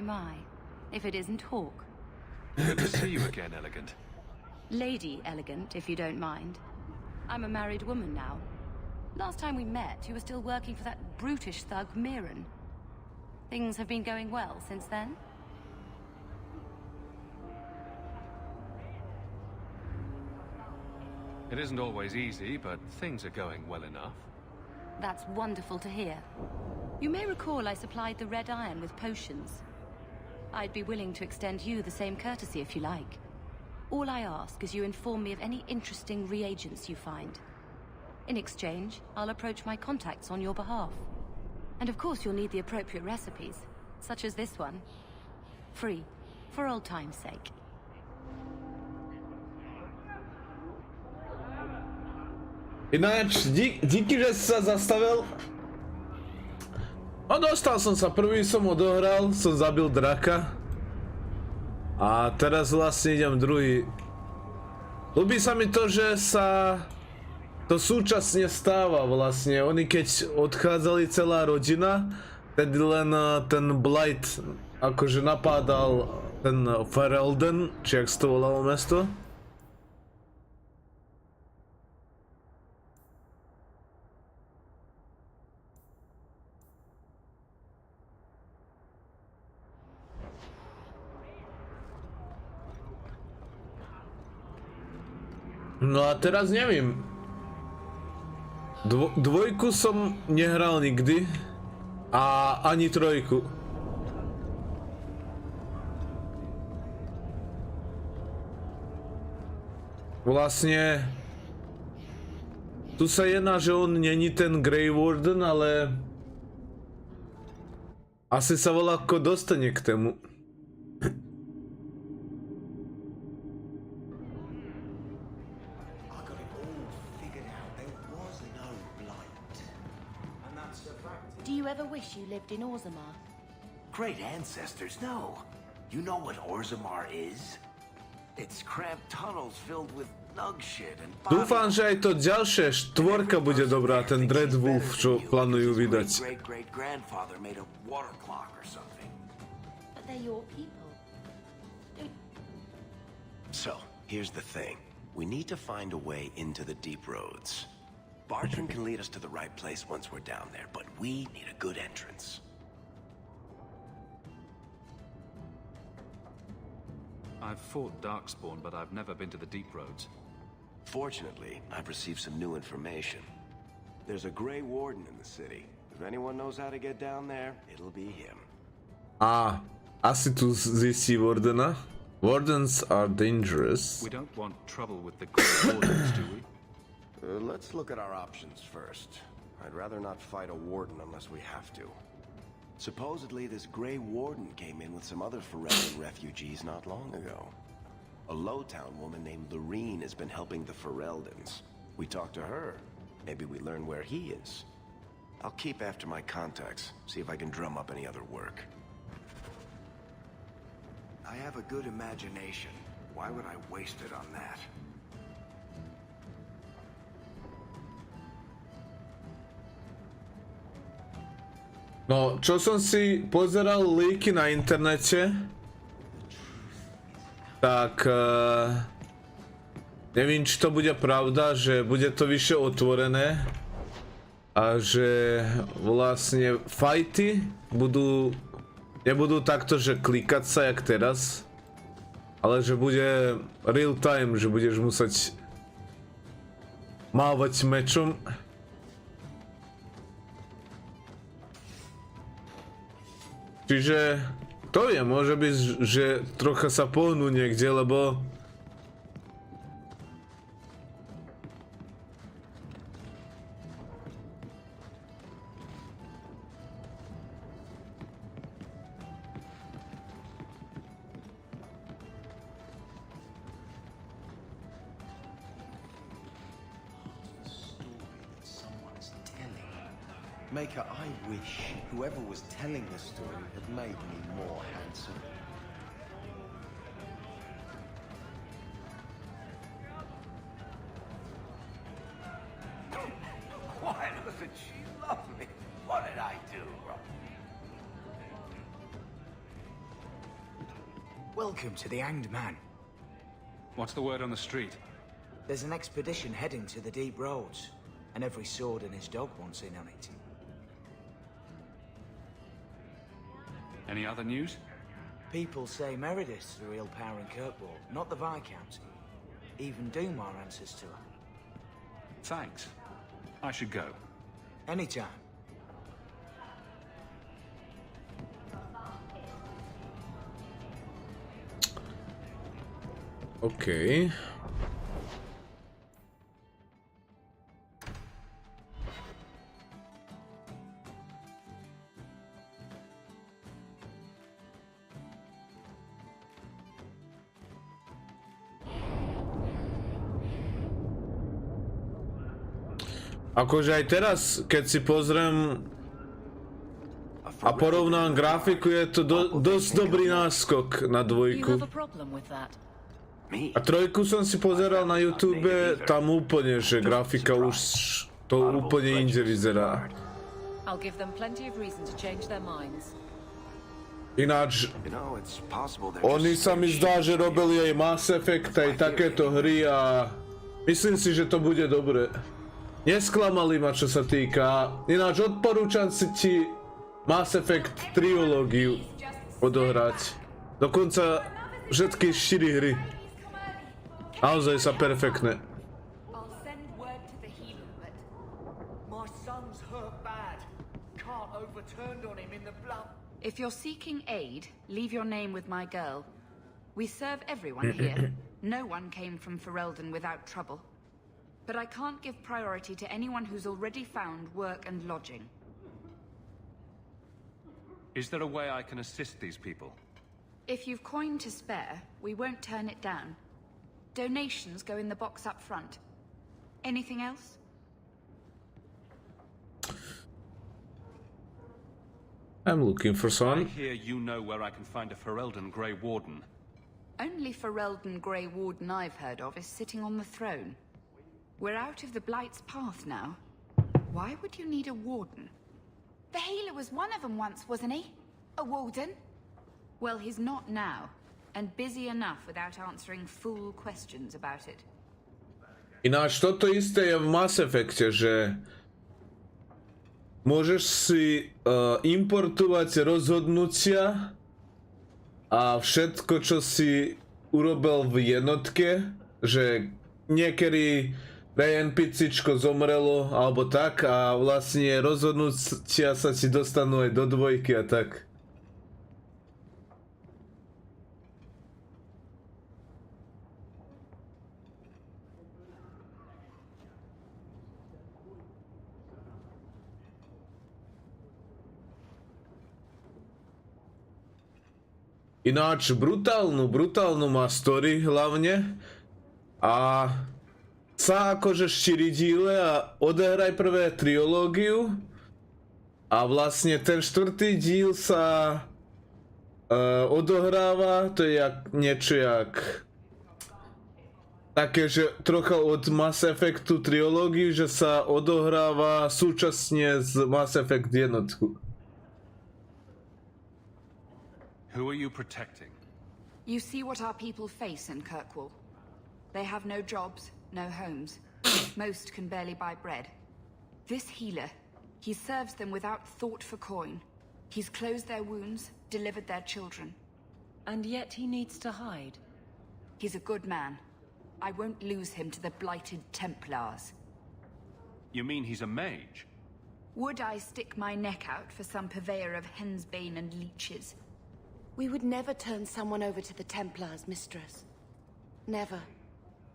My. If it isn't Hawk. Good to see you again, Elegant. Lady Elegant, if you don't mind. I'm a married woman now. Last time we met, you were still working for that brutish thug, Mirren. Things have been going well since then? It isn't always easy, but things are going well enough. That's wonderful to hear. You may recall I supplied the Red Iron with potions. I'd be willing to extend you the same courtesy if you like. All I ask is you inform me of any interesting reagents you find. In exchange, I'll approach my contacts on your behalf. And of course you'll need the appropriate recipes, such as this one. Free, for old time's sake. Ináč, díky, že si sa zastavil. A dostal som sa, prvý som odohral, som zabil draka. A teraz vlastne idem druhý. Ľubí sa mi to, že sa to súčasne stáva vlastne. Oni keď odchádzali celá rodina, tedy len ten Blight akože napádal ten Ferelden, či jak sa to volalo mesto. No a teraz neviem. Dvojku som nehral nikdy. A ani trojku. Vlastne... Tu sa jedná, že on není ten Grey Warden, ale... Asi sa volá, ako dostane k tému. Do you ever wish you lived in Orzammar? Great ancestors, no. You know what Orzammar is? It's cramped tunnels filled with nug shit and Dúfam, že aj to ďalšia štvorka bude dobrá, ten Dreadwolf, čo plánujú vydať. Great-great-grandfather made a water clock or something. But they're your people. So, here's the thing. We need to find a way into the deep roads. Bartrand can lead us to the right place once we're down there, but we need a good entrance. I've fought Darkspawn, but I've never been to the Deep Roads. Fortunately, I've received some new information. There's a Grey Warden in the city. If anyone knows how to get down there, it'll be him. Asi tu zistí Wardena. Wardens are dangerous. We don't want trouble with the Grey Wardens, do we? Let's look at our options first. I'd rather not fight a warden unless we have to. Supposedly, this Grey Warden came in with some other Ferelden refugees not long ago. A Lowtown woman named Lorene has been helping the Fereldans. We talk to her. Maybe we learn where he is. I'll keep after my contacts, see if I can drum up any other work. I have a good imagination. Why would I waste it on that? No, čo som si pozeral líky na internete, tak neviem, či to bude pravda, že bude to vyššie otvorené a že vlastne fighty nebudú takto, že klikať sa jak teraz, ale že bude real time, že budeš musieť mávať mečom. Čiže to je, môže byť, že trocha sa pohnú niekde, lebo Maker, I wish whoever was telling the story had made me more handsome. Why doesn't she love me? What did I do wrong? Welcome to the Hanged Man. What's the word on the street? There's an expedition heading to the Deep Roads, and every sword and his dog wants in on it. Any other news? People say Meredith's the real power in Kirkwall, not the Viscount. Even Dumar answers to her. Thanks. I should go. Anytime. Okay. Akože aj teraz, keď si pozriem a porovnám grafiku, je to dosť dobrý náskok na dvojku. A trojku som si pozeral na YouTube, tam úplne, že grafika už to úplne inde vyzerá. Ináč, oni sa mi zdá, že robili aj Mass Effect, aj takéto hry a myslím si, že to bude dobre. Nesklamali ma, čo sa týka. Ináč odporúčam si ti Mass Effect trilógiu odohrať. Dokonca všetky 4 hry. Naozaj sa perfektné. If you're seeking aid, leave your name with my girl. We serve everyone here. No one came from Ferelden without trouble. But I can't give priority to anyone who's already found work and lodging. Is there a way I can assist these people? If you've coin to spare, we won't turn it down. Donations go in the box up front. Anything else? I'm looking for someone. I hear you know where I can find a Ferelden Grey Warden. Only Ferelden Grey Warden I've heard of is sitting on the throne. We're out of the Blight's path now. Why would you need a warden? The healer was one of them once, wasn't he? A warden? Well, he's not now, and busy enough without answering fool questions about it. Ináč toto isté je v Mass Effecte, že môžeš si importovať rozhodnutia a všetko, čo si urobil v jednotke, že niekedy NPCčko zomrelo alebo tak a vlastne rozhodnutia sa ti dostanú aj do dvojky a tak. Ináč brutálnu má story hlavne a sa akože 4 díle a odehraj prvé triológiu a vlastne ten 4. díl sa odohráva, to je niečo jak také, že trocha od Mass Effectu triológiu, že sa odohráva súčasne s Mass Effect jednotku. Who are you protecting? You see what our people face in Kirkwall. They have no jobs, no homes. Most can barely buy bread. This healer, he serves them without thought for coin. He's closed their wounds, delivered their children. And yet he needs to hide. He's a good man. I won't lose him to the blighted Templars. You mean he's a mage? Would I stick my neck out for some purveyor of hensbane and leeches? We would never turn someone over to the Templars, mistress. Never.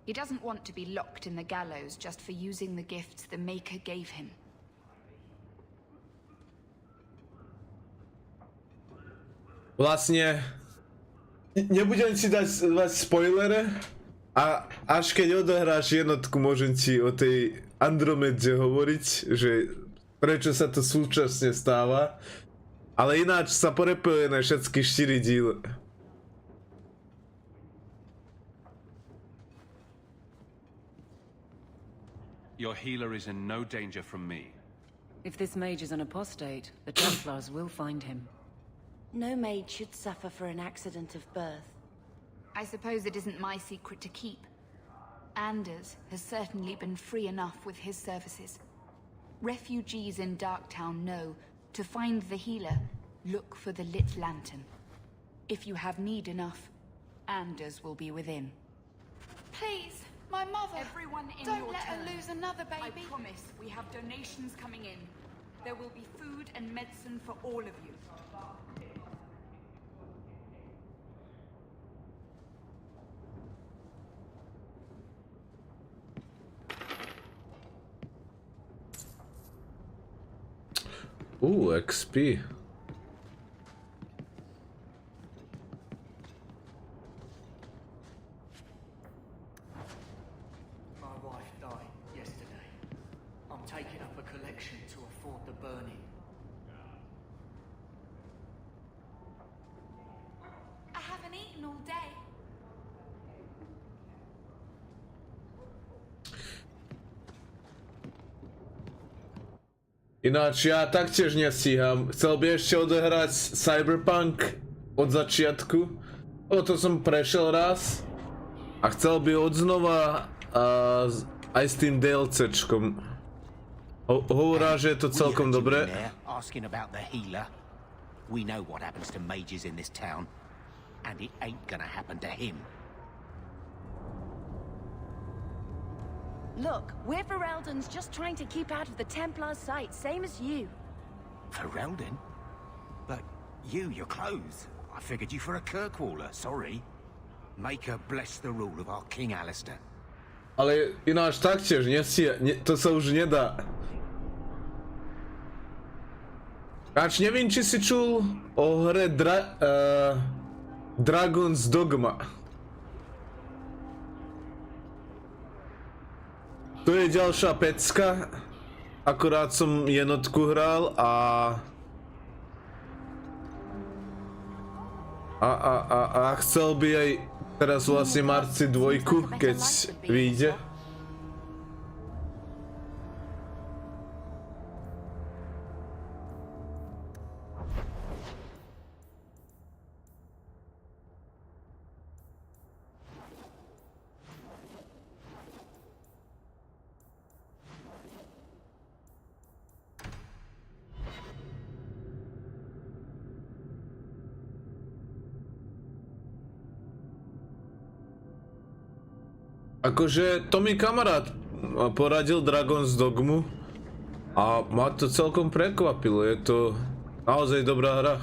He doesn't want to be locked in the gallows just for using the gifts the Maker gave him. Vlastne nebudem si dať spoilere a až keď odohráš jednotku, môžem ti o tej Andromede hovoriť, že prečo sa to súčasne stáva. Ale ináč sa porepuje na všetky 4 díly. Your healer is in no danger from me. If this mage is an apostate, the Templars will find him. No maid should suffer for an accident of birth. I suppose it isn't my secret to keep. Anders has certainly been free enough with his services. Refugees in Darktown know to find the healer, look for the lit lantern. If you have need enough, Anders will be within. Please, my mother. Everyone in Don't your let her turn. lose another baby. I promise we have donations coming in. There will be food and medicine for all of you. XP. My wife died yesterday. I'm taking up a collection to afford the burning. I haven't eaten all day. Ináč ja taktiež nestíham. Chcel by ešte odohrať Cyberpunk od začiatku. To som prešiel raz. A chcel by odznova aj s tým DLCčkom. Hovorá, že je to celkom dobré. Asking about the healer. We know what happens to mages in this town. And it ain't gonna happen to him. Look, we're Ferelden's just trying to keep out of the Templar's sight, same as you. Ferelden? But your clothes. I figured you for a Kirkwaller, sorry. Maker bless the rule of our King Alistair. Ale ináč taktiež, to sa už nedá. Ináč neviem, či si čul o hre Dragon's Dogma. To je ďalšia pecka. Akurát som jednotku hral a chcel by aj teraz vlastne Marci 2, keď vyjde. Akože to mi kamarát poradil Dragon's Dogmu a ma to celkom prekvapilo, je to naozaj dobrá hra.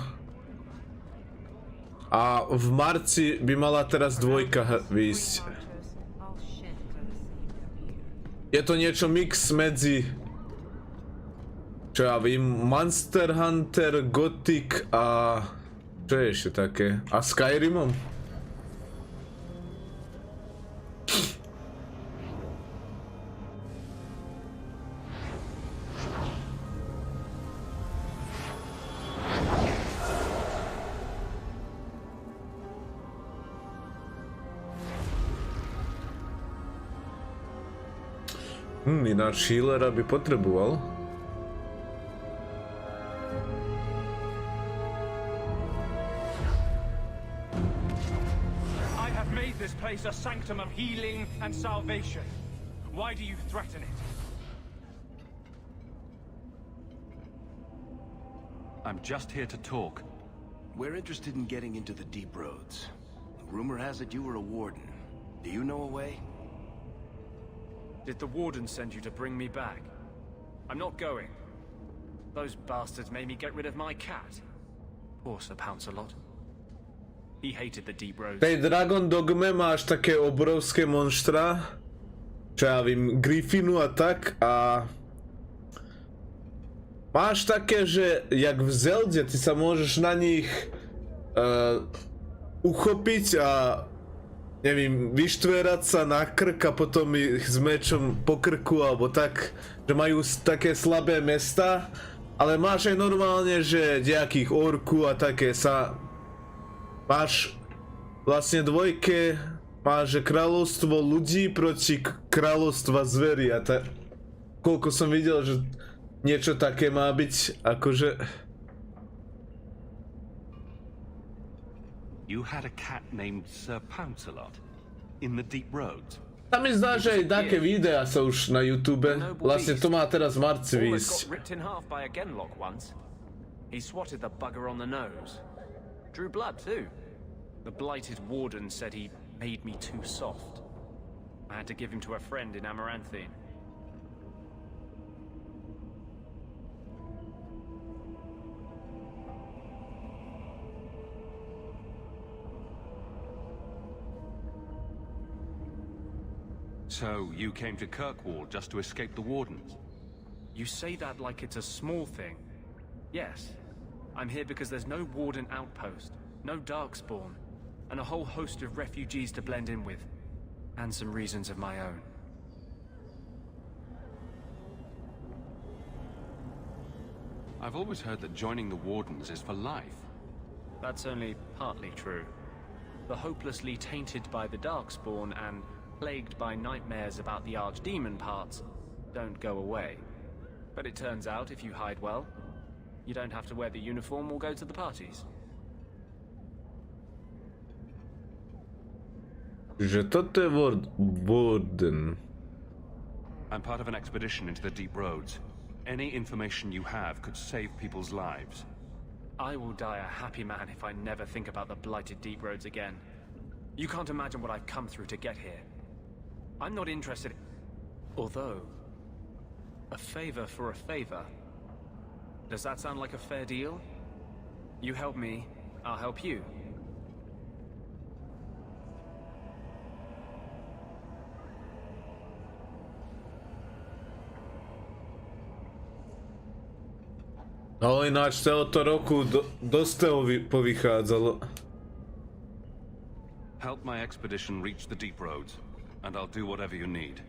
A v marci by mala teraz dvojka výjsť. Je to niečo mix medzi, čo ja vím, Monster Hunter, Gothic a čo je ešte také? A Skyrimom? Ináč healera by potreboval. I have made this place a sanctum of healing and salvation. Why do you threaten it? I'm just here to talk. We're interested in getting into the deep roads. Rumor has it you were a warden. Do you know a way? Did the warden send you to bring me back? I'm not going. Those bastards made me get rid of my cat. Poor Sir Pouncelot. He hated the deep roads. Tej Dragon Dogme máš také obrovské monštra, čo ja vím, Griffinu a tak, a máš také, že jak v Zelde, ty sa môžeš na nich uchopiť a nevím, vyštvérať sa na krk a potom ich s mečom po krku alebo tak, že majú také slabé mesta, ale máš aj normálne, že nejakých orku a také sa máš vlastne dvojke, máš že kráľovstvo ľudí proti kráľovstva zverí a tak, koľko som videl, že niečo také má byť, akože. You had a cat named Sir Pouncelot in the deep roads. Tam mi zdá, že aj také videá sa už na YouTube, vlastne to má teraz v marci výjsť. Got ripped in half by a Genlock once. He swatted the bugger on the nose. Drew blood too. The blighted warden said he made me too soft. I had to give him to a friend in Amaranthine. So, you came to Kirkwall just to escape the Wardens? You say that like it's a small thing. Yes. I'm here because there's no Warden outpost, no Darkspawn, and a whole host of refugees to blend in with. And some reasons of my own. I've always heard that joining the Wardens is for life. That's only partly true. The hopelessly tainted by the Darkspawn and plagued by nightmares about the Archdemon parts don't go away. But it turns out if you hide well, you don't have to wear the uniform or go to the parties. Že toto je Warden. I'm part of an expedition into the deep roads. Any information you have could save people's lives. I will die a happy man if I never think about the blighted deep roads again. You can't imagine what I've come through to get here. I'm not interested. Although, a favor for a favor. Does that sound like a fair deal? You help me, I'll help you. No ináč celého to roku dosť toho povychádzalo. Help my expedition reach the deep roads, and I'll do whatever you need.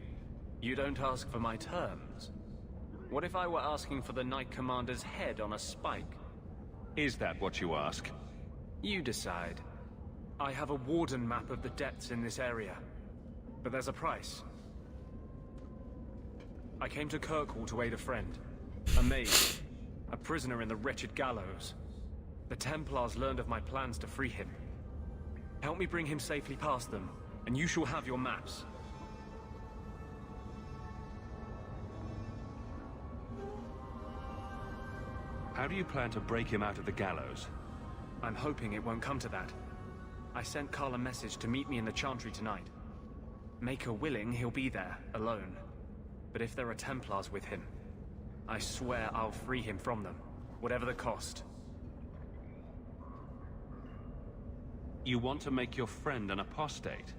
You don't ask for my terms. What if I were asking for the Knight Commander's head on a spike? Is that what you ask? You decide. I have a Warden map of the depths in this area. But there's a price. I came to Kirkwall to aid a friend. A mage. A prisoner in the wretched gallows. The Templars learned of my plans to free him. Help me bring him safely past them, and you shall have your maps. How do you plan to break him out of the gallows? I'm hoping it won't come to that. I sent Carl a message to meet me in the Chantry tonight. Maker willing, he'll be there, alone. But if there are Templars with him, I swear I'll free him from them, whatever the cost. You want to make your friend an apostate?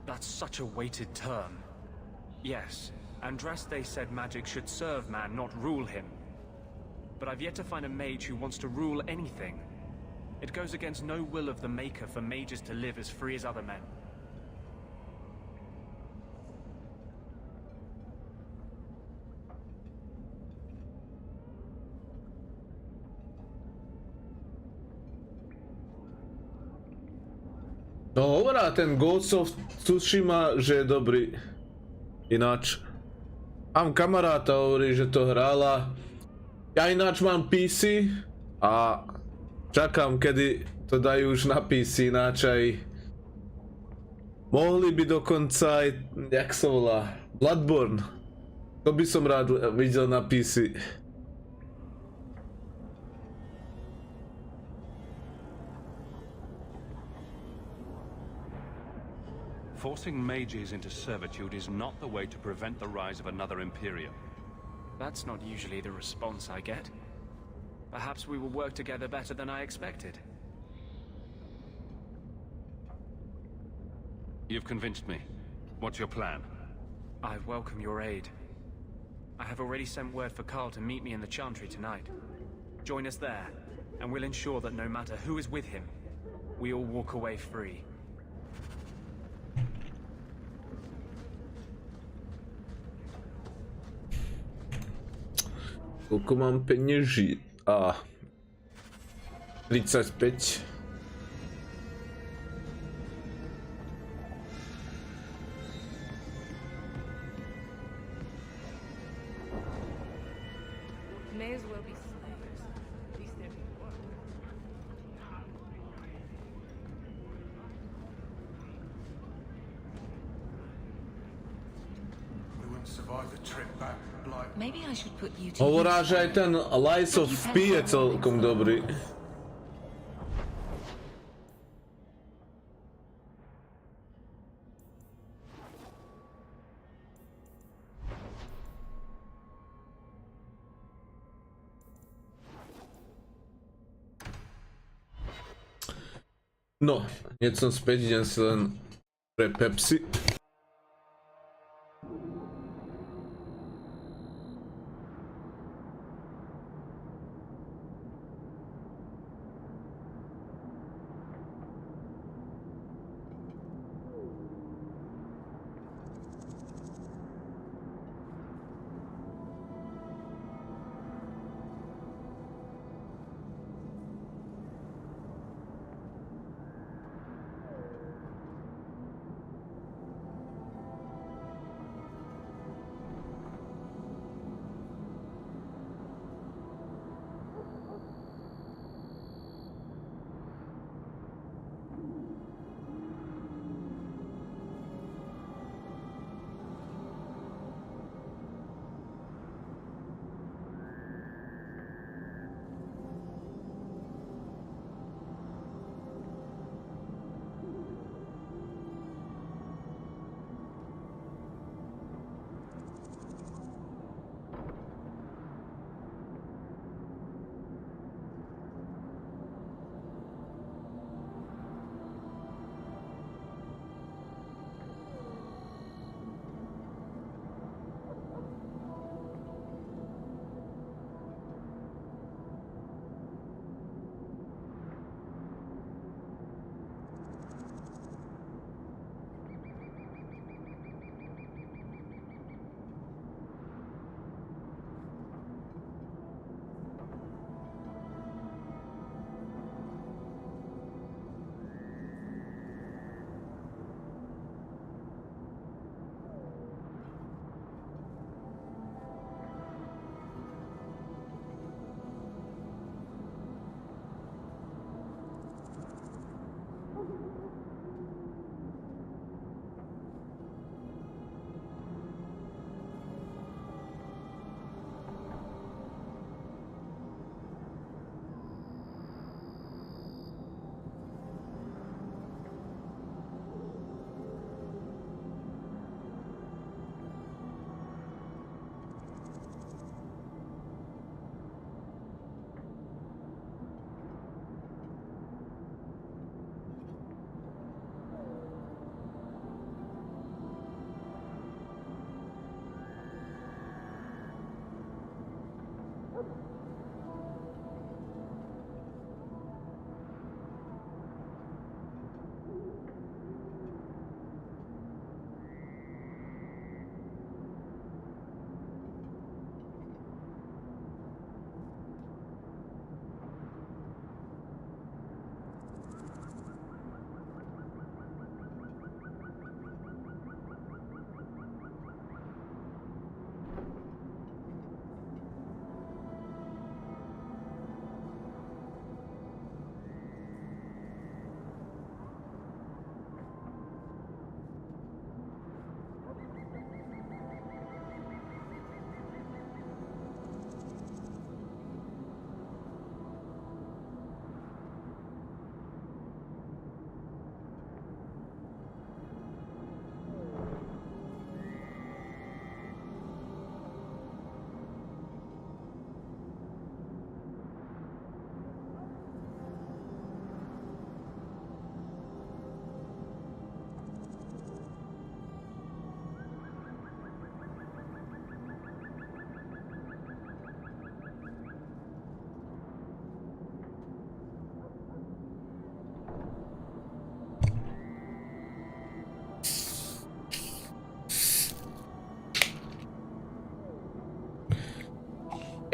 That's such a weighted term. Yes, Andraste said magic should serve man, not rule him. But I've yet to find a mage who wants to rule anything. It goes against no will of the Maker for mages to live as free as other men. No hovorá ten Ghost of Tsushima, že je dobrý. Ináč. Mám kamaráta, hovorí, že to hrála. Ja ináč mám PC a čakám, kedy to dajú už na PC, ináč aj mohli by dokonca aj, jak sa volá, Bloodborne. To by som rád videl na PC. Forcing mages into servitude is not the way to prevent the rise of another Imperium. That's not usually the response I get. Perhaps we will work together better than I expected. You've convinced me. What's your plan? I welcome your aid. I have already sent word for Carl to meet me in the Chantry tonight. Join us there, and we'll ensure that no matter who is with him, we all walk away free. Koľko mám peněží? 35. May as well be slaves. At least they're doing work. We wouldn't survive the trip back. Maybe I should put you to Hovorá, že aj ten Lies of P je celkom dobrý. No, hneď som späť, idem si len pre Pepsi.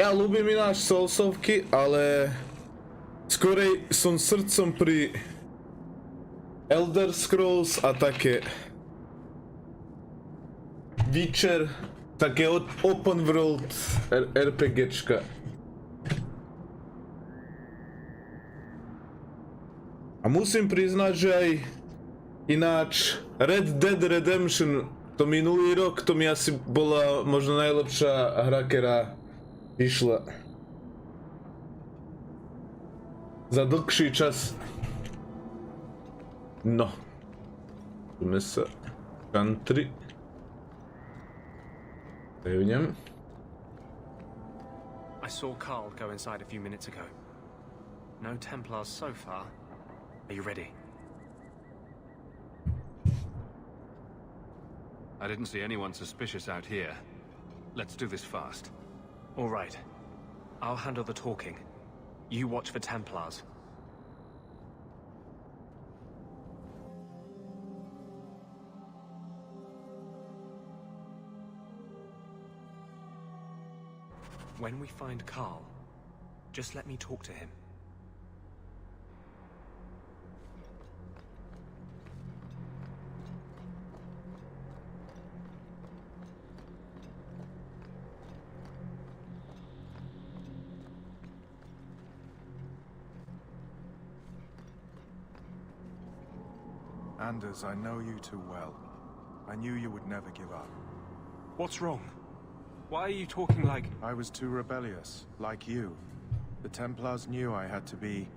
Ja ľúbim ináč Soulsovky, ale skorej som srdcom pri Elder Scrolls a také Witcher, také open world RPGčka. A musím priznať, že aj ináč Red Dead Redemption, to minulý rok, to mi asi bola možno najlepšia hra, ktorá vyšla za dlhší čas. No. Ideme sa country. Pevnem. I saw Carl go inside a few minutes ago. No Templars so far. Are you ready? I didn't see anyone suspicious out here. Let's do this fast. All right. I'll handle the talking. You watch for Templars. When we find Carl, just let me talk to him. Anders, I know you too well. I knew you would never give up. What's wrong? Why are you talking like... I was too rebellious, like you. The Templars knew I had to be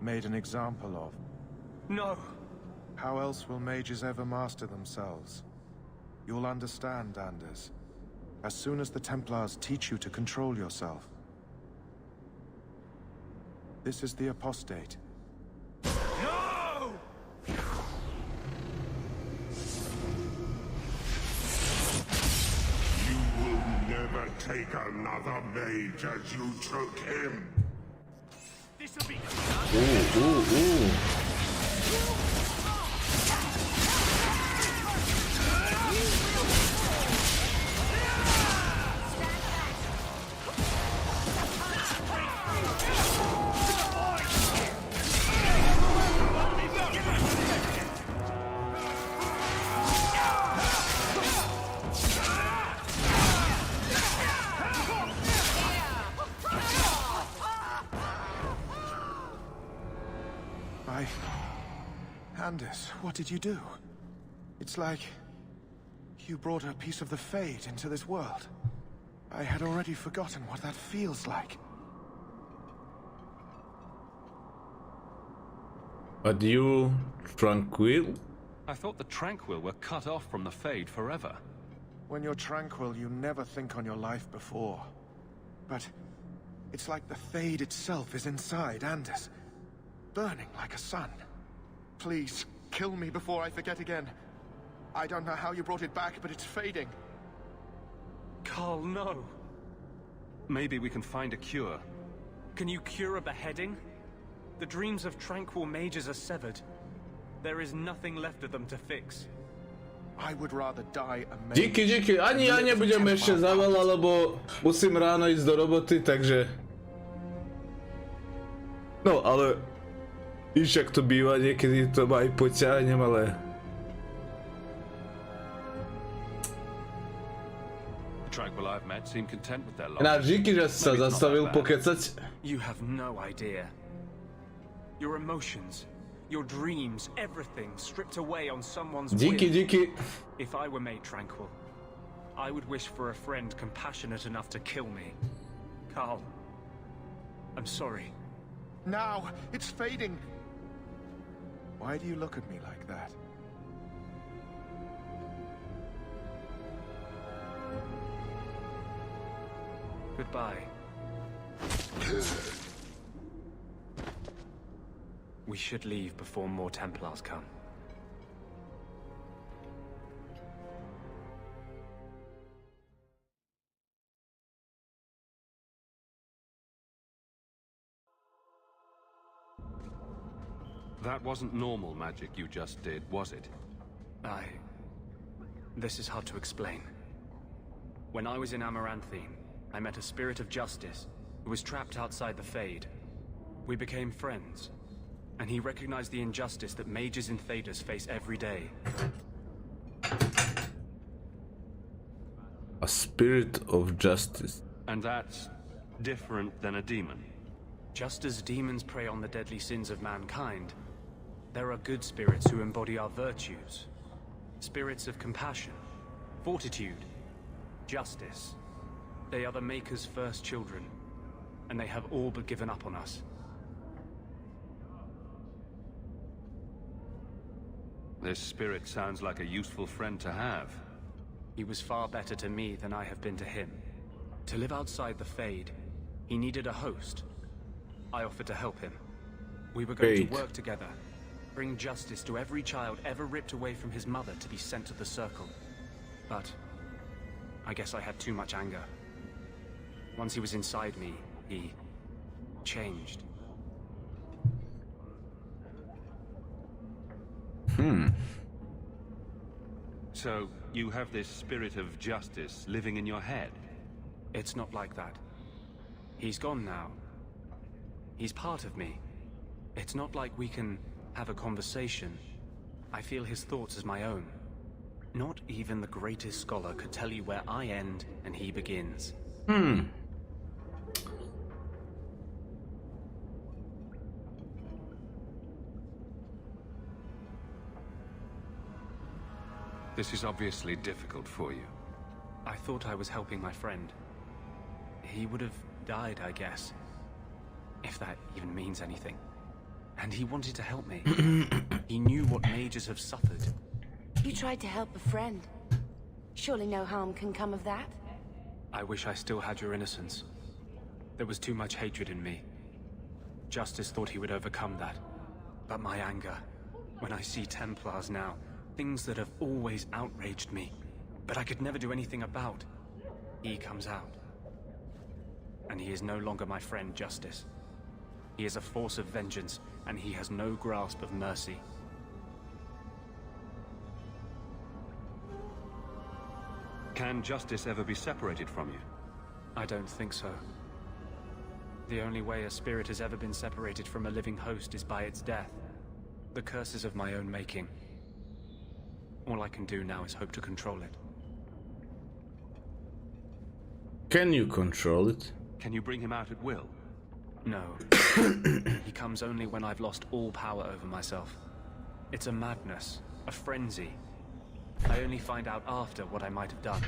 made an example of. No! How else will mages ever master themselves? You'll understand, Anders. As soon as the Templars teach you to control yourself. This is the Apostate. No! Never take another mage as you took him. This'll be Anders, what did you do? It's like you brought a piece of the Fade into this world. I had already forgotten what that feels like. But you... Tranquil? I thought the Tranquil were cut off from the Fade forever. When you're tranquil, you never think on your life before. But it's like the Fade itself is inside Anders, burning like a sun. Please, kill me before I forget again. I don't know how you brought it back, but it's fading. Carl, no. Maybe we can find a cure. Can you cure a beheading? The dreams of tranquil mages are severed. There is nothing left of them to fix. I would rather die a mage. Díky, ani ja nebudem ešte za veľa, lebo musím ráno ísť do roboty, takže... No, ale... Víš, jak to býva, niekedy to aj poťahnem, ale... Ináč díky, že si sa zastavil pokecať. You have no idea. Your emotions, your dreams, everything stripped away on someone's whim. Díky. If I were made tranquil, I would wish for a friend compassionate enough to kill me. Carl, I'm sorry. Now, it's fading. Why do you look at me like that? Goodbye. We should leave before more Templars come. That wasn't normal magic you just did, was it? This is hard to explain. When I was in Amaranthine, I met a spirit of justice who was trapped outside the Fade. We became friends, and he recognized the injustice that mages in Thedas face every day. A spirit of justice. And that's different than a demon? Just as demons prey on the deadly sins of mankind, there are good spirits who embody our virtues. Spirits of compassion, fortitude, justice. They are the Maker's first children, and they have all but given up on us. This spirit sounds like a useful friend to have. He was far better to me than I have been to him. To live outside the Fade, he needed a host. I offered to help him. We were going to work together, bring justice to every child ever ripped away from his mother to be sent to the Circle. But I guess I had too much anger. Once he was inside me, he changed. So, you have this spirit of justice living in your head? It's not like that. He's gone now. He's part of me. It's not like we can have a conversation. I feel his thoughts as my own. Not even the greatest scholar could tell you where I end and he begins. This is obviously difficult for you. I thought I was helping my friend. He would have died, I guess. If that even means anything. And he wanted to help me. He knew what mages have suffered. You tried to help a friend. Surely no harm can come of that? I wish I still had your innocence. There was too much hatred in me. Justice thought he would overcome that. But my anger, when I see Templars now, things that have always outraged me, but I could never do anything about, he comes out. And he is no longer my friend, Justice. He is a force of vengeance, and he has no grasp of mercy. Can justice ever be separated from you? I don't think so. The only way a spirit has ever been separated from a living host is by its death. The curse is of my own making. All I can do now is hope to control it. Can you control it? Can you bring him out at will? No. He comes only when I've lost all power over myself. It's a madness, a frenzy. I only find out after what I might have done.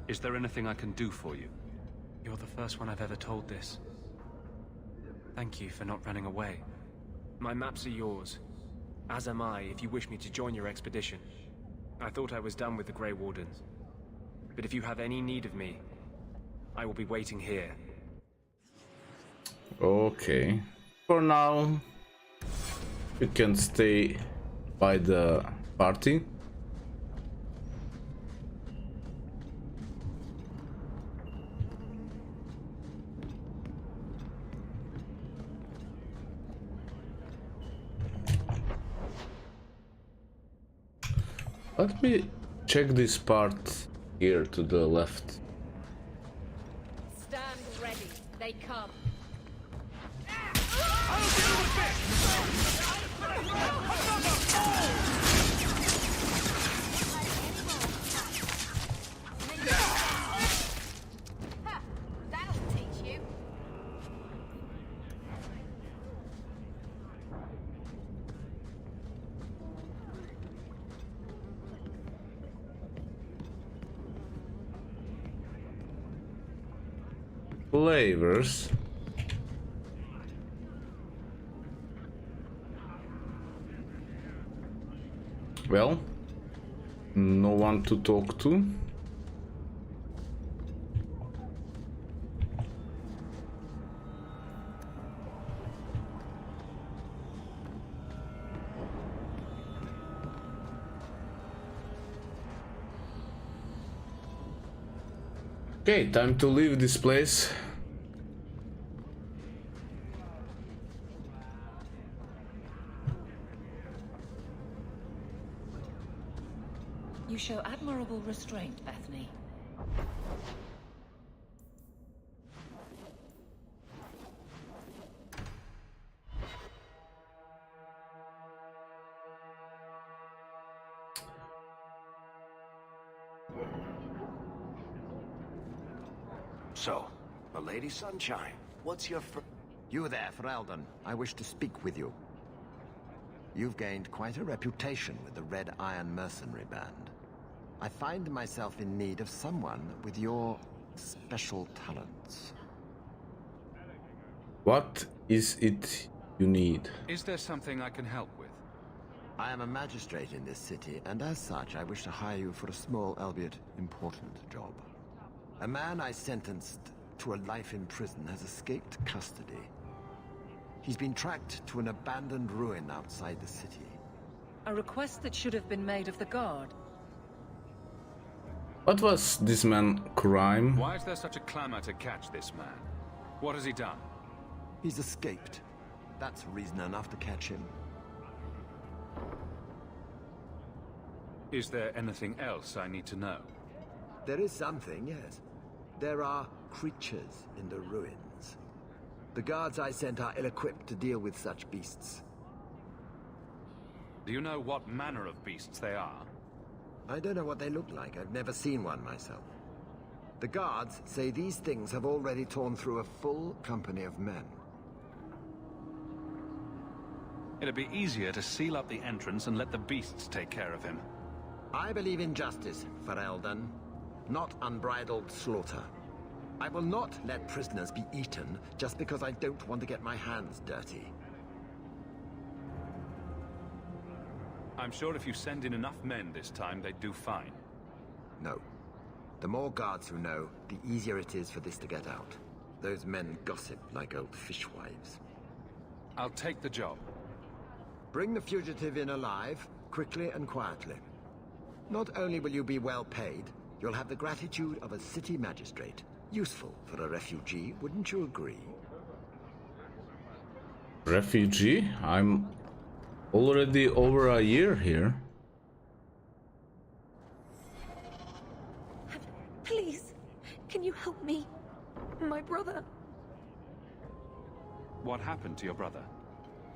Is there anything I can do for you? You're the first one I've ever told this. Thank you for not running away. My maps are yours, as am I if you wish me to join your expedition. I thought I was done with the Grey Wardens. But if you have any need of me, I will be waiting here. Okay. For now, you can stay by the party. Let me check this part here to the left. Stand ready. They come. That'll teach you. Flavors. Well, no one to talk to. Okay, time to leave this place. show admirable restraint, Bethany. So, the Lady Sunshine, what's your You there, Ferelden. I wish to speak with you. You've gained quite a reputation with the Red Iron Mercenary Band. I find myself in need of someone with your special talents. What is it you need? Is there something I can help with? I am a magistrate in this city, and as such, I wish to hire you for a small, albeit important, job. A man I sentenced to a life in prison has escaped custody. He's been tracked to an abandoned ruin outside the city. A request that should have been made of the guard. What was this man's crime? Why is there such a clamor to catch this man? What has he done? He's escaped. That's reason enough to catch him. Is there anything else I need to know? There is something, yes. There are creatures in the ruins. The guards I sent are ill-equipped to deal with such beasts. Do you know what manner of beasts they are? I don't know what they look like. I've never seen one myself. The guards say these things have already torn through a full company of men. It'd be easier to seal up the entrance and let the beasts take care of him. I believe in justice, Ferelden, not unbridled slaughter. I will not let prisoners be eaten just because I don't want to get my hands dirty. I'm sure if you send in enough men this time, they'd do fine. No. The more guards who know, the easier it is for this to get out. Those men gossip like old fishwives. I'll take the job. Bring the fugitive in alive, quickly and quietly. Not only will you be well paid, you'll have the gratitude of a city magistrate. Useful for a refugee, wouldn't you agree? Refugee? I'm already over a year here. Please, can you help me? My brother. What happened to your brother?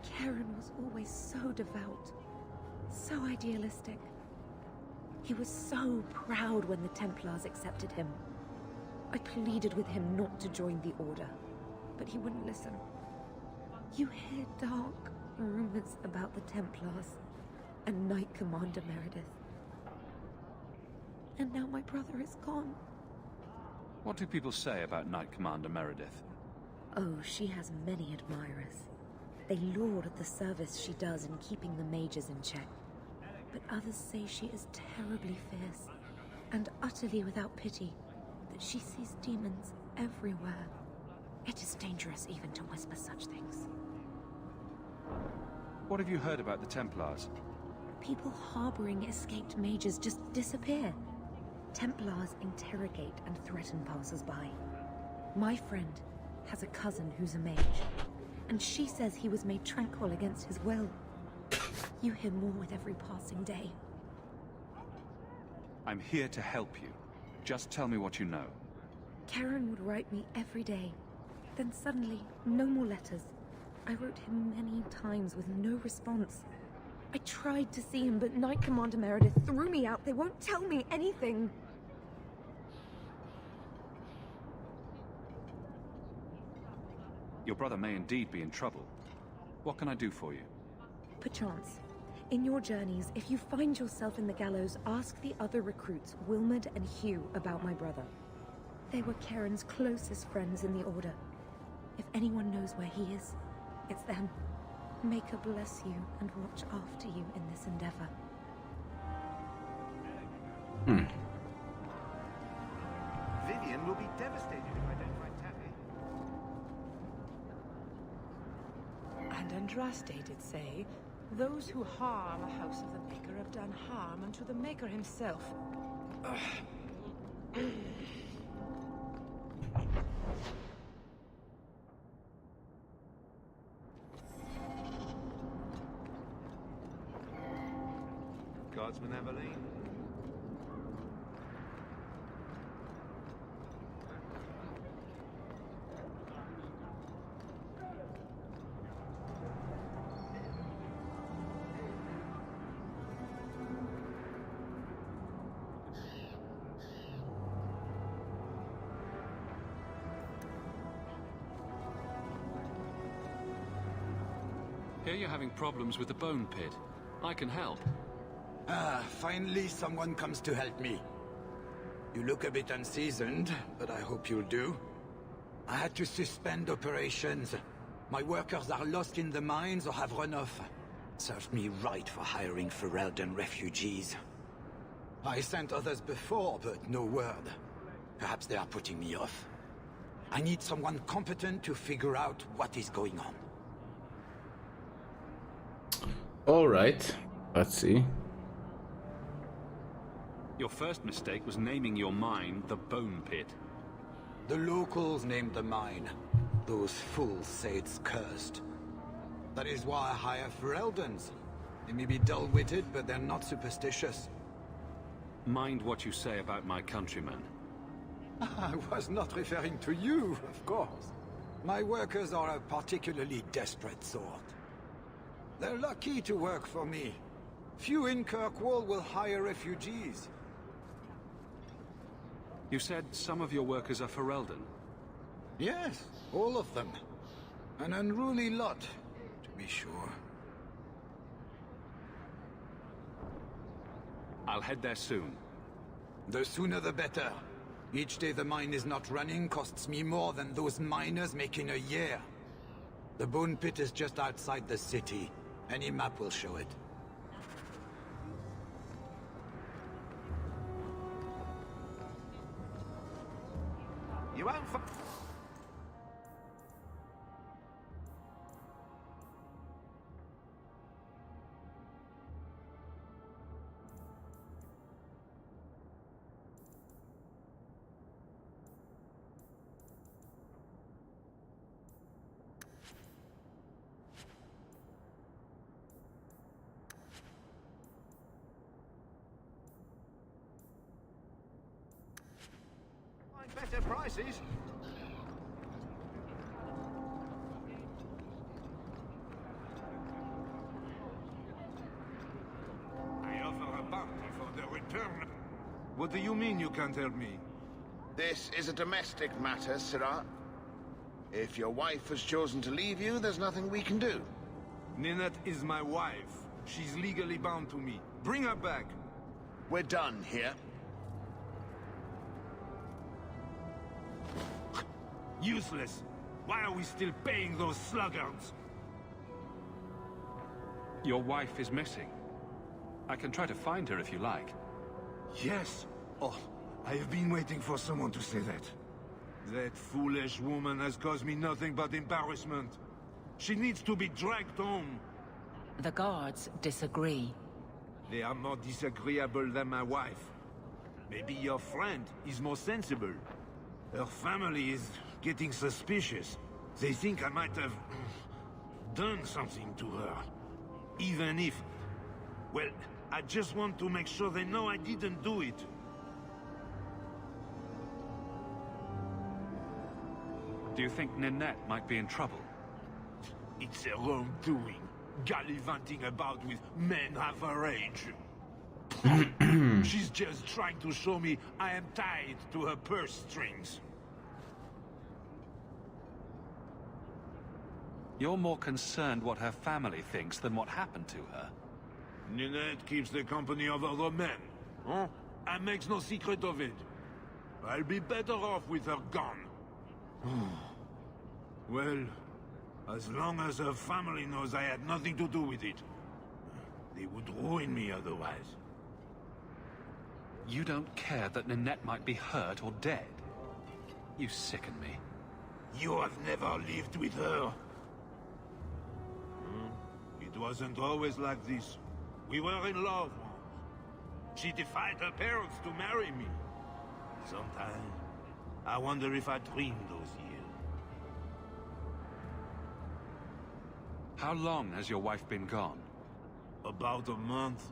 Karen was always so devout, so idealistic. He was so proud when the Templars accepted him. I pleaded with him not to join the Order, but he wouldn't listen. You hear dark rumors about the Templars and Knight Commander Meredith. And now my brother is gone. What do people say about Knight Commander Meredith? Oh, she has many admirers. They laud the service she does in keeping the mages in check. But others say she is terribly fierce and utterly without pity, that she sees demons everywhere. It is dangerous even to whisper such things. What have you heard about the Templars? People harboring escaped mages just disappear. Templars interrogate and threaten passers-by. My friend has a cousin who's a mage, and she says he was made tranquil against his will. You hear more with every passing day. I'm here to help you. Just tell me what you know. Karen would write me every day. Then suddenly, no more letters. I wrote him many times with no response. I tried to see him, but Knight Commander Meredith threw me out. They won't tell me anything. Your brother may indeed be in trouble. What can I do for you? Perchance. In your journeys, if you find yourself in the gallows, ask the other recruits, Wilmod and Hugh, about my brother. They were Karen's closest friends in the Order. If anyone knows where he is, it's them. May her bless you and watch after you in this endeavor. Vivian will be devastated if I don't find Taffy. And Andraste did say, those who harm a house of the Maker have done harm unto the Maker himself. Guardsman Aveline. Hear you're having problems with the bone pit. I can help. Finally someone comes to help me. You look a bit unseasoned, but I hope you'll do. I had to suspend operations. My workers are lost in the mines or have run off. Served me right for hiring Ferelden refugees. I sent others before, but no word. Perhaps they are putting me off. I need someone competent to figure out what is going on. Alright, let's see. Your first mistake was naming your mine the Bone Pit. The locals named the mine. Those fools say it's cursed. That is why I hire Fereldens. They may be dull-witted, but they're not superstitious. Mind what you say about my countrymen. I was not referring to you, of course. My workers are a particularly desperate sort. They're lucky to work for me. Few in Kirkwall will hire refugees. You said some of your workers are Ferelden? Yes, all of them. An unruly lot, to be sure. I'll head there soon. The sooner the better. Each day the mine is not running costs me more than those miners make in a year. The Bone Pit is just outside the city. Any map will show it. You won't find better prices. I offer a bounty for the return. What do you mean you can't help me? This is a domestic matter, Sirrah. If your wife has chosen to leave you, there's nothing we can do. Ninette is my wife. She's legally bound to me. Bring her back. We're done here. Useless. Why are we still paying those sluggards? Your wife is missing. I can try to find her if you like. Yes. Oh, I have been waiting for someone to say that. That foolish woman has caused me nothing but embarrassment. She needs to be dragged home. The guards disagree. They are more disagreeable than my wife. Maybe your friend is more sensible. Her family is getting suspicious. They think I might have done something to her. Even if... Well, I just want to make sure they know I didn't do it. Do you think Ninette might be in trouble? It's her own doing. Gallivanting about with men half her age. She's just trying to show me I am tied to her purse strings. You're more concerned what her family thinks than what happened to her. Ninette keeps the company of other men. Huh? And makes no secret of it. I'll be better off with her gone. Well, as long as her family knows I had nothing to do with it. They would ruin me otherwise. You don't care that Ninette might be hurt or dead? You sicken me. You have never lived with her. It wasn't always like this. We were in love once. She defied her parents to marry me. Sometimes, I wonder if I dreamed those years. How long has your wife been gone? About a month.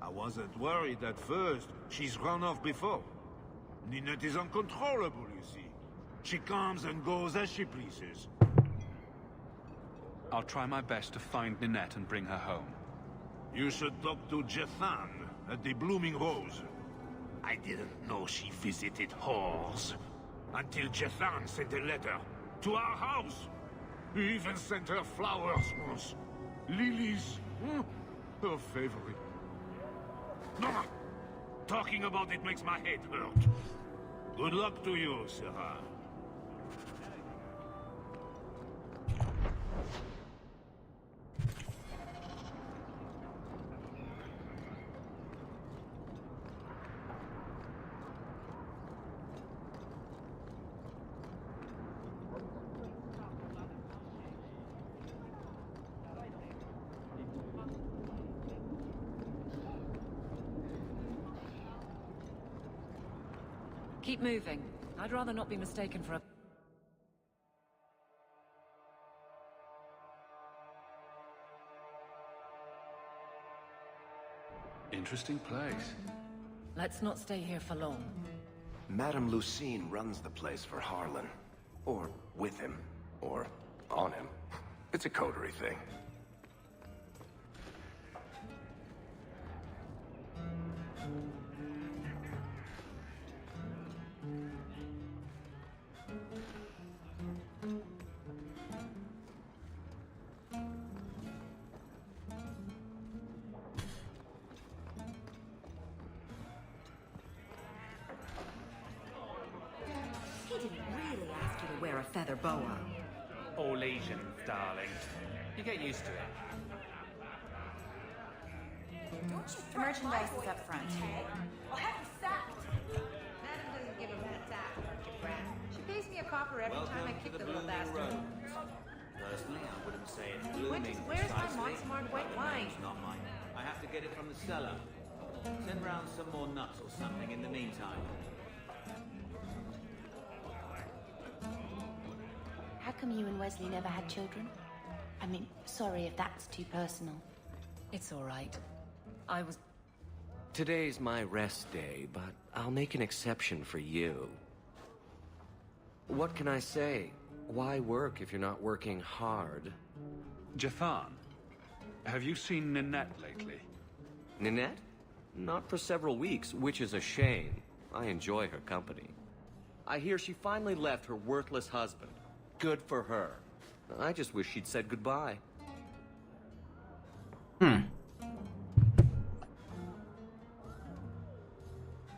I wasn't worried at first. She's run off before. Ninette is uncontrollable, you see. She comes and goes as she pleases. I'll try my best to find Ninette and bring her home. You should talk to Jethan at the Blooming Rose. I didn't know she visited whores. Until Jethan sent a letter to our house. He even sent her flowers once. Lilies. Her favorite. No! Talking about it makes my head hurt. Good luck to you, Sarah. Keep moving. I'd rather not be mistaken for a... Interesting place. Let's not stay here for long. Madame Lucine runs the place for Harlan. Or with him. Or on him. It's a coterie thing. He didn't really ask you to wear a feather boa. All Asian, darling. You get used to it. Merchandise is up front. I'll have you sacked. Madam doesn't give a rat's ass about your brat. She pays me a copper every time I kick the little bastard. Personally, I wouldn't say it's blooming. Where's my precisely. Montsmart white wine? It's not mine. I have to get it from the cellar. Send round some more nuts or something in the meantime. How come you and Wesley never had children? I mean, sorry if that's too personal. It's all right. I was... Today's my rest day, but I'll make an exception for you. What can I say? Why work if you're not working hard? Jathan, have you seen Ninette lately? Ninette? Not for several weeks, which is a shame. I enjoy her company. I hear she finally left her worthless husband. Good for her. I just wish she'd said goodbye.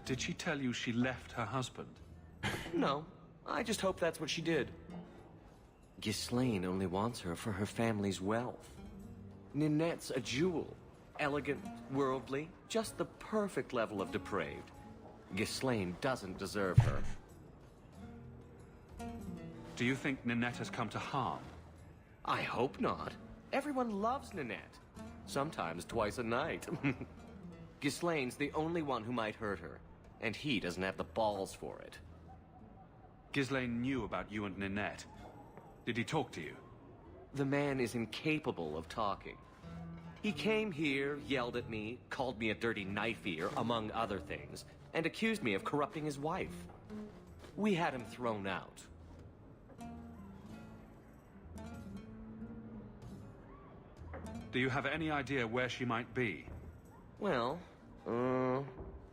Did she tell you she left her husband? No, I just hope that's what she did. Ghislaine only wants her for her family's wealth. Ninette's a jewel. Elegant, worldly, just the perfect level of depraved. Ghislaine doesn't deserve her. Do you think Ninette has come to harm? I hope not. Everyone loves Ninette. Sometimes twice a night. Ghislaine's the only one who might hurt her, and he doesn't have the balls for it. Ghislaine knew about you and Ninette. Did he talk to you? The man is incapable of talking. He came here, yelled at me, called me a dirty knife ear, among other things, and accused me of corrupting his wife. We had him thrown out. Do you have any idea where she might be? Well,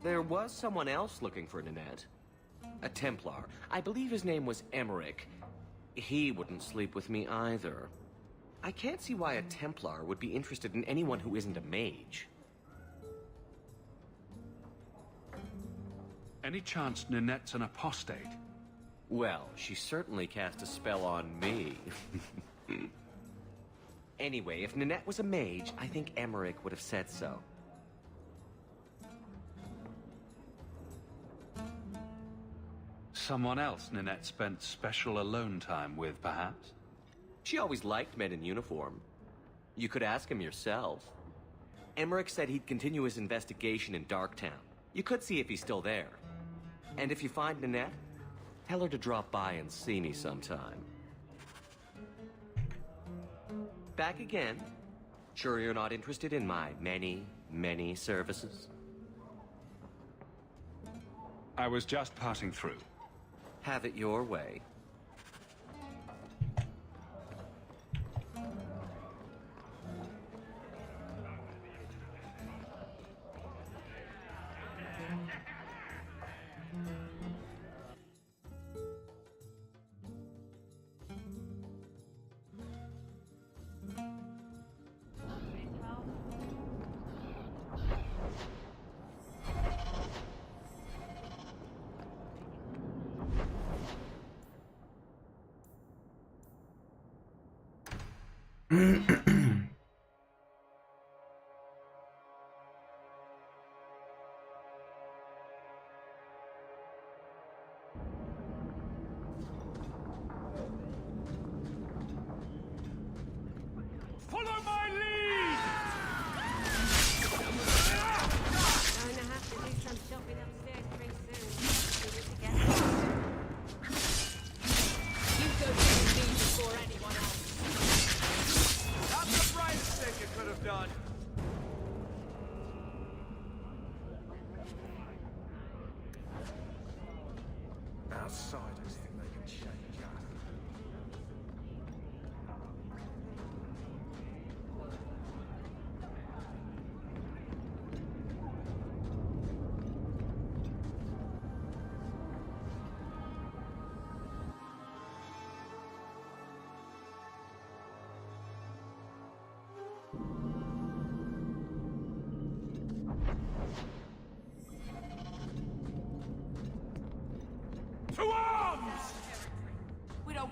there was someone else looking for Ninette. A Templar. I believe his name was Emmerich. He wouldn't sleep with me either. I can't see why a Templar would be interested in anyone who isn't a mage. Any chance Ninette's an apostate? Well, she certainly cast a spell on me. Anyway, if Ninette was a mage, I think Emmerich would have said so. Someone else Ninette spent special alone time with, perhaps? She always liked men in uniform. You could ask him yourself. Emmerich said he'd continue his investigation in Darktown. You could see if he's still there. And if you find Ninette, tell her to drop by and see me sometime. Back again? Sure you're not interested in my many, many services? I was just passing through. Have it your way.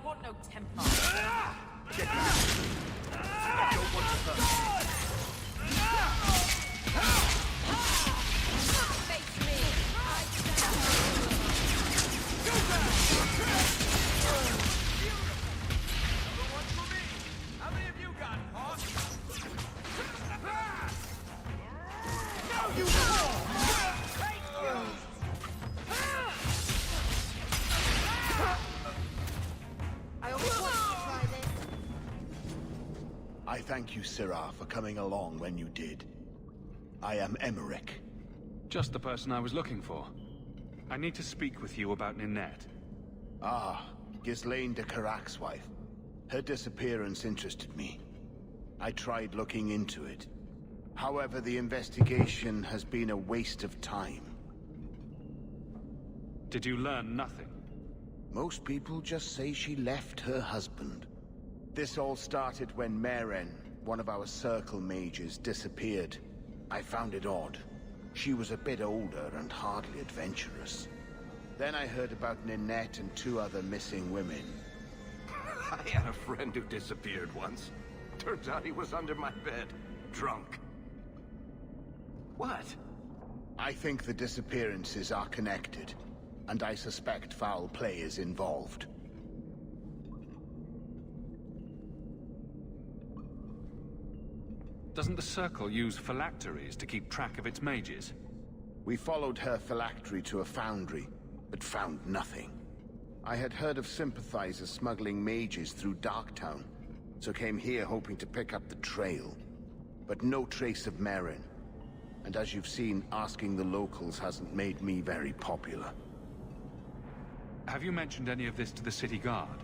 want no temper. Get back! I don't want to hurt Face me! I stand. Go back! Another one for me! How many of you got, Hawk? Now you fall! I always wanted to try this. I thank you, Sirrah, for coming along when you did. I am Emmerich. Just the person I was looking for. I need to speak with you about Ninette. Ah, Ghislaine de Carrac's wife. Her disappearance interested me. I tried looking into it. However, the investigation has been a waste of time. Did you learn nothing? Most people just say she left her husband. This all started when Meren, one of our Circle mages, disappeared. I found it odd. She was a bit older and hardly adventurous. Then I heard about Ninette and 2 other missing women. I had a friend who disappeared once. Turns out he was under my bed, drunk. What? I think the disappearances are connected, and I suspect foul play is involved. Doesn't the Circle use phylacteries to keep track of its mages? We followed her phylactery to a foundry, but found nothing. I had heard of sympathizers smuggling mages through Darktown, so came here hoping to pick up the trail. But no trace of Meren. And as you've seen, asking the locals hasn't made me very popular. Have you mentioned any of this to the city guard?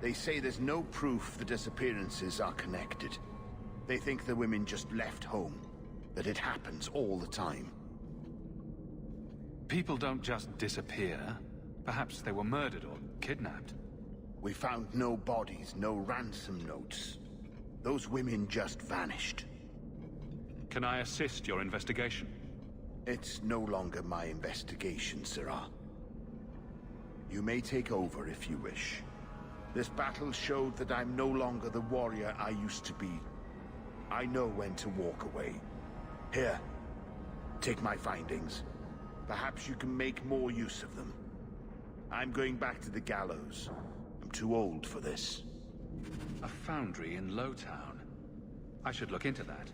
They say there's no proof the disappearances are connected. They think the women just left home, that it happens all the time. People don't just disappear. Perhaps they were murdered or kidnapped. We found no bodies, no ransom notes. Those women just vanished. Can I assist your investigation? It's no longer my investigation, Sirrah. You may take over if you wish. This battle showed that I'm no longer the warrior I used to be. I know when to walk away. Here, take my findings. Perhaps you can make more use of them. I'm going back to the gallows. I'm too old for this. A foundry in Lowtown. I should look into that.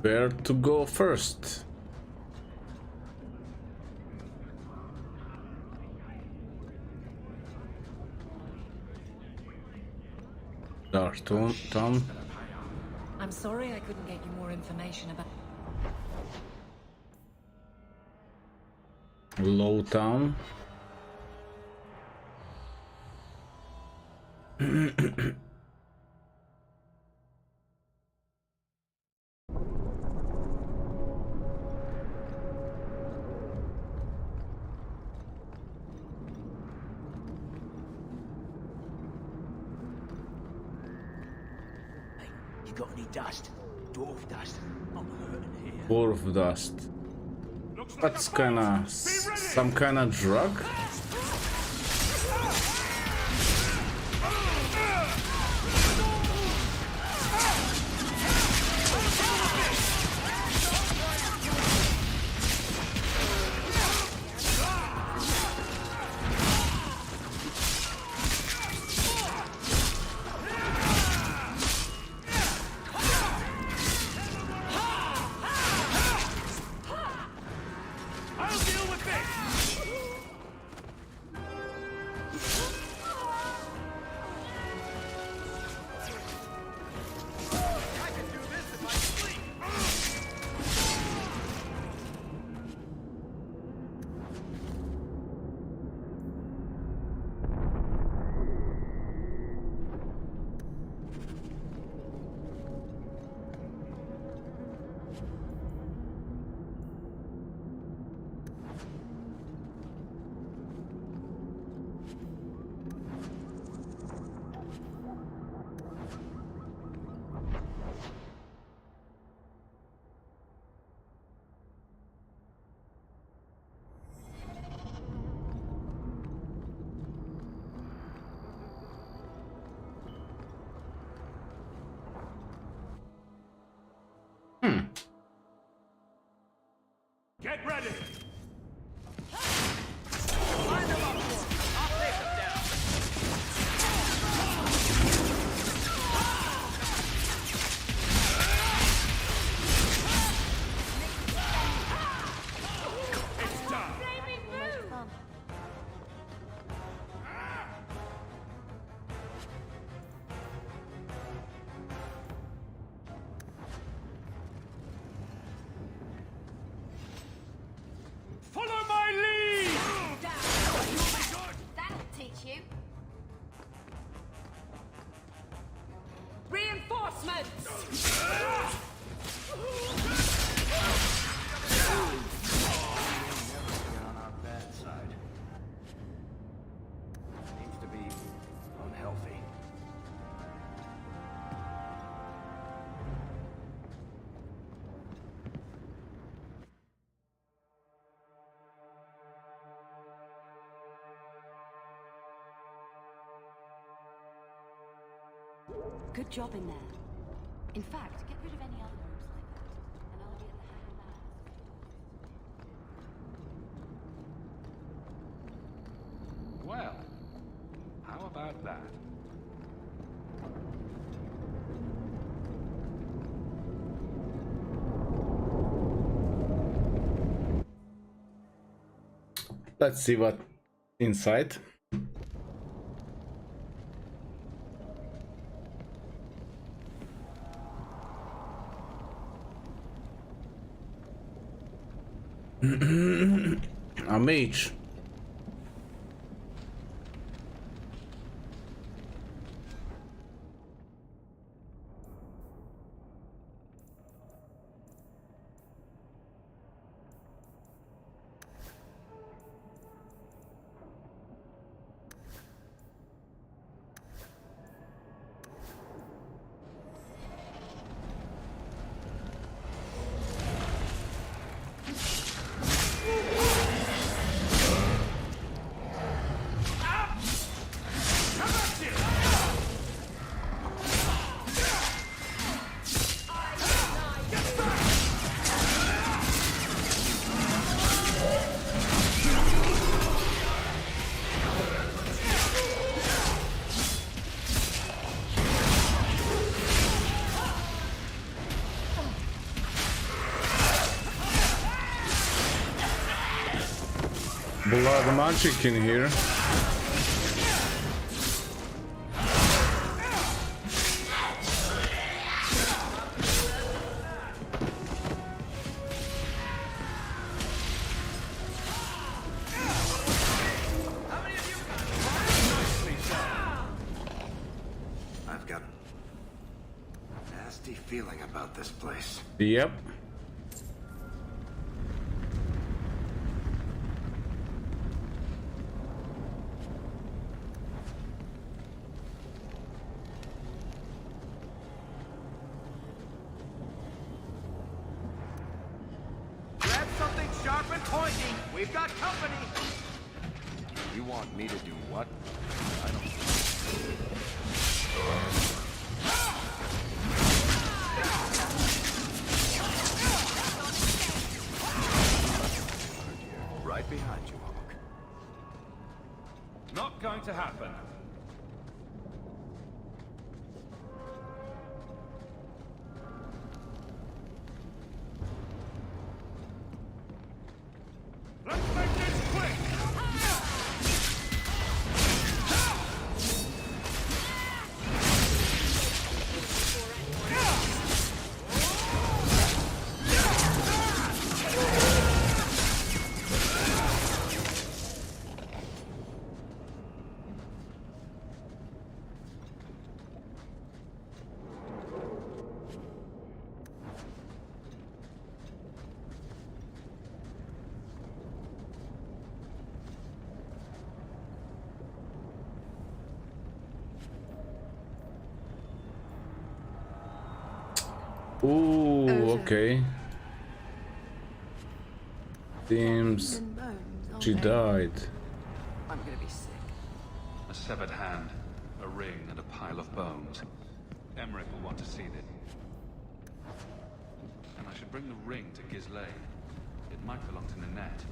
Where to go first? Tom. I'm sorry I couldn't get you more information about... Lowtown. You got any dust? Dwarf dust? I'm hurting here. Dwarf dust. That's kinda... some kinda drug? ready! Line them up for me. I'll take them down. It's done. Follow my lead! That'll teach you. Reinforcements! On our bad side. Seems to be unhealthy. Good job in there. In fact, get rid of any other groups like that, and I'll be at the head of that. Well, how about that? Let's see what inside. A mage. Blood magic in here. I've got a nasty feeling about this place. Yep. Grab something sharp and pointy. We've got company. You want me to do what? I don't. Right behind you, Hawk. Not going to happen. Let's make this quick. Ooh, okay. Seems she died. I'm gonna be sick. A severed hand, a ring, and a pile of bones. Emmerich will want to see this. And I should bring the ring to Ghislaine. It might belong to Nanette.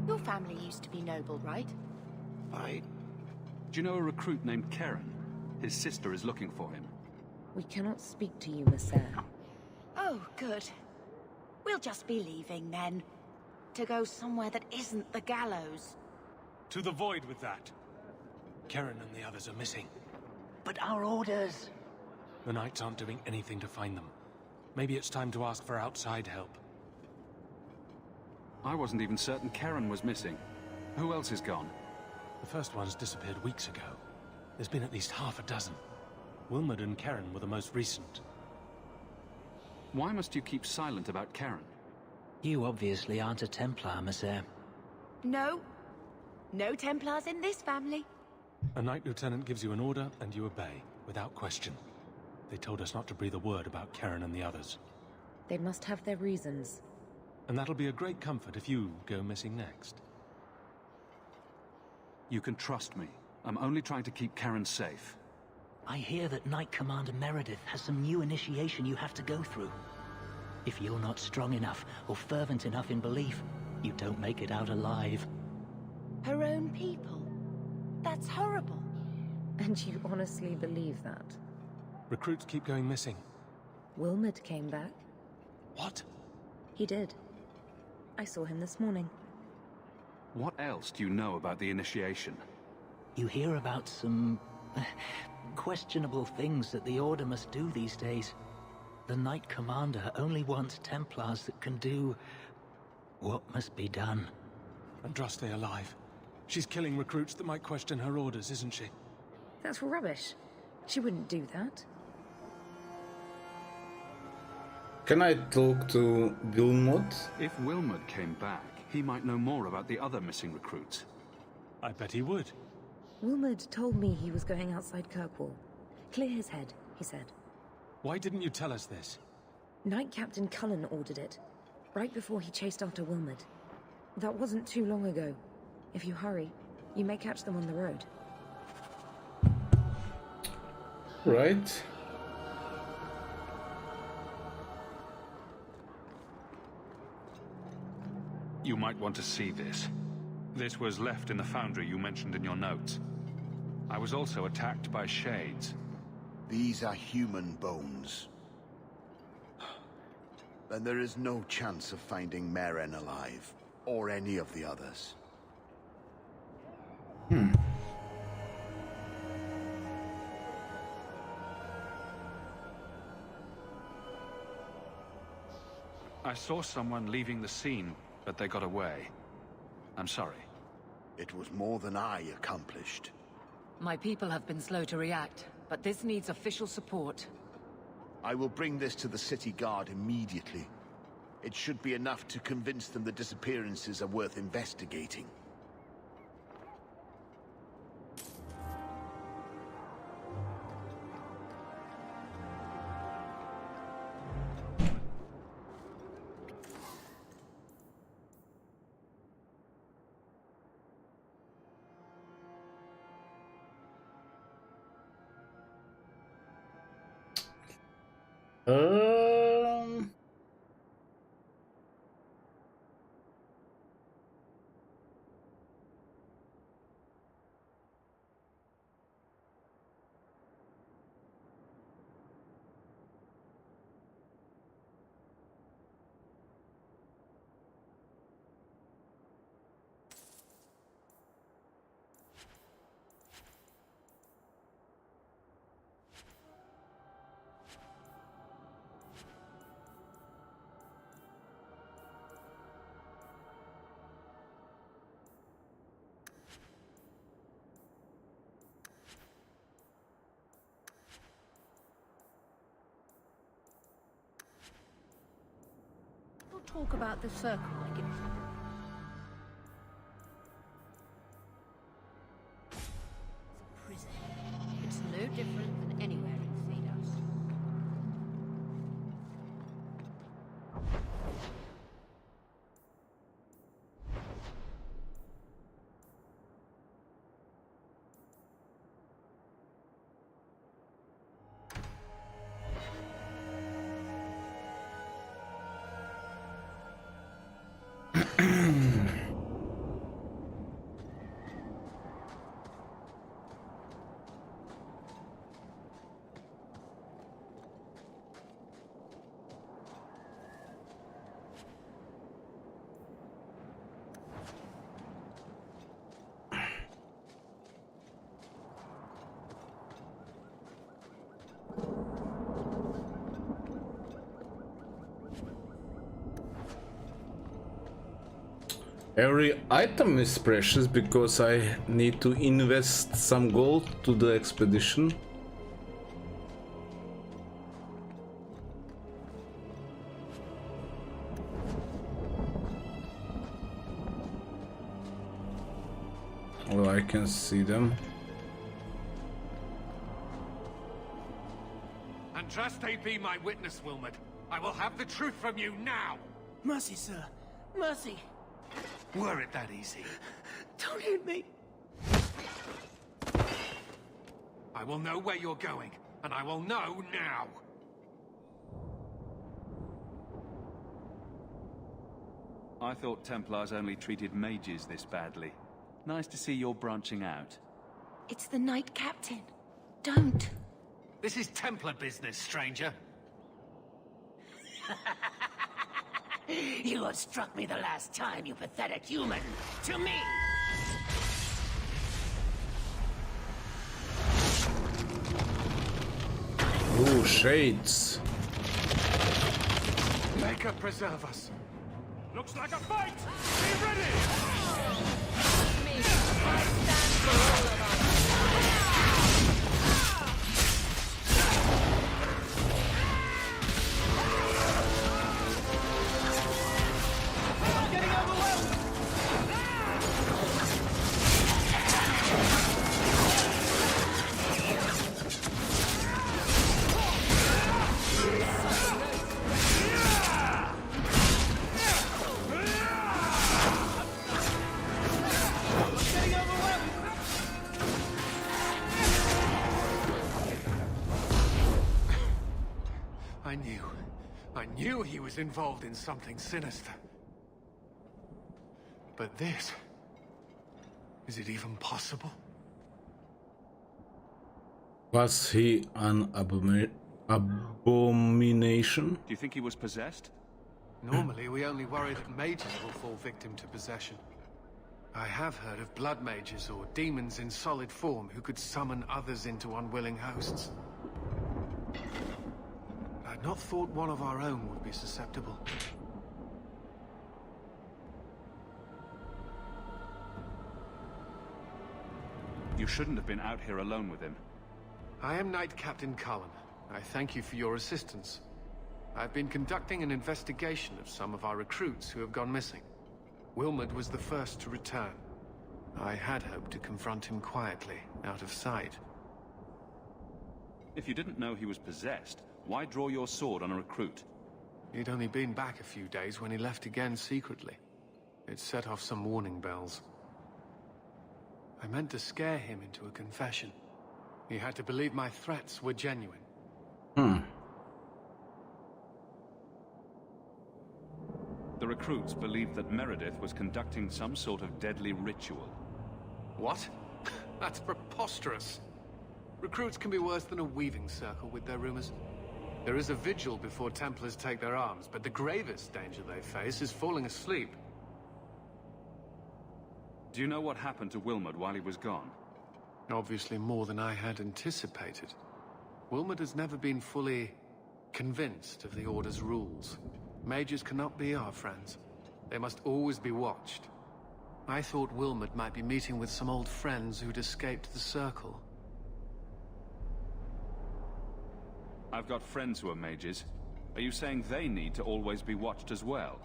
Your family used to be noble, right? Do you know a recruit named Karen? His sister is looking for him. We cannot speak to you, Messer. Oh, good. We'll just be leaving then. To go somewhere that isn't the gallows. To the void with that. Karen and the others are missing. But our orders... The Knights aren't doing anything to find them. Maybe it's time to ask for outside help. I wasn't even certain Karen was missing. Who else is gone? The first ones disappeared weeks ago. There's been at least half a dozen. Wilmot and Karen were the most recent. Why must you keep silent about Karen? You obviously aren't a Templar, Messer. No. No Templars in this family. A Knight Lieutenant gives you an order and you obey, without question. They told us not to breathe a word about Karen and the others. They must have their reasons. And that'll be a great comfort if you go missing next. You can trust me. I'm only trying to keep Karen safe. I hear that Knight Commander Meredith has some new initiation you have to go through. If you're not strong enough or fervent enough in belief, you don't make it out alive. Her own people? That's horrible. And you honestly believe that? Recruits keep going missing. Wilmot came back. What? He did. I saw him this morning. What else do you know about the initiation? You hear about some... questionable things that the Order must do these days. The Knight Commander only wants Templars that can do... what must be done. Andraste alive. She's killing recruits that might question her orders, isn't she? That's rubbish. She wouldn't do that. Can I talk to Wilmot? If Wilmot came back, he might know more about the other missing recruits. I bet he would. Wilmot told me he was going outside Kirkwall. Clear his head, he said. Why didn't you tell us this? Knight Captain Cullen ordered it, right before he chased after Wilmot. That wasn't too long ago. If you hurry, you may catch them on the road. Right. You might want to see this. This was left in the foundry you mentioned in your notes. I was also attacked by shades. These are human bones. Then there is no chance of finding Meren alive, or any of the others. I saw someone leaving the scene, but they got away. I'm sorry. It was more than I accomplished. My people have been slow to react, but this needs official support. I will bring this to the city guard immediately. It should be enough to convince them the disappearances are worth investigating. Talk about the circle, I guess. It's a prison. It's no different than anywhere in Phaedos. Every item is precious because I need to invest some gold to the expedition. Oh, I can see them. Andraste be my witness, Wilmot. I will have the truth from you now! Mercy, sir. Mercy. Were it that easy? Don't hit me. I will know where you're going, and I will know now! I thought Templars only treated mages this badly. Nice to see you're branching out. It's the Knight Captain. Don't. This is Templar business, stranger. You have struck me the last time, you pathetic human. To me! Ooh, shades. Maker preserve us. Looks like a fight! Be ready! Me. I stand for all of us. I knew he was involved in something sinister. But this... is it even possible? Was he an abomination? Do you think he was possessed? Normally, we only worry that mages will fall victim to possession. I have heard of blood mages or demons in solid form who could summon others into unwilling hosts. I'd not thought one of our own would be susceptible. You shouldn't have been out here alone with him. I am Knight Captain Cullen. I thank you for your assistance. I've been conducting an investigation of some of our recruits who have gone missing. Wilmot was the first to return. I had hoped to confront him quietly, out of sight. If you didn't know he was possessed, why draw your sword on a recruit? He'd only been back a few days when he left again secretly. It set off some warning bells. I meant to scare him into a confession. He had to believe my threats were genuine. The recruits believed that Meredith was conducting some sort of deadly ritual. What? That's preposterous. Recruits can be worse than a weaving circle with their rumors. There is a vigil before Templars take their arms, but the gravest danger they face is falling asleep. Do you know what happened to Wilmot while he was gone? Obviously more than I had anticipated. Wilmot has never been fully convinced of the Order's rules. Mages cannot be our friends. They must always be watched. I thought Wilmot might be meeting with some old friends who'd escaped the Circle. I've got friends who are mages. Are you saying they need to always be watched as well?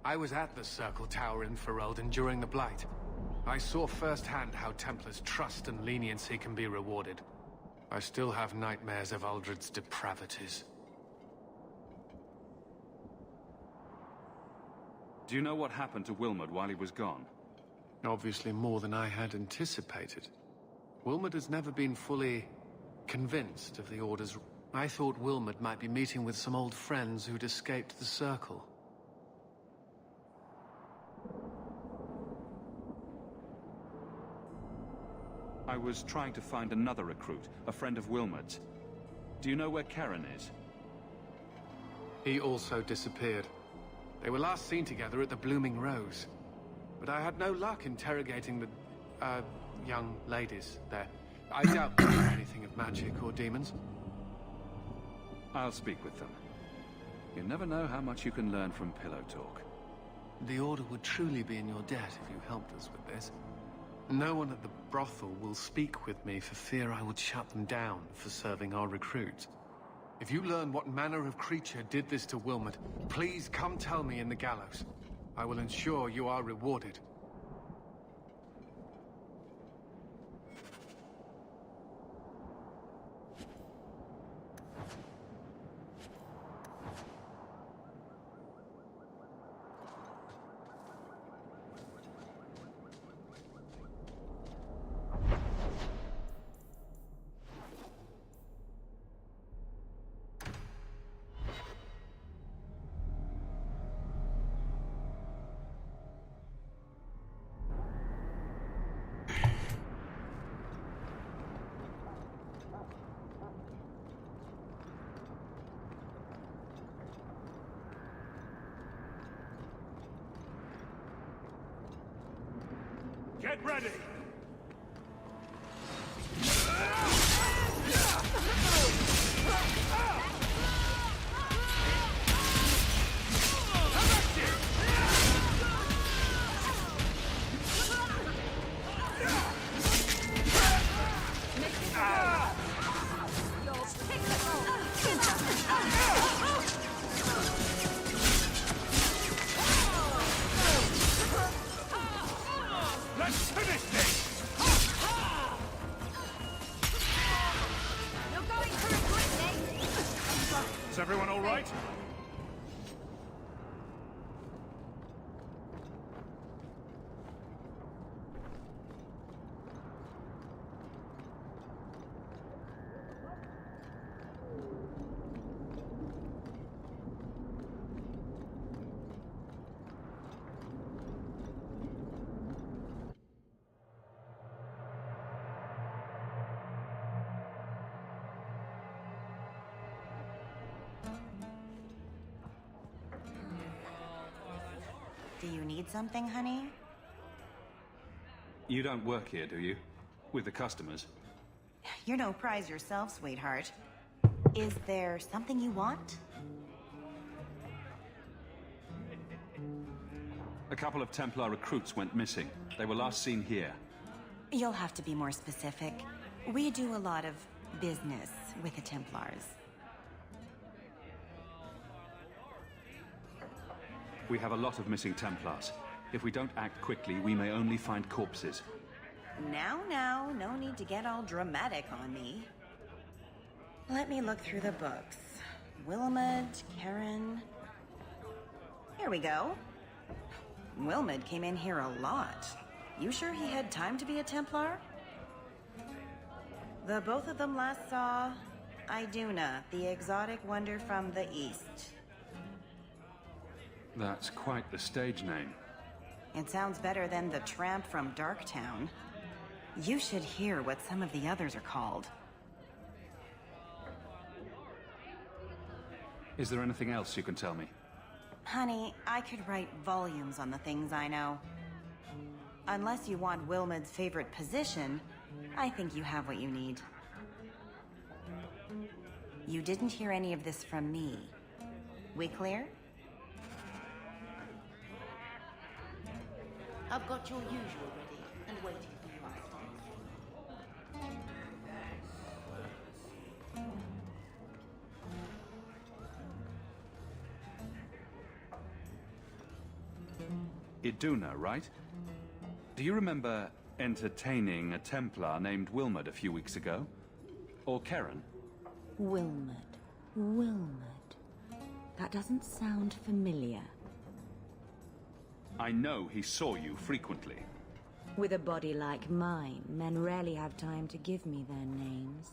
I was at the Circle Tower in Ferelden during the Blight. I saw firsthand how Templars' trust and leniency can be rewarded. I still have nightmares of Uldred's depravities. Do you know what happened to Wilmot while he was gone? Obviously more than I had anticipated. Wilmot has never been fully convinced of the Order's... I thought Wilmot might be meeting with some old friends who'd escaped the Circle. I was trying to find another recruit, a friend of Wilmot's. Do you know where Karen is? He also disappeared. They were last seen together at the Blooming Rose. But I had no luck interrogating the, young ladies there. I doubt they know anything of magic or demons. I'll speak with them. You never know how much you can learn from pillow talk. The Order would truly be in your debt if you helped us with this. No one at the brothel will speak with me for fear I would shut them down for serving our recruits. If you learn what manner of creature did this to Wilmot, please come tell me in the gallows. I will ensure you are rewarded. Get ready! Let's finish this! You're going through quickly! Is everyone all right? Do you need something, honey? You don't work here, do you? With the customers? You're no prize yourself, sweetheart. Is there something you want? A couple of Templar recruits went missing. They were last seen here. You'll have to be more specific. We do a lot of business with the Templars. We have a lot of missing Templars. If we don't act quickly, we may only find corpses. Now, no need to get all dramatic on me. Let me look through the books. Wilmod, Karen... Here we go. Wilmod came in here a lot. You sure he had time to be a Templar? The both of them last saw Iduna, the exotic wonder from the east. That's quite the stage name. It sounds better than the tramp from Darktown. You should hear what some of the others are called. Is there anything else you can tell me? Honey, I could write volumes on the things I know. Unless you want Wilmod's favorite position, I think you have what you need. You didn't hear any of this from me. We clear? I've got your usual ready and waiting for you upstairs. Iduna, right? Do you remember entertaining a Templar named Wilmod a few weeks ago? Or Karen? Wilmod. That doesn't sound familiar. I know he saw you frequently. With a body like mine, men rarely have time to give me their names.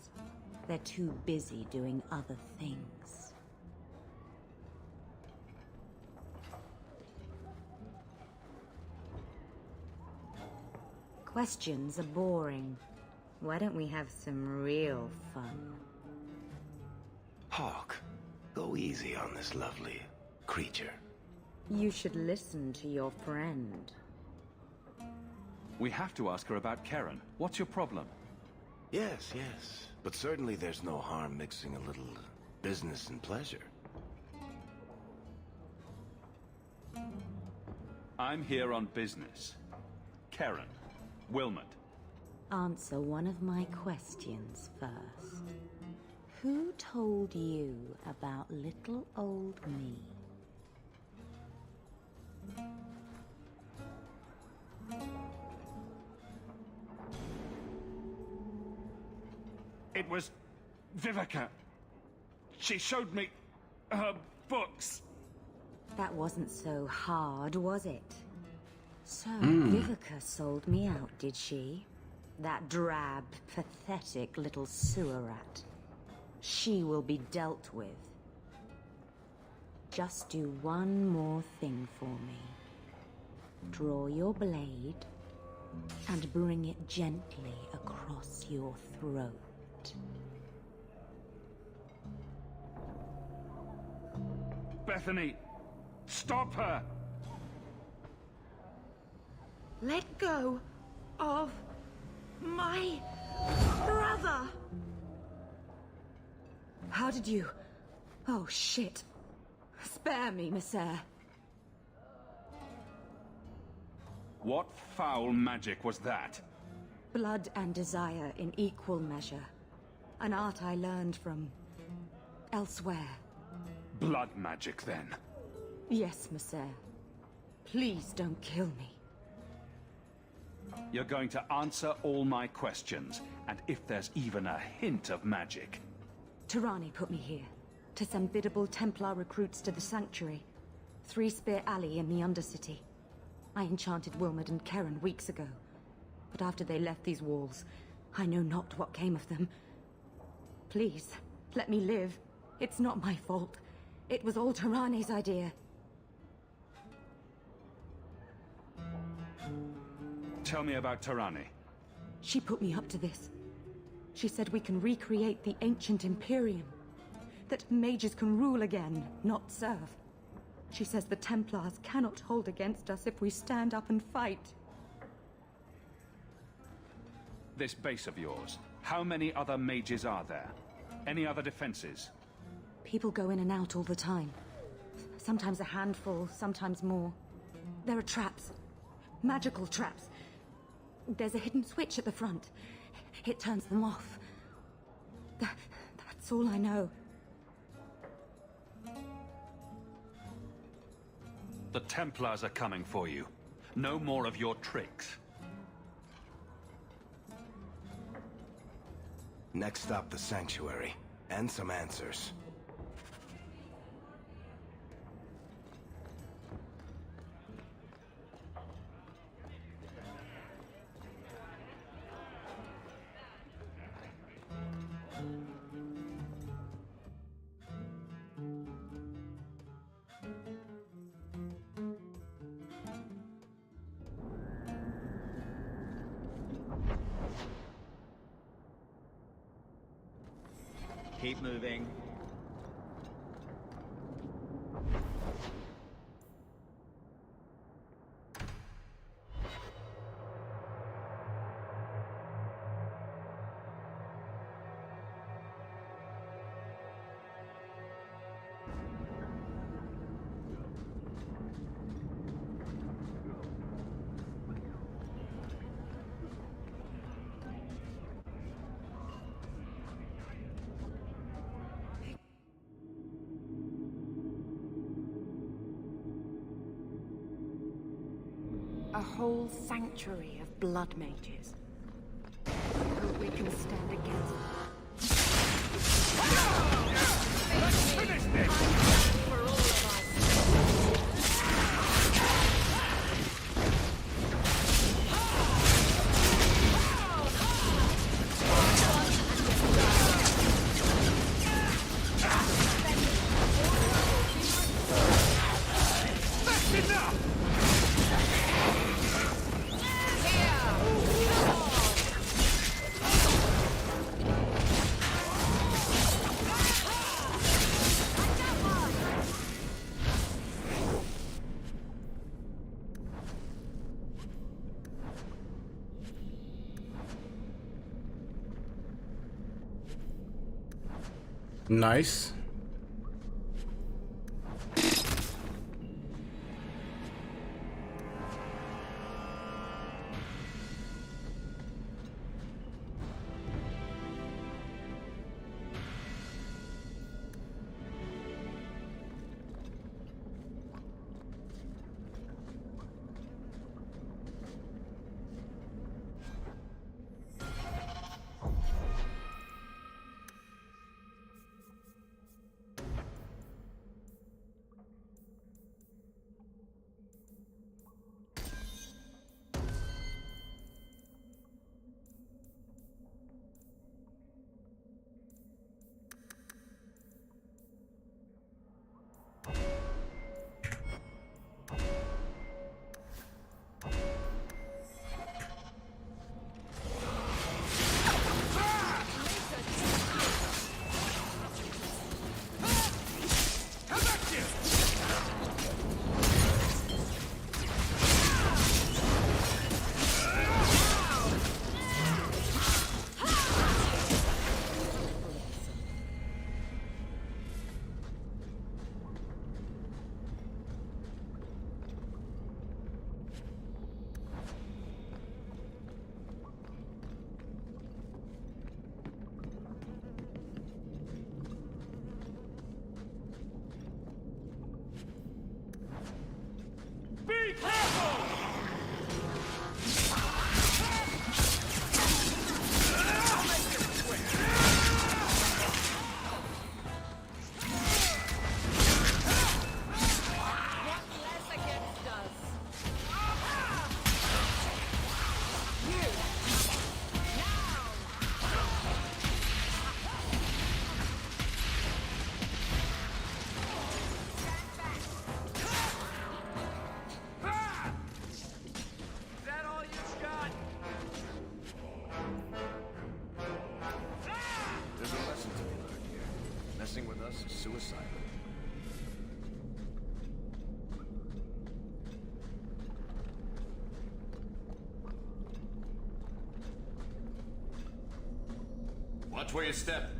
They're too busy doing other things. Questions are boring. Why don't we have some real fun? Hawk, go easy on this lovely creature. You should listen to your friend. We have to ask her about Karen. What's your problem? Yes. But certainly there's no harm mixing a little business and pleasure. I'm here on business. Karen. Wilmod. Answer one of my questions first. Who told you about little old me? It was Vivica. She showed me her books. That wasn't so hard, was it? So, Vivica sold me out, did she? That drab, pathetic little sewer rat. She will be dealt with. Just do one more thing for me. Draw your blade and bring it gently across your throat. Bethany, stop her! Let go of my brother! How did you... Oh, shit. Spare me, Messere. What foul magic was that? Blood and desire in equal measure. An art I learned from... elsewhere. Blood magic, then? Yes, Messere. Please don't kill me. You're going to answer all my questions, and if there's even a hint of magic... Tirani put me here, to send biddable Templar recruits to the Sanctuary. Three Spear Alley in the Undercity. I enchanted Wilmod and Karen weeks ago. But after they left these walls, I know not what came of them. Please, let me live. It's not my fault. It was all Tirani's idea. Tell me about Tirani. She put me up to this. She said we can recreate the ancient Imperium. That mages can rule again, not serve. She says the Templars cannot hold against us if we stand up and fight. This base of yours, how many other mages are there? Any other defenses? People go in and out all the time. Sometimes a handful, sometimes more. There are traps. Magical traps. There's a hidden switch at the front. It turns them off. That's all I know. The Templars are coming for you. No more of your tricks. Next stop, the Sanctuary. And some answers. Keep moving. A whole sanctuary of blood mages. I hope we can stand against them. Let's finish this! For all of That's enough! Nice. Be careful! There's a lesson to be learned here. Messing with us is suicidal. Watch where you step.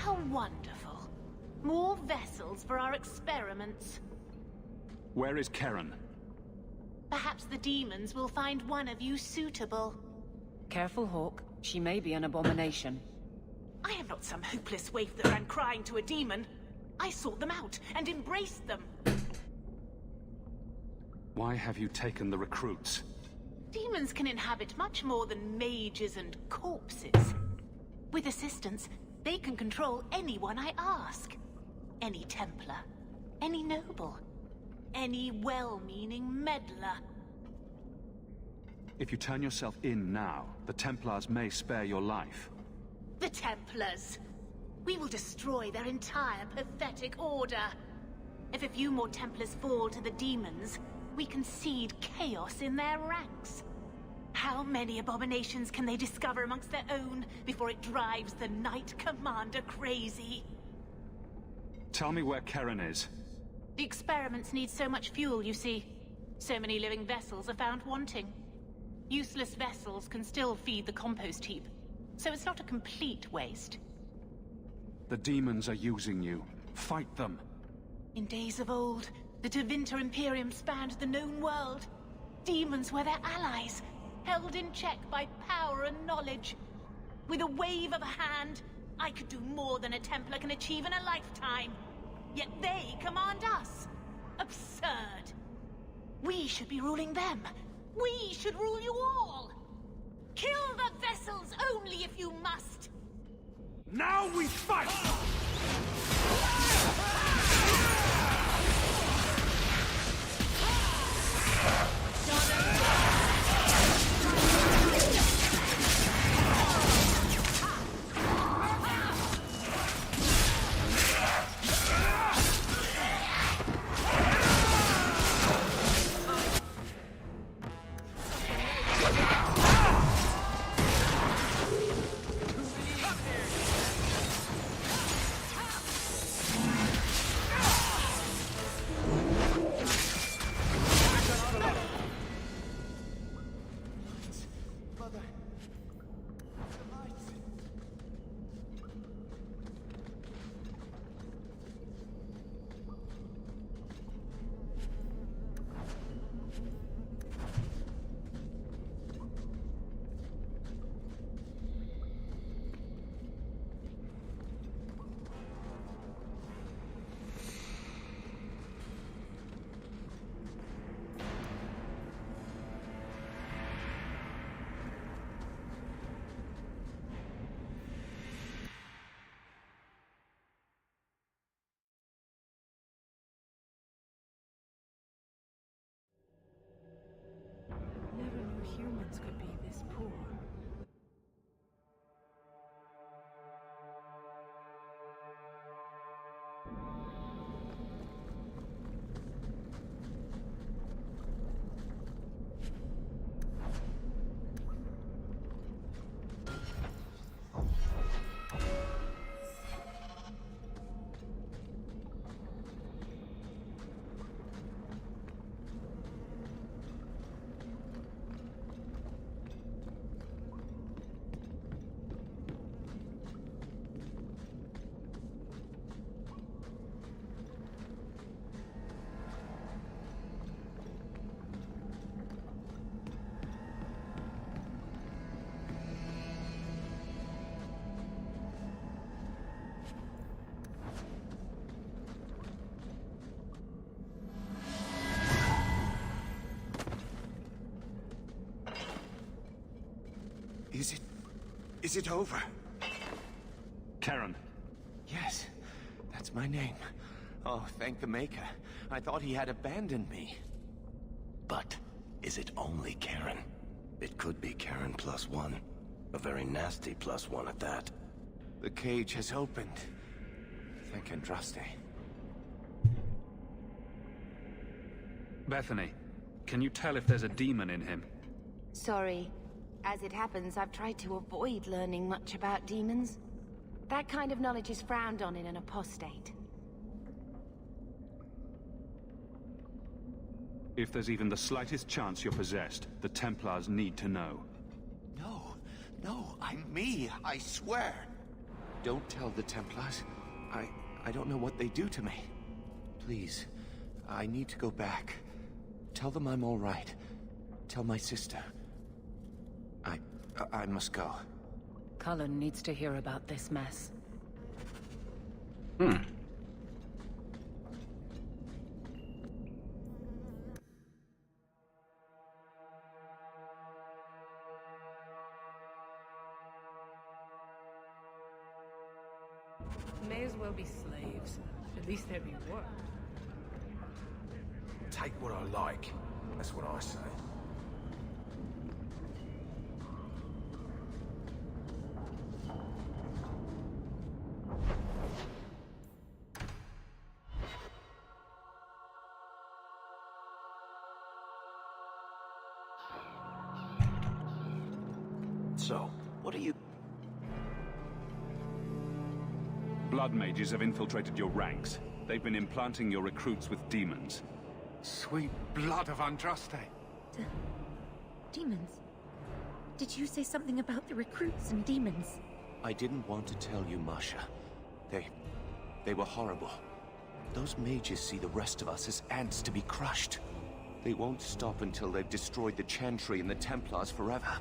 How wonderful. More vessels for our experiments. Where is Karen? Perhaps the demons will find one of you suitable. Careful, Hawk. She may be an abomination. I am not some hopeless waif that ran crying to a demon. I sought them out and embraced them. Why have you taken the recruits? Demons can inhabit much more than mages and corpses. With assistance, they can control anyone I ask. Any Templar, any noble, any well-meaning meddler. If you turn yourself in now, the Templars may spare your life. The Templars! We will destroy their entire pathetic order. If a few more Templars fall to the demons, we can seed chaos in their ranks. How many abominations can they discover amongst their own before it drives the Knight Commander crazy? Tell me where Karen is. The experiments need so much fuel, you see. So many living vessels are found wanting. Useless vessels can still feed the compost heap, so it's not a complete waste. The demons are using you. Fight them. In days of old, the Tevinter Imperium spanned the known world. Demons were their allies, held in check by power and knowledge. With a wave of a hand, I could do more than a Templar can achieve in a lifetime. Yet they command us. Absurd. We should be ruling them. We should rule you all. Kill the vessels only if you must. Now we fight! Never knew humans could be this poor. Is it over? Karen. Yes, that's my name. Oh, thank the Maker. I thought he had abandoned me. But is it only Karen? It could be Karen +1. A very nasty +1 at that. The cage has opened. Thank Andraste. Bethany, can you tell if there's a demon in him? Sorry. As it happens, I've tried to avoid learning much about demons. That kind of knowledge is frowned on in an apostate. If there's even the slightest chance you're possessed, the Templars need to know. No, I'm me, I swear. Don't tell the Templars. I don't know what they do to me. Please, I need to go back. Tell them I'm all right. Tell my sister. I must go. Cullen needs to hear about this mess. May as well be slaves. At least there'd be work. Take what I like. That's what I say. So, what are you... Blood mages have infiltrated your ranks. They've been implanting your recruits with demons. Sweet blood of Andraste. Demons? Did you say something about the recruits and demons? I didn't want to tell you, Masha. They were horrible. Those mages see the rest of us as ants to be crushed. They won't stop until they've destroyed the Chantry and the Templars forever.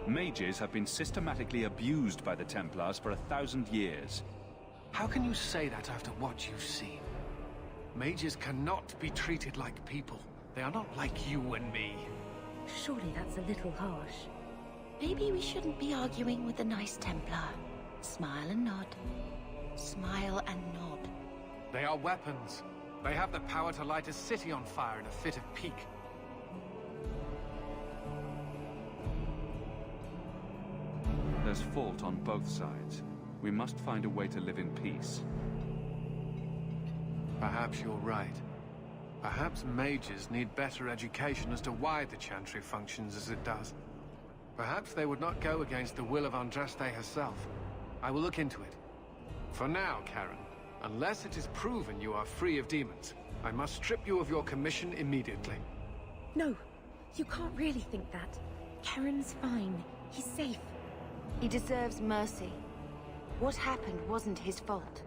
Mages have been systematically abused by the Templars for 1,000 years. How can you say that after what you've seen? Mages cannot be treated like people. They are not like you and me. Surely that's a little harsh. Maybe we shouldn't be arguing with the nice Templar. Smile and nod. Smile and nod. They are weapons. They have the power to light a city on fire in a fit of pique. There's fault on both sides. We must find a way to live in peace. Perhaps you're right. Perhaps mages need better education as to why the Chantry functions as it does. Perhaps they would not go against the will of Andraste herself. I will look into it. For now, Karen, unless it is proven you are free of demons, I must strip you of your commission immediately. No, you can't really think that. Karen's fine. He's safe. He deserves mercy. What happened wasn't his fault.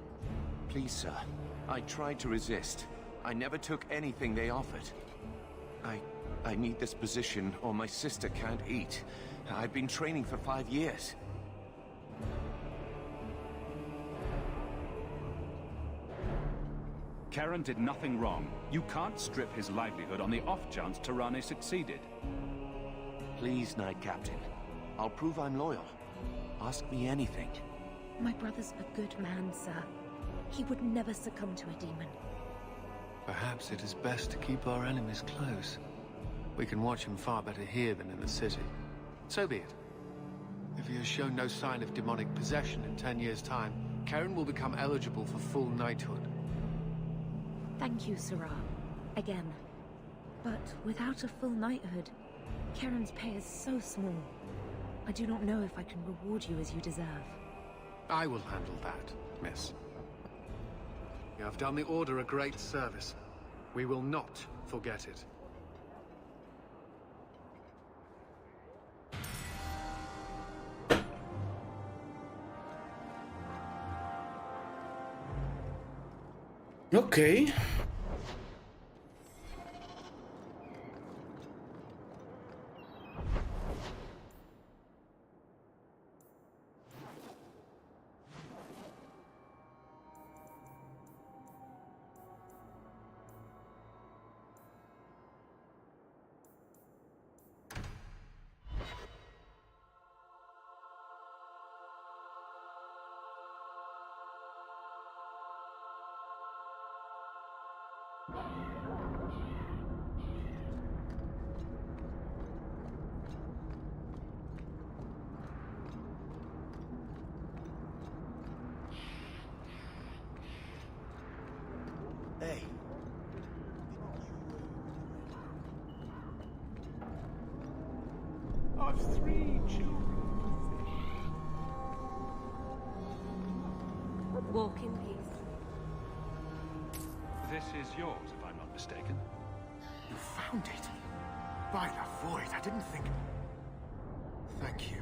Please, sir. I tried to resist. I never took anything they offered. I need this position, or my sister can't eat. I've been training for 5 years. Karen did nothing wrong. You can't strip his livelihood on the off chance Tirane succeeded. Please, Knight Captain. I'll prove I'm loyal. Ask me anything. My brother's a good man, sir. He would never succumb to a demon. Perhaps it is best to keep our enemies close. We can watch him far better here than in the city. So be it. If he has shown no sign of demonic possession in 10 years' time, Karen will become eligible for full knighthood. Thank you, Sirrah. Again. But without a full knighthood, Karen's pay is so small. I do not know if I can reward you as you deserve. I will handle that, miss. You have done the Order a great service. We will not forget it. Okay. Hey. I've 3 children. Walk in peace. This is yours, if I'm not mistaken. You found it? By the void, I didn't think... Thank you.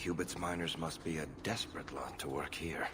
Hubert's miners must be a desperate lot to work here.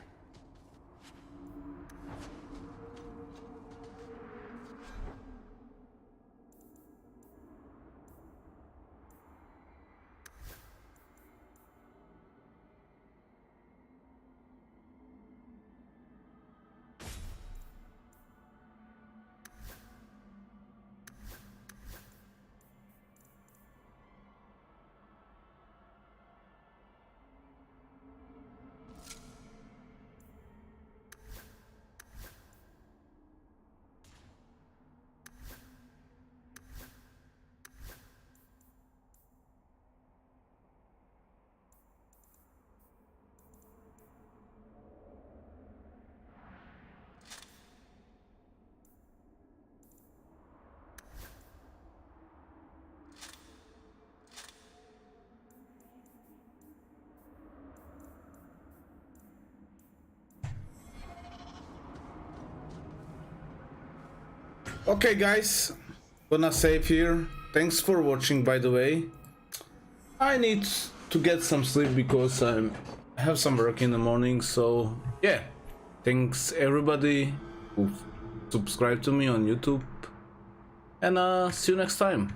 Okay guys, gonna save here. Thanks for watching, by the way. I need to get some sleep because I have some work in the morning, so yeah. Thanks everybody who subscribed to me on YouTube, and see you next time.